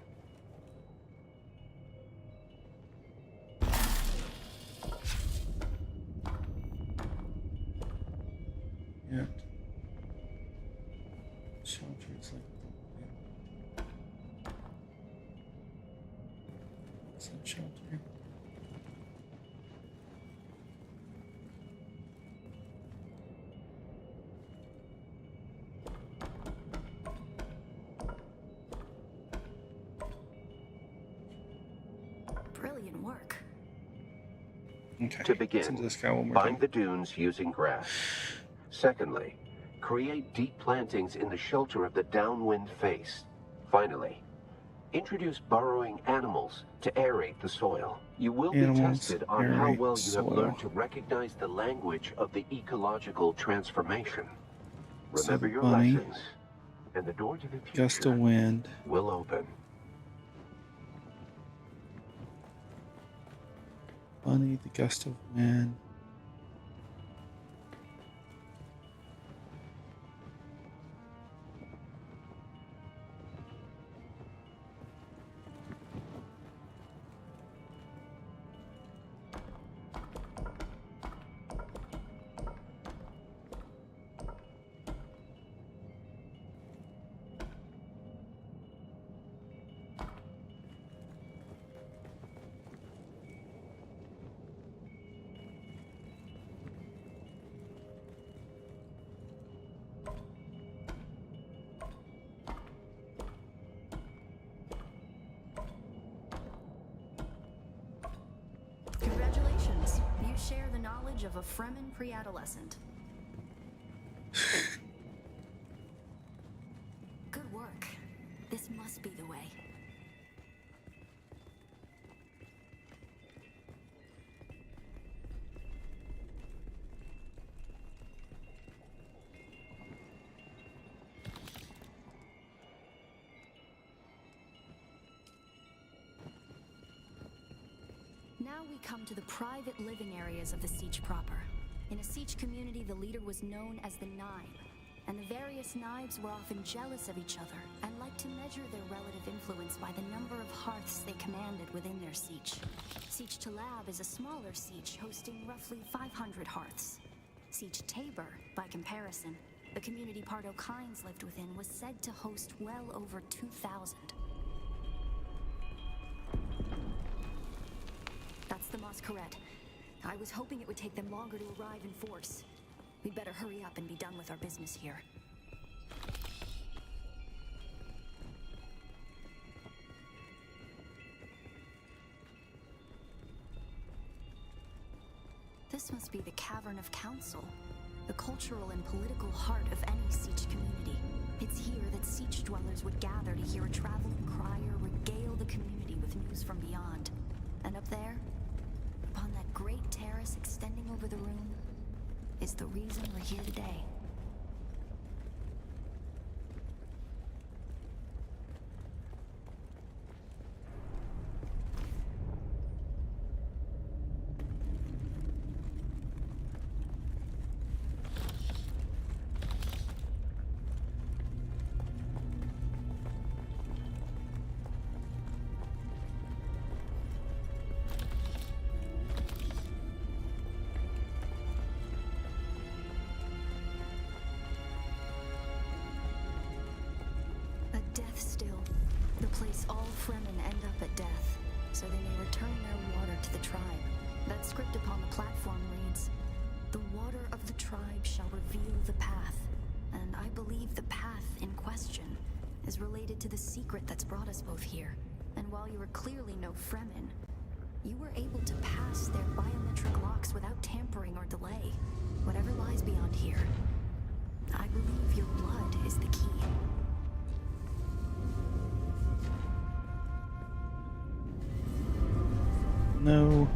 Yeah. Shelter, it's like it's a shelter. Brilliant work. Okay. To begin, bind the dunes using grass. Secondly, create deep plantings in the shelter of the downwind face. Finally, introduce burrowing animals to aerate the soil. You will be tested on how well you have learned to recognize the language of the ecological transformation. Remember your lessons, and the door to the future Gust of wind will open. Bunny, the gust of wind. Congratulations. You share the knowledge of a Fremen pre-adolescent. Good work. This must be the way. Now we come to the private living areas of the Siege proper. In a Siege community, the leader was known as the Naib, and the various Naibs were often jealous of each other and liked to measure their relative influence by the number of hearths they commanded within their Siege. Siege Talab is a smaller Siege, hosting roughly 500 hearths. Siege Tabor, by comparison, the community Pardo Kynes lived within, was said to host well over 2,000. That's the Masquerade. I was hoping it would take them longer to arrive in force. We'd better hurry up and be done with our business here. This must be the Cavern of Council, the cultural and political heart of any Siege community. It's here that Siege dwellers would gather to hear a traveling crier regale the community with news from beyond. And up there, upon that great terrace extending over the room, is the reason we're here today. Death still. The place all Fremen end up at death, so they may return their water to the tribe. That script upon the platform reads, "The water of the tribe shall reveal the path." And I believe the path in question is related to the secret that's brought us both here. And while you are clearly no Fremen, you were able to pass their biometric locks without tampering or delay. Whatever lies beyond here, I believe your blood is the key. No.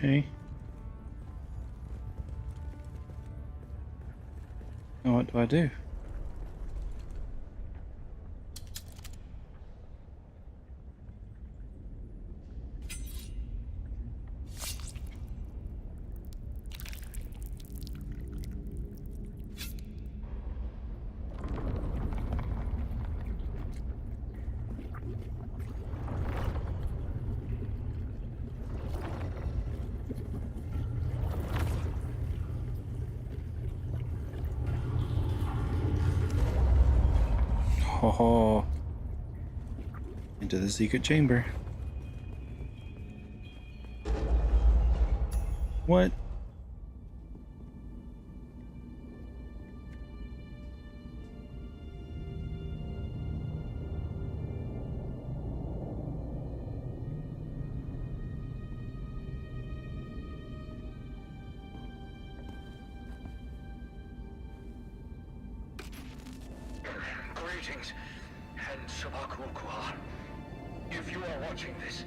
Okay. Now what do I do? Oh, into the secret chamber. What? Greetings, and Sabakukua. If you are watching this,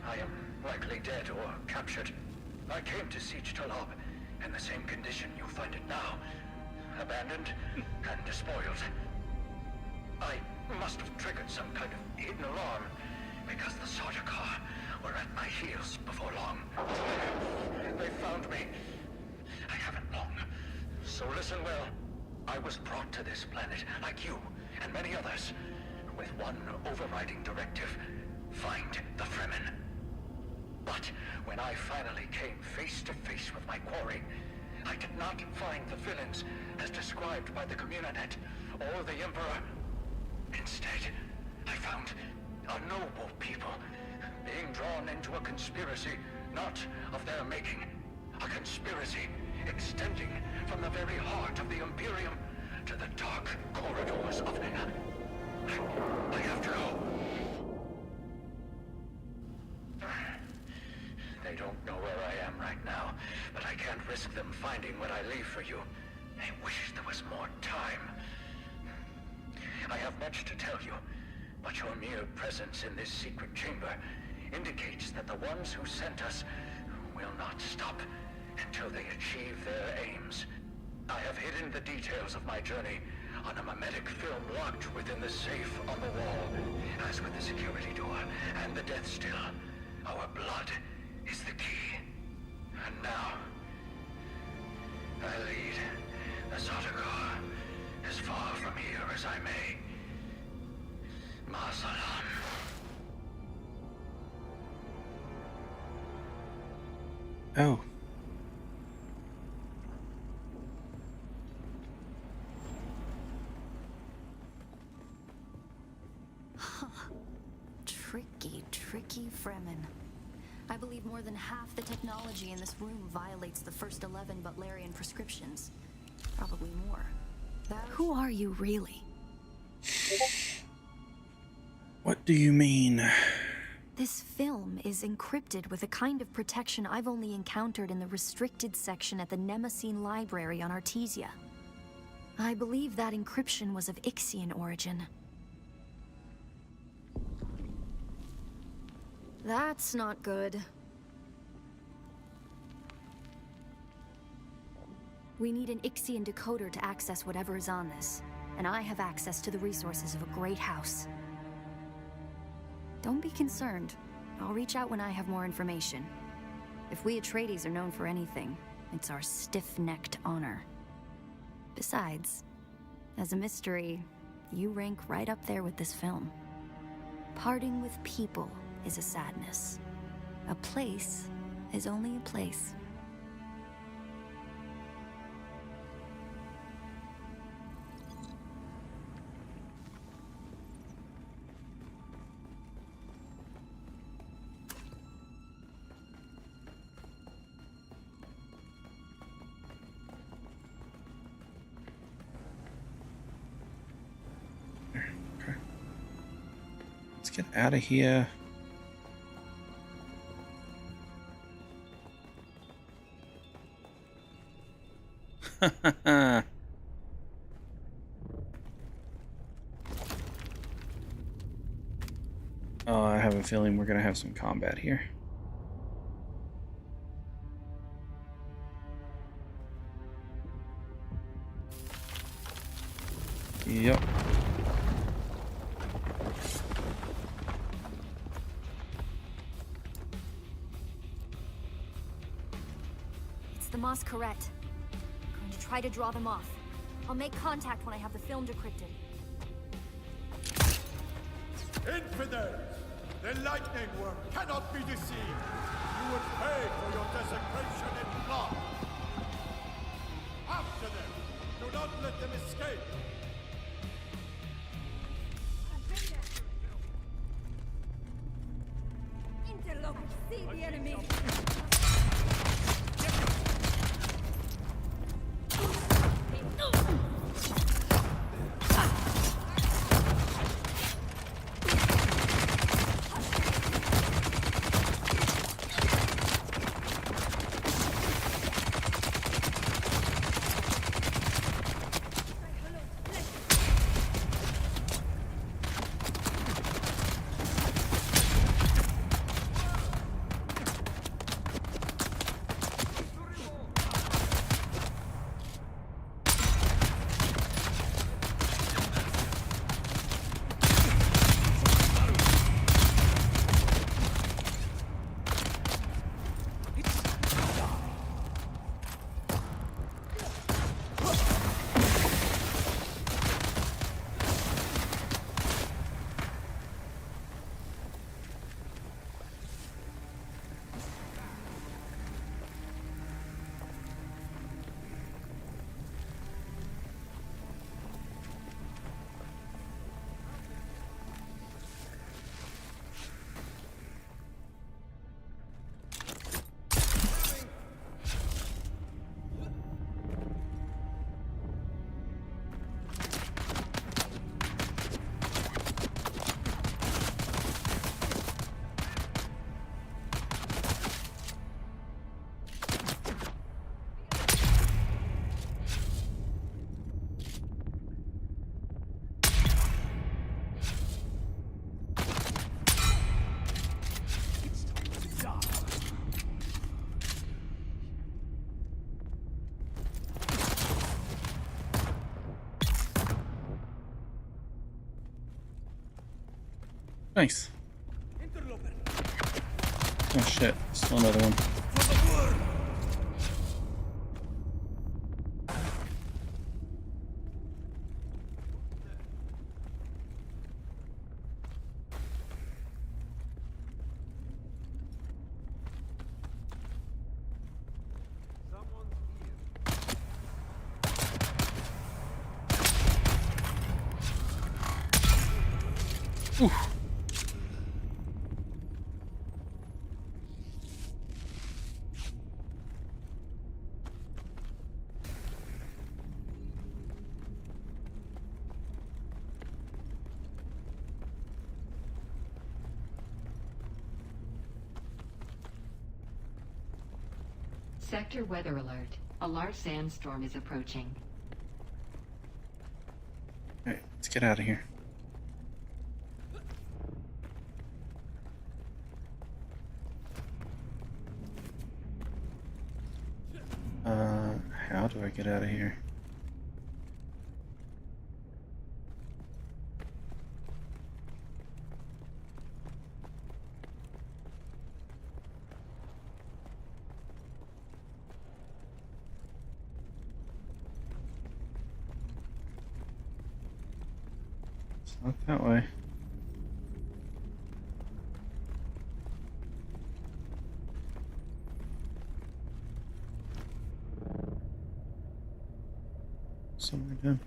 I am likely dead or captured. I came to Siege Talab in the same condition you find it now. Abandoned and despoiled. I must have triggered some kind of hidden alarm, because the Sardaukar were at my heels before long. They found me. I haven't long. So listen well. I was brought to this planet, like you and many others, with one overriding directive: find the Fremen. But when I finally came face to face with my quarry, I did not find the villains as described by the Communinet or the Emperor. Instead, I found a noble people being drawn into a conspiracy not of their making. A conspiracy extending from the very heart of the Imperium to the dark corridors of I have to go. They don't know where I am right now, but I can't risk them finding what I leave for you. I wish there was more time. I have much to tell you, but your mere presence in this secret chamber indicates that the ones who sent us will not stop until they achieve their aims. I have hidden the details of my journey on a mimetic film locked within the safe on the wall. As with the security door and the death still, our blood is the key. And now, I lead the Sardaukar as far from here as I may. Masalam. Oh. Tricky Fremen. I believe more than half the technology in this room violates the first 11 Butlerian prescriptions. Probably more. Who are you, really? What do you mean? This film is encrypted with a kind of protection I've only encountered in the restricted section at the Nemesine Library on Artesia. I believe that encryption was of Ixian origin. That's not good. We need an Ixian decoder to access whatever is on this, and I have access to the resources of a great house. Don't be concerned. I'll reach out when I have more information. If we Atreides are known for anything, it's our stiff-necked honor. Besides, as a mystery, you rank right up there with this film. Parting with people is a sadness. A place is only a place. Okay. Let's get out of here. Oh, I have a feeling we're gonna have some combat here. Yep. It's the Masquerade. I'm going to try to draw them off. I'll make contact when I have the film decrypted. Infidels! The lightning worm cannot be deceived! You will pay for your desecration in blood! After them! Do not let them escape! Interlopers, see the enemy! Nice. Oh shit, still another one. Oof. Sector weather alert. A large sandstorm is approaching. Alright, let's get out of here. How do I get out of here? It's not that way. Somewhere down.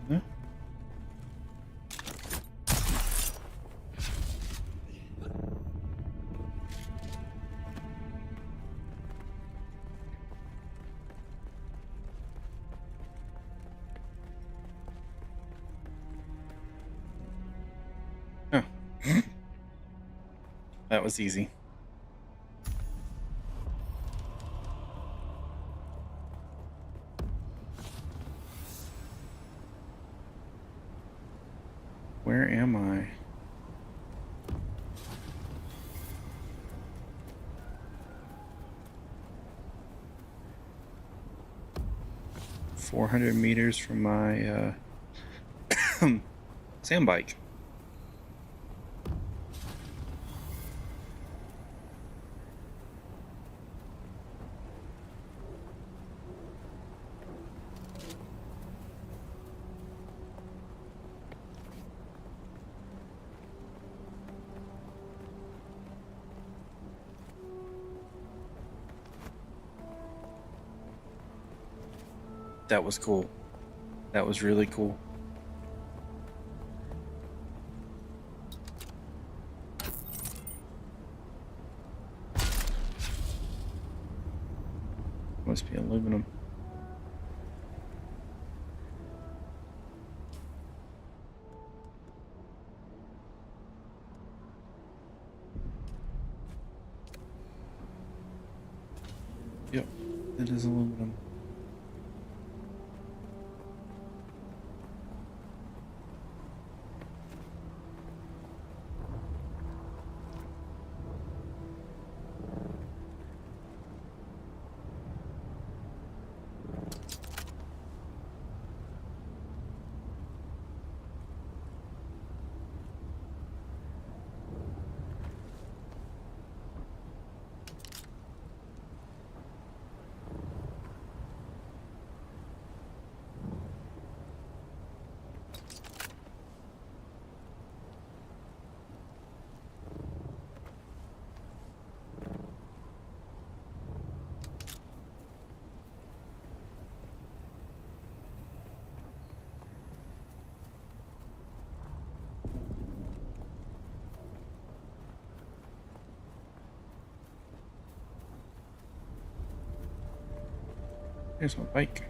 No? Oh. That was easy. Where am I? $400 from my sand bike. That was cool. That was really cool. Must be aluminum. Yep, it is aluminum. Here's my bike.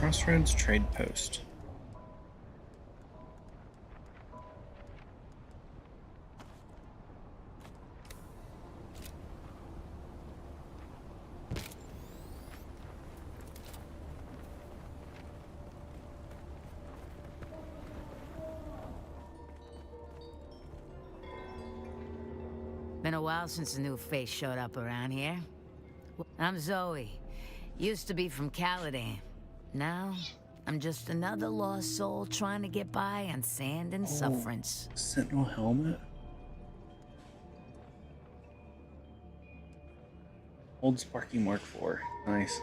Crossroads Trade Post. Been a while since a new face showed up around here. I'm Zoe. Used to be from Caladan. Now, I'm just another lost soul trying to get by on sand and sufferance. Sentinel helmet? Old Sparky Mark IV. Nice.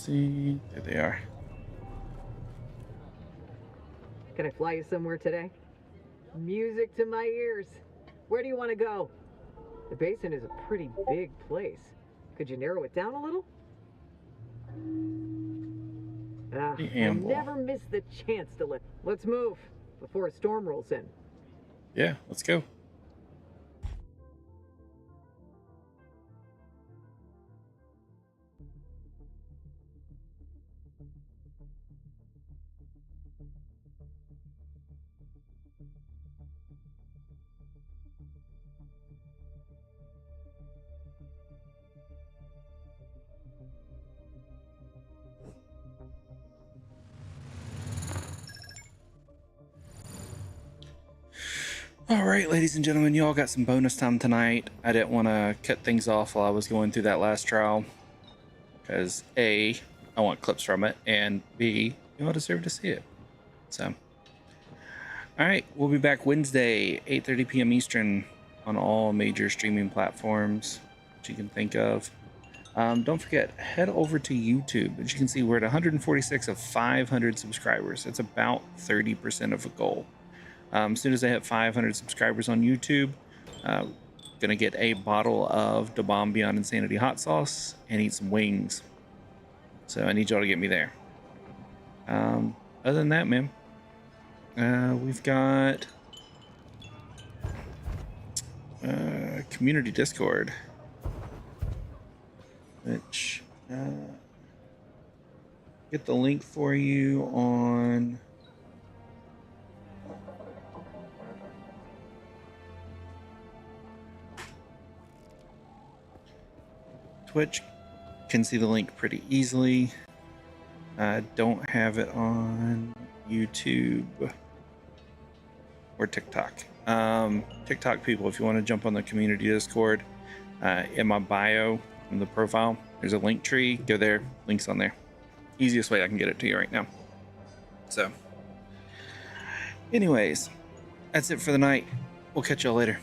There they are. Can I fly you somewhere today? Music to my ears. Where do you want to go? The basin is a pretty big place. Could you narrow it down a little? I never miss the chance to let's move before a storm rolls in. Yeah, let's go. All right, ladies and gentlemen, y'all got some bonus time tonight. I didn't want to cut things off while I was going through that last trial because A, I want clips from it, and B, you all deserve to see it. So, all right, we'll be back Wednesday, 8:30 p.m. Eastern on all major streaming platforms that you can think of. Don't forget, head over to YouTube. As you can see, we're at 146 of 500 subscribers. That's about 30% of a goal. As soon as I hit 500 subscribers on YouTube, gonna get a bottle of Da Bomb Beyond Insanity hot sauce and eat some wings. So I need y'all to get me there. Other than that, man, we've got community Discord, which get the link for you on Twitch. Can see the link pretty easily. I don't have it on YouTube or TikTok. TikTok people, if you want to jump on the community Discord, in my bio in the profile, there's a link tree. Go there, links on there. Easiest way I can get it to you right now. So, anyways, that's it for the night. We'll catch y'all later.